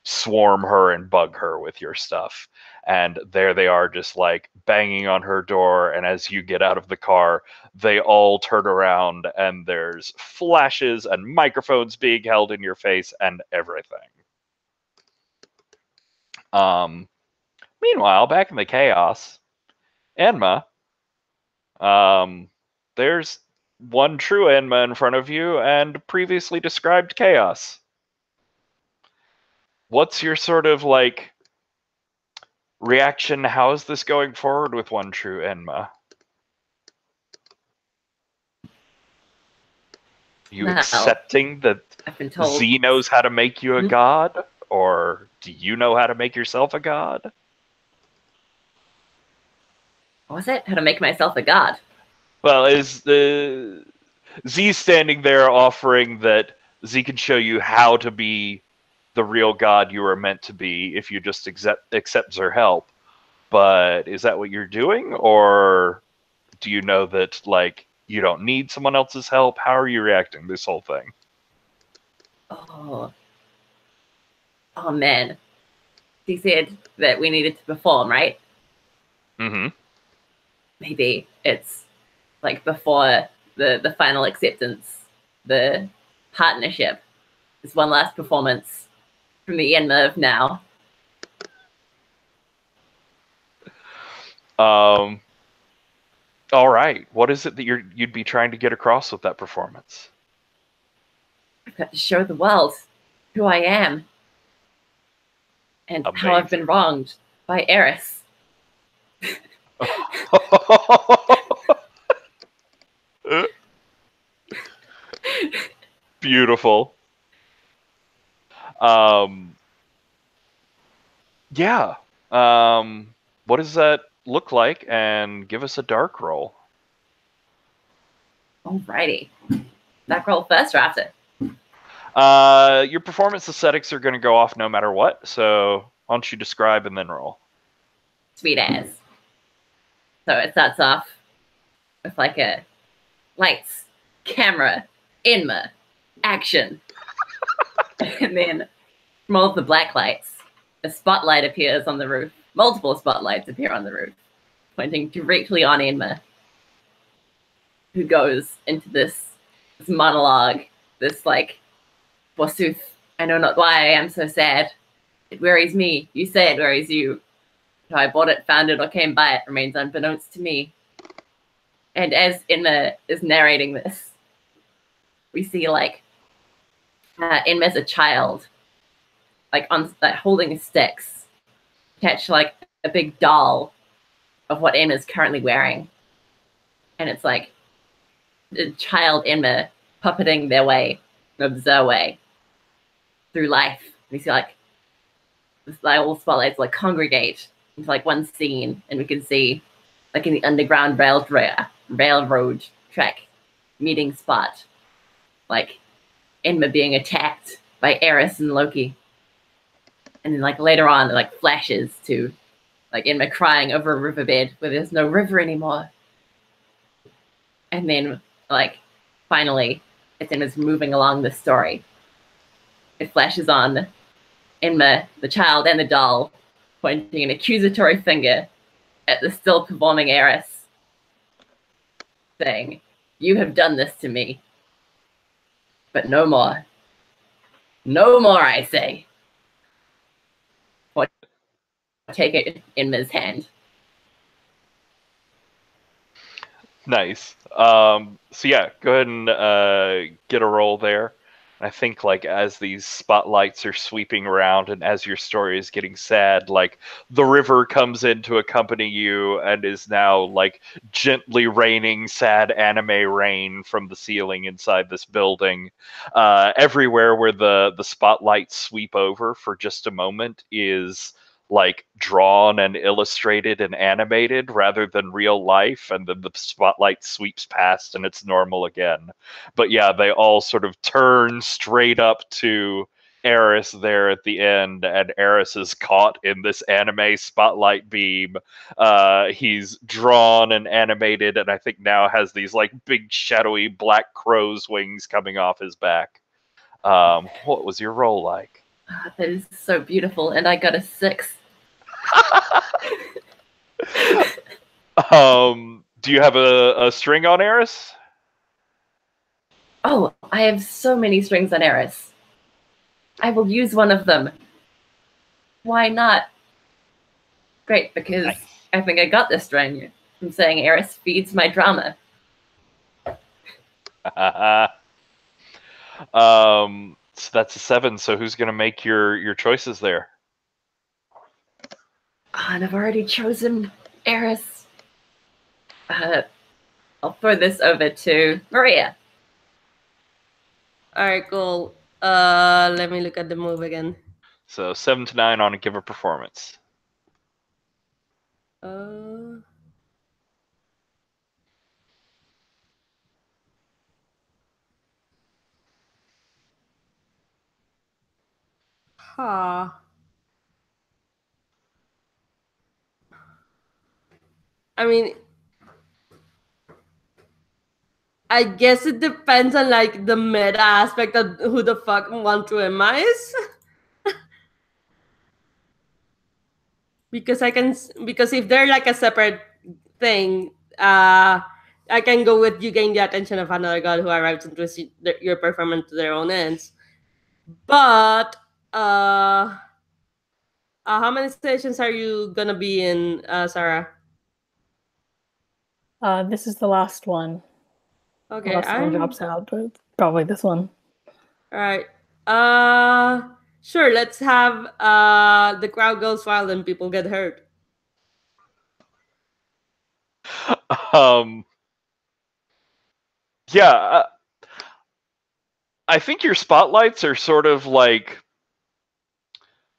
swarm her and bug her with your stuff. And there they are, just like banging on her door. And as you get out of the car, they all turn around and there's flashes and microphones being held in your face and everything. Meanwhile, back in the chaos, Enma, there's one true Enma in front of you and previously described chaos. What's your sort of like reaction? How is this going forward with one true Enma? You Well, accepting that I've been told. Z knows how to make you a god? Or do you know how to make yourself a god? What was it? How to make myself a god? Well, is the Z standing there offering that Z can show you how to be the real god you were meant to be if you just accept her help. But is that what you're doing? Or do you know that, like, you don't need someone else's help? How are you reacting to this whole thing? Oh man. He said that we needed to perform, right? Mm-hmm. Maybe it's like before the final acceptance, the partnership. There's one last performance from the Enma of now. All right. What is it that you'd be trying to get across with that performance? I've got to show the world who I am and how I've been wronged by Eris. Beautiful. Yeah. What does that look like? And give us a dark roll. Alrighty. Dark roll first or after? Your performance aesthetics are going to go off no matter what. So why don't you describe and then roll? Sweet as. So it starts off with like a lights, camera, Enma, action. And then from all of the black lights, a spotlight appears on the roof. Multiple spotlights appear on the roof, pointing directly on Enma, who goes into this monologue, this like, forsooth, I know not why I am so sad. It worries me. You say it worries you. How I bought it, found it, or came by it remains unbeknownst to me. And as Enma is narrating this, we see like Enma as a child, like on like holding sticks, catch like a big doll of what Enma's currently wearing, and it's like the child Enma puppeting their way, their way through life. We see like this, like all spotlights like congregate into like one scene, and we can see like in the underground railroad track meeting spot, like Enma being attacked by Eris and Loki. And then like later on, like flashes to like Enma crying over a riverbed where there's no river anymore. And then like finally, as Enma's moving along the story, it flashes on Enma, the child and the doll, pointing an accusatory finger at the still performing Eris, saying, "You have done this to me, but no more. No more, I say." Or take it in Enma's hand. Nice. So yeah, go ahead and get a roll there. I think like as these spotlights are sweeping around and as your story is getting sad, like the river comes in to accompany you and is now like gently raining sad anime rain from the ceiling inside this building. Everywhere where the spotlights sweep over for just a moment is like drawn and illustrated and animated rather than real life, and then the spotlight sweeps past and it's normal again. But yeah, they all sort of turn straight up to Eris there at the end, and Eris is caught in this anime spotlight beam. He's drawn and animated, and I think now has these like big shadowy black crow's wings coming off his back. What was your role like? That is so beautiful, and I got a 6. Do you have a string on Eris? Oh, I have so many strings on Eris. I will use one of them. Why not? Great, because Nice. I think I got this string from saying Eris feeds my drama. So that's a 7. So who's gonna make your choices there? And I've already chosen Eris. I'll throw this over to Maria. All right, cool. Let me look at the move again. So 7 to 9 on a give a performance. Huh. I mean, I guess it depends on like the meta aspect of who the fuck 1-2 is. Because if they're like a separate thing, I can go with you gain the attention of another god who arrives and twists your performance to their own ends. But how many stations are you gonna be in, Sarah? This is the last one. Okay, Unless someone drops out, but probably this one. All right. Sure. Let's have the crowd goes wild and people get hurt. Yeah, I think your spotlights are sort of like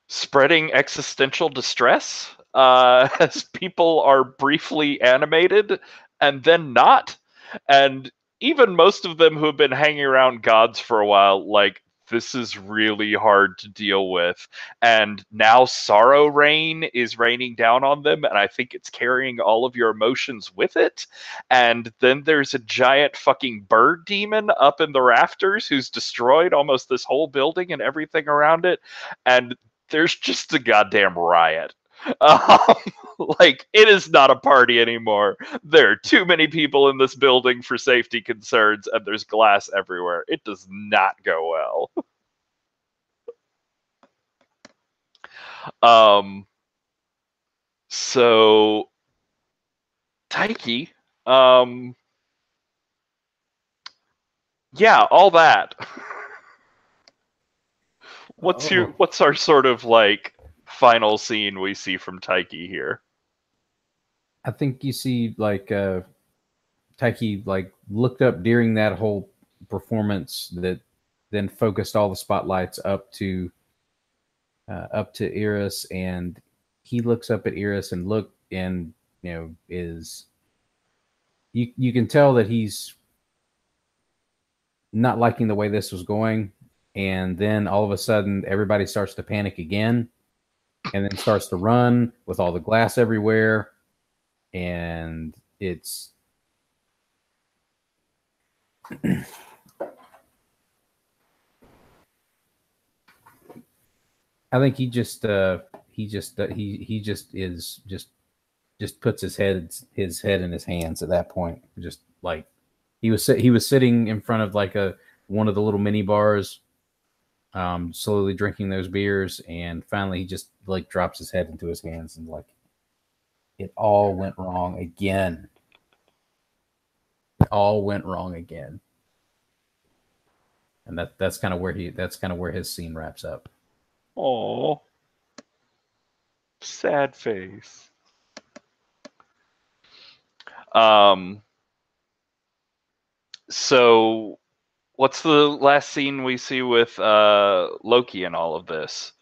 spreading existential distress as people are briefly animated and then not. And even most of them who have been hanging around gods for a while, like, this is really hard to deal with. And now sorrow rain is raining down on them, and I think it's carrying all of your emotions with it. And then there's a giant fucking bird demon up in the rafters who's destroyed almost this whole building and everything around it. And there's just a goddamn riot. Like, it is not a party anymore. There are too many people in this building for safety concerns, and there's glass everywhere. It does not go well. So Taiki, yeah, all that. What's our sort of like final scene we see from Taiki here? I think you see like Taiki like looked up during that whole performance that then focused all the spotlights up to Iris, and he looks up at Iris and is you can tell that he's not liking the way this was going, and then all of a sudden everybody starts to panic again and then starts to run with all the glass everywhere, and it's I think he just puts his head in his hands at that point. Just like he was sitting in front of like one of the little mini bars, slowly drinking those beers, and finally he just like drops his head into his hands and like it all went wrong again. It all went wrong again. And that's kind of where his scene wraps up. Oh, sad face. So what's the last scene we see with Loki in all of this?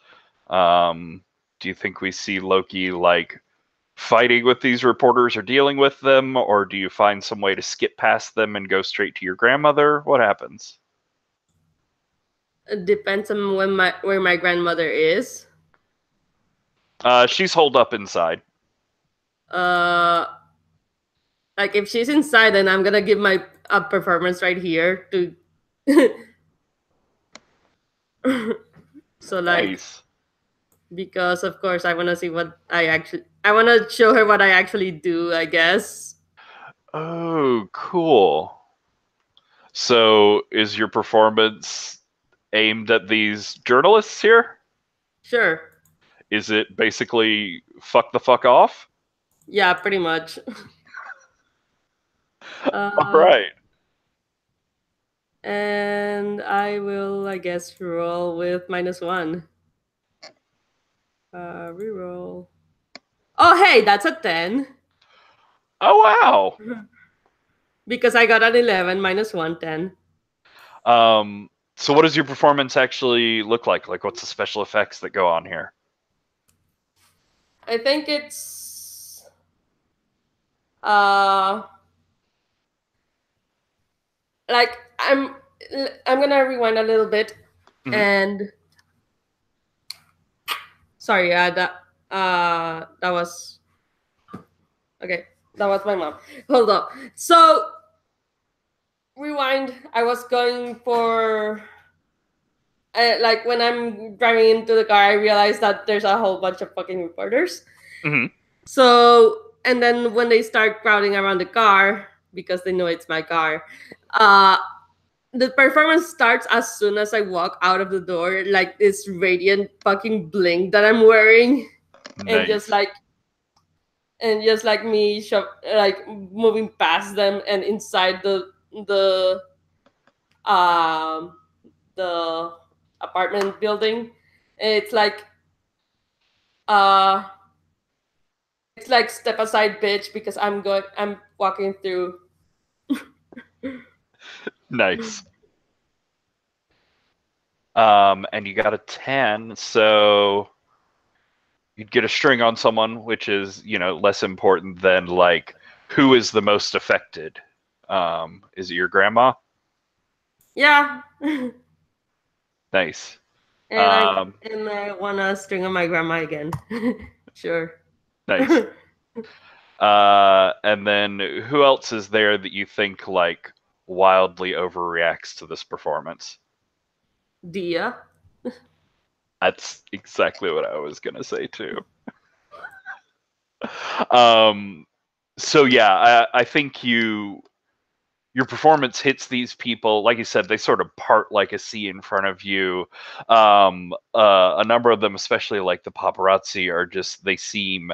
Do you think we see Loki like fighting with these reporters or dealing with them, or do you find some way to skip past them and go straight to your grandmother? What happens? It depends on where my grandmother is. She's holed up inside. Like if she's inside, then I'm gonna give my performance right here to. So like, Nice. because of course I want to see what I want to show her what I actually do, I guess. Oh, cool. So is your performance aimed at these journalists here? Sure. Is it basically fuck the fuck off? Yeah, pretty much. All right. And I will, I guess, roll with -1. Reroll. Oh, hey, that's a 10. Oh, wow. Because I got an 11, -1, 10. So what does your performance actually look like? Like, what's the special effects that go on here? I think it's like I'm gonna rewind a little bit. Mhm. And sorry, that was okay. That was my mom. Hold on. So rewind. I was going for like when I'm driving into the car, I realized that there's a whole bunch of fucking reporters. Mhm. So, and then when they start crowding around the car because they know it's my car, the performance starts as soon as I walk out of the door, like this radiant fucking bling that I'm wearing, and just like me like moving past them and inside the apartment building. It's like step aside, bitch, because I'm walking through. Nice. And you got a 10, so you'd get a string on someone, which is, less important than like who is the most affected. Is it your grandma? Yeah. Nice. And I wanna string on my grandma again. Sure. Nice. And then who else is there that you think like wildly overreacts to this performance? Dia. That's exactly what I was gonna say too. So yeah, I think your performance hits these people, like you said, they sort of part like a sea in front of you. A number of them, especially like the paparazzi, they seem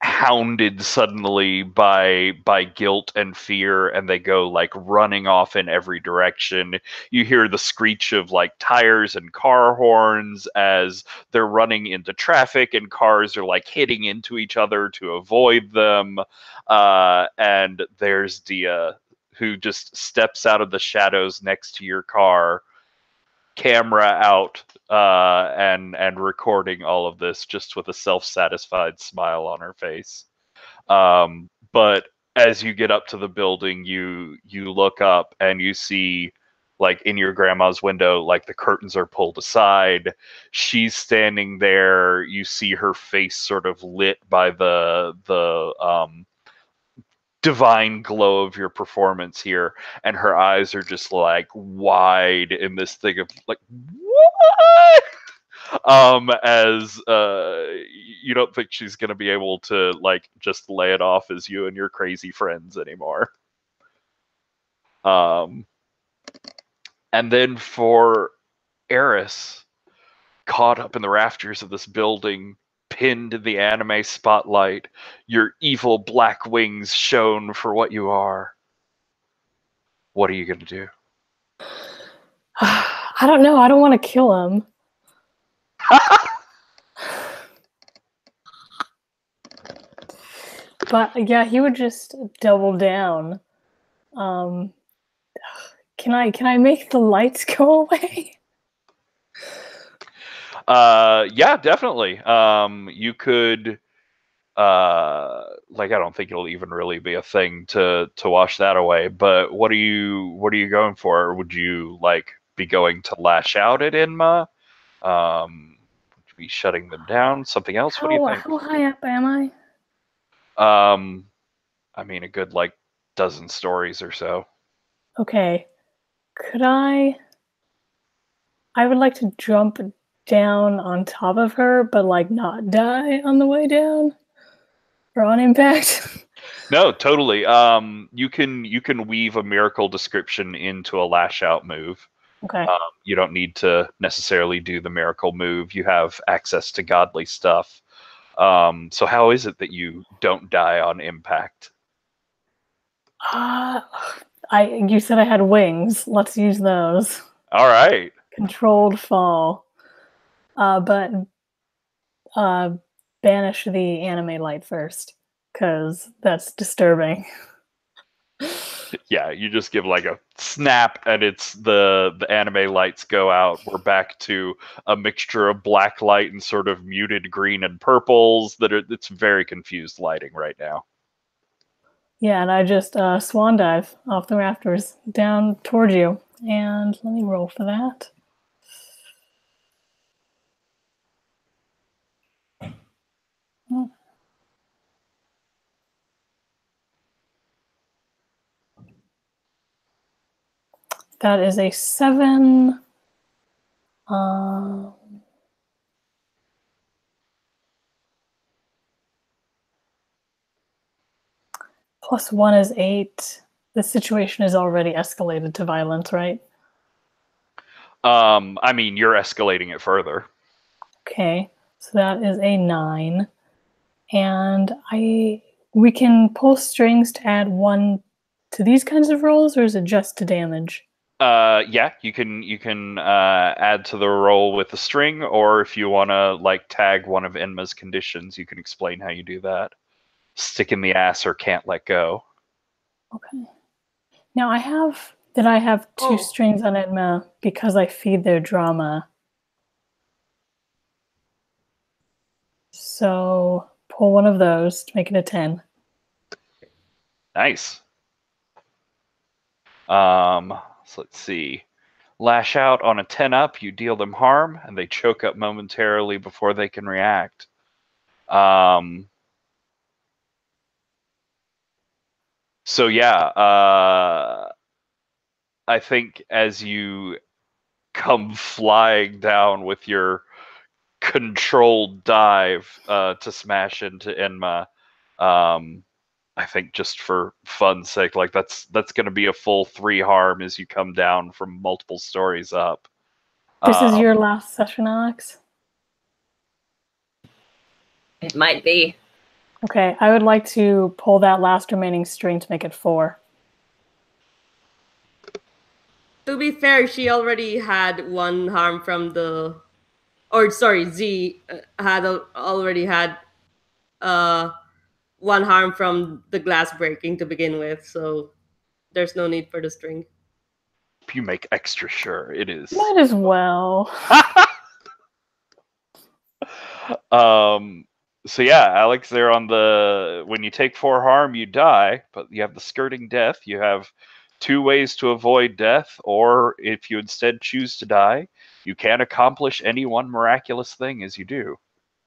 hounded suddenly by guilt and fear, and they go like running off in every direction. You hear the screech of like tires and car horns as they're running into traffic, and cars are like hitting into each other to avoid them. And there's Dia, who just steps out of the shadows next to your car, camera out, and recording all of this just with a self-satisfied smile on her face. But as you get up to the building, you look up and you see, like in your grandma's window, like the curtains are pulled aside. She's standing there. You see her face sort of lit by the divine glow of your performance here, and her eyes are just like wide in this thing of like, what? As you don't think she's gonna be able to like just lay it off as you and your crazy friends anymore. And then for Eris, caught up in the rafters of this building, pinned in the anime spotlight, your evil black wings shown for what you are. What are you gonna do? I don't know. I don't want to kill him. But yeah, he would just double down. Can I make the lights go away? Yeah, definitely. You could like I don't think it'll even really be a thing to wash that away, but what are you going for? Would you like be going to lash out at Inma? Would you be shutting them down? Something else? What do you think? How high up am I? I mean a good like dozen stories or so. Okay. Could I would like to jump down on top of her, but like not die on the way down or on impact. No, totally. You can weave a miracle description into a lash out move. Okay. You don't need to necessarily do the miracle move. You have access to godly stuff. So how is it that you don't die on impact? You said I had wings. Let's use those. All right. Controlled fall. But banish the anime light first, because that's disturbing. Yeah, you just give like a snap and it's the anime lights go out. We're back to a mixture of black light and sort of muted green and purples it's very confused lighting right now. Yeah, and I just swan dive off the rafters down towards you. And let me roll for that. That is a 7. Plus 1 is 8. The situation is already escalated to violence, right? I mean, you're escalating it further. Okay, so that is a 9. And we can pull strings to add 1 to these kinds of rolls, or is it just to damage? Yeah, you can add to the roll with the string, or if you want to like tag one of Enma's conditions, you can explain how you do that. Stick in the ass or can't let go. Okay. Now I have 2 strings on Enma because I feed their drama. So pull one of those to make it a 10. Nice. So let's see. Lash out on a 10 up, you deal them harm, and they choke up momentarily before they can react. So yeah, I think as you come flying down with your controlled dive to smash into Enma, I think just for fun's sake, like that's going to be a full 3 harm as you come down from multiple stories up. This is your last session, Alex? It might be. Okay, I would like to pull that last remaining string to make it 4. To be fair, she already had 1 harm from the, or sorry, Z already had 1 harm from the glass breaking to begin with, so there's no need for the string. If you make extra sure, it is. Might as well. So yeah, Alex, they're on the when you take 4 harm, you die, but you have the skirting death. You have 2 ways to avoid death, or if you instead choose to die, you can accomplish any one miraculous thing as you do.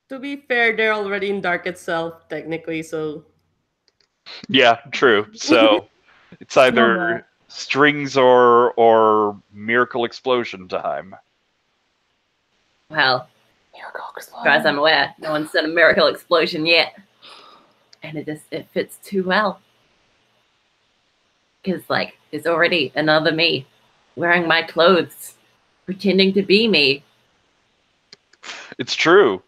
To be fair, they're already in dark itself, technically, so. Yeah, true. So it's either strings or miracle explosion time. Well, as far as I'm aware, no one's done a miracle explosion yet. And it fits too well. Because, like, there's already another me wearing my clothes, pretending to be me. It's true.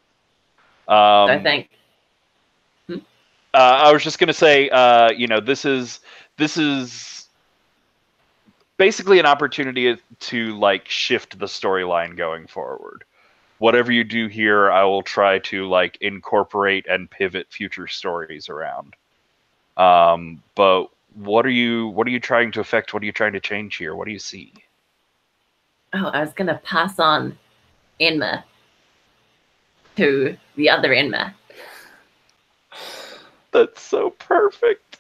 So I think. I was just gonna say, this is basically an opportunity to like shift the storyline going forward. Whatever you do here, I will try to like incorporate and pivot future stories around. But what are you trying to affect? What are you trying to change here? What do you see? Oh, I was gonna pass on Enma to the other Enma. That's so perfect.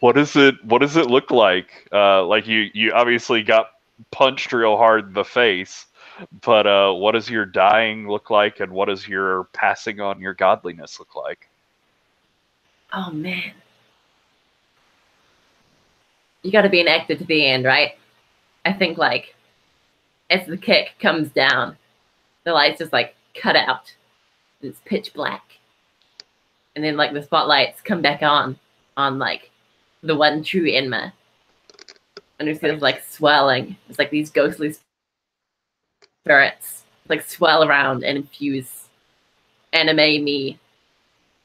What does it look like? Like you obviously got punched real hard in the face, but what does your dying look like, and what does your passing on your godliness look like? Oh man. You gotta be an actor to the end, right? I think like as the kick comes down, the lights just like cut out. It's pitch black. And then like the spotlights come back on like the one true Enma. And it feels like swirling. It's like these ghostly spirits like swirl around and infuse anime me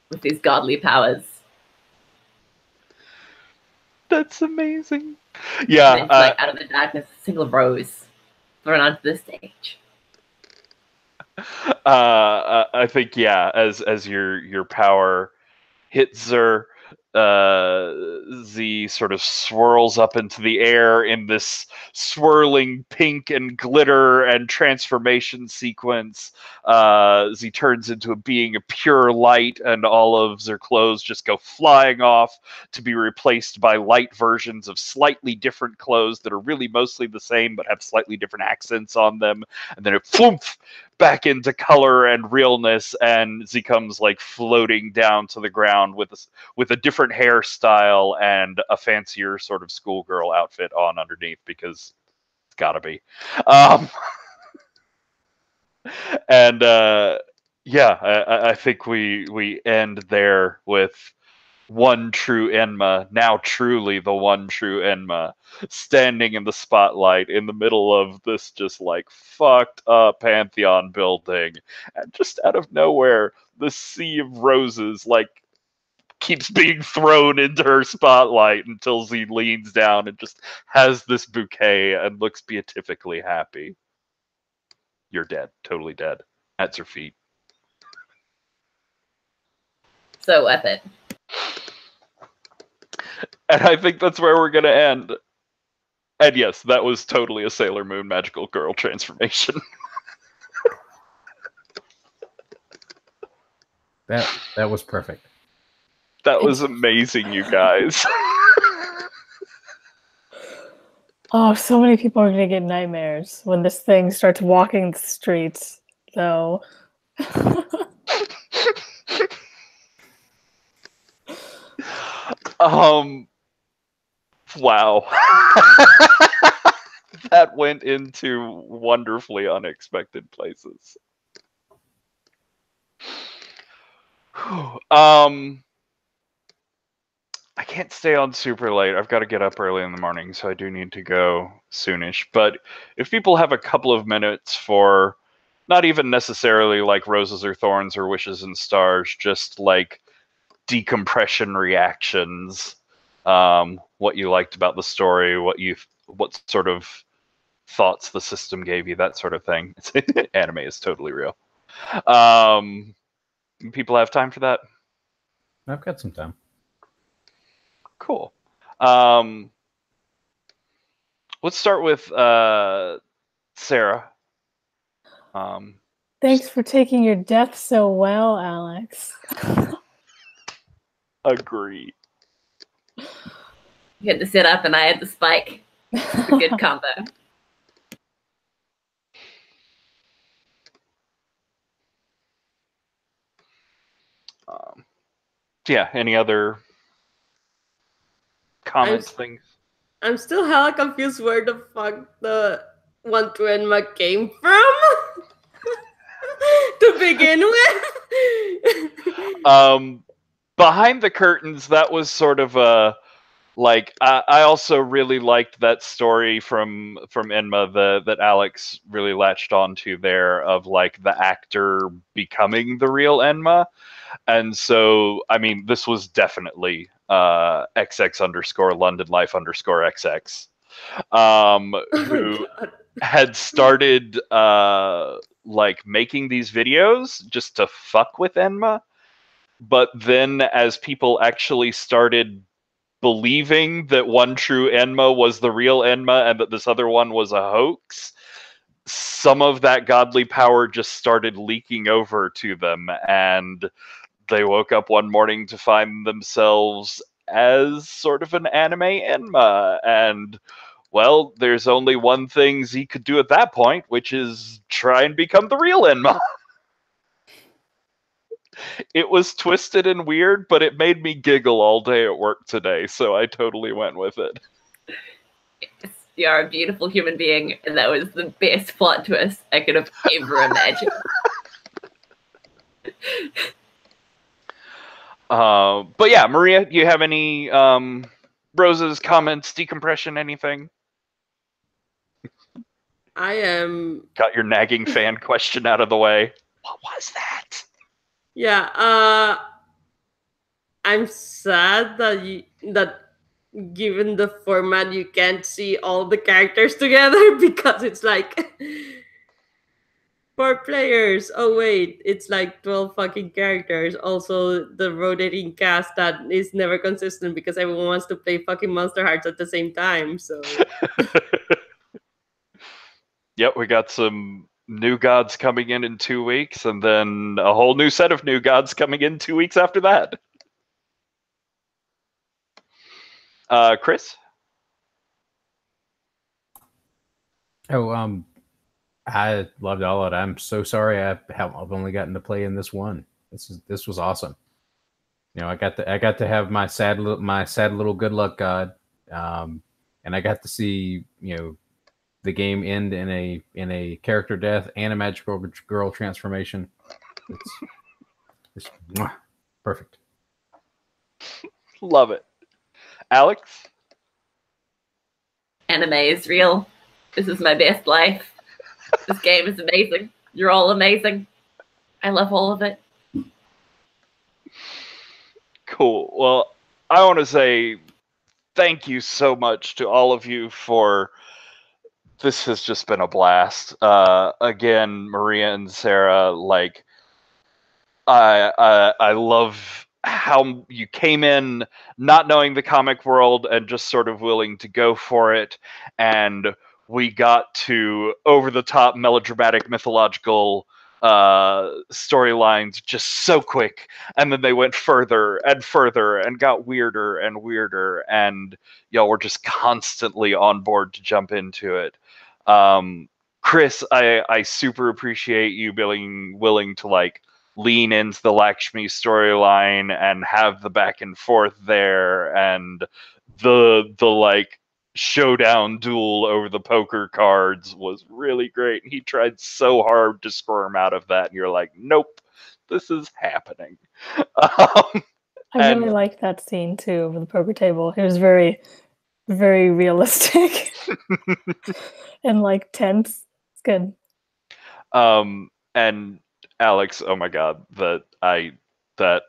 with these godly powers. That's amazing. Yeah. And it's like out of the darkness, a single rose thrown onto the stage. I think as your power hits her, Z sort of swirls up into the air in this swirling pink and glitter and transformation sequence. Z turns into a being of pure light, and all of her clothes just go flying off to be replaced by light versions of slightly different clothes that are really mostly the same but have slightly different accents on them. And then it floof back into color and realness, and Z comes like floating down to the ground with a different hairstyle and a fancier sort of schoolgirl outfit on underneath, because it's gotta be. And I think we end there with one true Enma, now truly the one true Enma, standing in the spotlight in the middle of this just like fucked up Pantheon building. And just out of nowhere, the sea of roses like keeps being thrown into her spotlight until Z leans down and just has this bouquet and looks beatifically happy. You're dead, totally dead, at her feet. So epic. And I think that's where we're going to end. And yes, that was totally a Sailor Moon magical girl transformation. That was perfect. That was amazing, you guys. Oh, so many people are gonna get nightmares when this thing starts walking the streets, though. Wow. That went into wonderfully unexpected places. I can't stay on super late. I've got to get up early in the morning, so I do need to go soonish. But if people have a couple of minutes for not even necessarily like roses or thorns or wishes and stars, just like decompression reactions, what you liked about the story, what sort of thoughts the system gave you, that sort of thing. Anime is totally real. People have time for that? I've got some time. Cool. Let's start with Sarah. Thanks for taking your death so well, Alex. Agreed. You had to sit up and I had to spike. It's a good combo. Yeah, any other comments, things? I'm still hella confused where the fuck the one to Enma came from to begin with. Behind the curtains, that was sort of a like I also really liked that story from Enma that Alex really latched onto there, of like the actor becoming the real Enma. And so, I mean, this was definitely XX underscore London Life underscore XX, who had started like making these videos just to fuck with Enma. But then as people actually started believing that one true Enma was the real Enma and that this other one was a hoax, some of that godly power just started leaking over to them, and they woke up one morning to find themselves as sort of an anime Enma. And, well, there's only one thing Z could do at that point, which is try and become the real Enma. It was twisted and weird, but it made me giggle all day at work today, so I totally went with it. You're a beautiful human being, and that was the best plot twist I could have ever imagined. But yeah, Maria, do you have any roses, comments, decompression, anything? I am. Got your nagging fan question out of the way. What was that? Yeah. I'm sad that given the format, you can't see all the characters together because it's like 4 players. Oh wait, it's like 12 fucking characters. Also, the rotating cast that is never consistent because everyone wants to play fucking Monsterhearts at the same time. So Yep, we got some new gods coming in 2 weeks, and then a whole new set of new gods coming in 2 weeks after that. Chris? Oh, I loved all of it. I'm so sorry I've only gotten to play in this one. This was awesome. You know, I got to have my sad little good luck god, and I got to see, you know, the game end in a character death and a magical girl transformation. It's perfect. Love it. Alex? Anime is real. This is my best life. This game is amazing. You're all amazing. I love all of it. Cool. Well, I want to say thank you so much to all of you for... This has just been a blast. Again, Maria and Sarah, like, I love how you came in not knowing the comic world and just sort of willing to go for it. And we got to over-the-top melodramatic mythological storylines just so quick, and then they went further and further and got weirder and weirder, and y'all were just constantly on board to jump into it. Chris, I super appreciate you being willing to like lean into the Lakshmi storyline and have the back and forth there, and the like showdown duel over the poker cards was really great. He tried so hard to squirm out of that, and you're like, nope, this is happening. I really liked that scene too over the poker table. It was very, very realistic and like tense. It's good. And Alex, oh my god, that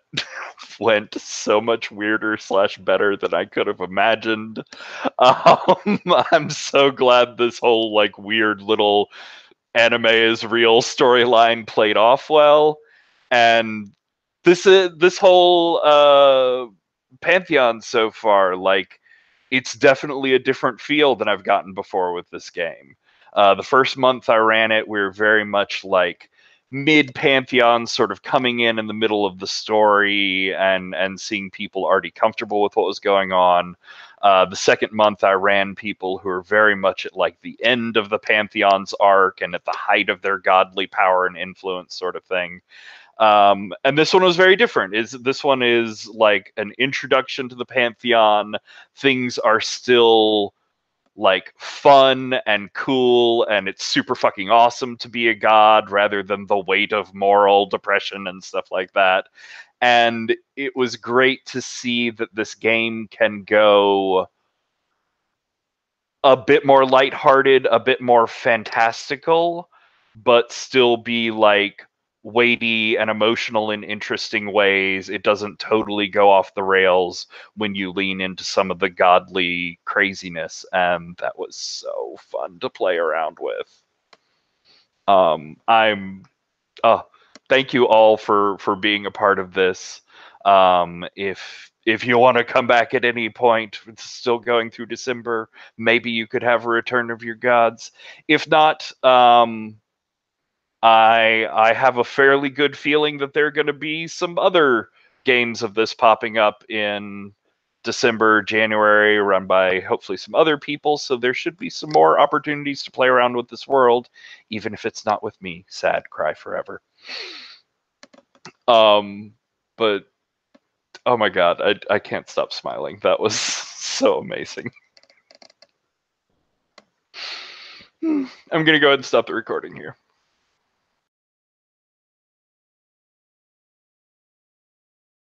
went so much weirder / better than I could have imagined. I'm so glad this whole like weird little anime is real storyline played off well, and this whole pantheon so far, like, it's definitely a different feel than I've gotten before with this game. The first month I ran it, we were very much like mid-pantheon, sort of coming in the middle of the story and seeing people already comfortable with what was going on. The second month I ran people who are very much at like the end of the pantheon's arc and at the height of their godly power and influence sort of thing. And this one was very different. This one is like an introduction to the pantheon. Things are still like fun and cool, and it's super fucking awesome to be a god rather than the weight of moral depression and stuff like that. And it was great to see that this game can go a bit more lighthearted, a bit more fantastical, but still be like weighty and emotional in interesting ways. It doesn't totally go off the rails when you lean into some of the godly craziness, and that was so fun to play around with. Thank you all for being a part of this. If you want to come back at any point, it's still going through December, maybe you could have a Return of your Gods. If not, I have a fairly good feeling that there are going to be some other games of this popping up in December, January, run by hopefully some other people. So there should be some more opportunities to play around with this world, even if it's not with me. Sad cry forever. But oh my god, I can't stop smiling. That was so amazing. I'm gonna go ahead and stop the recording here.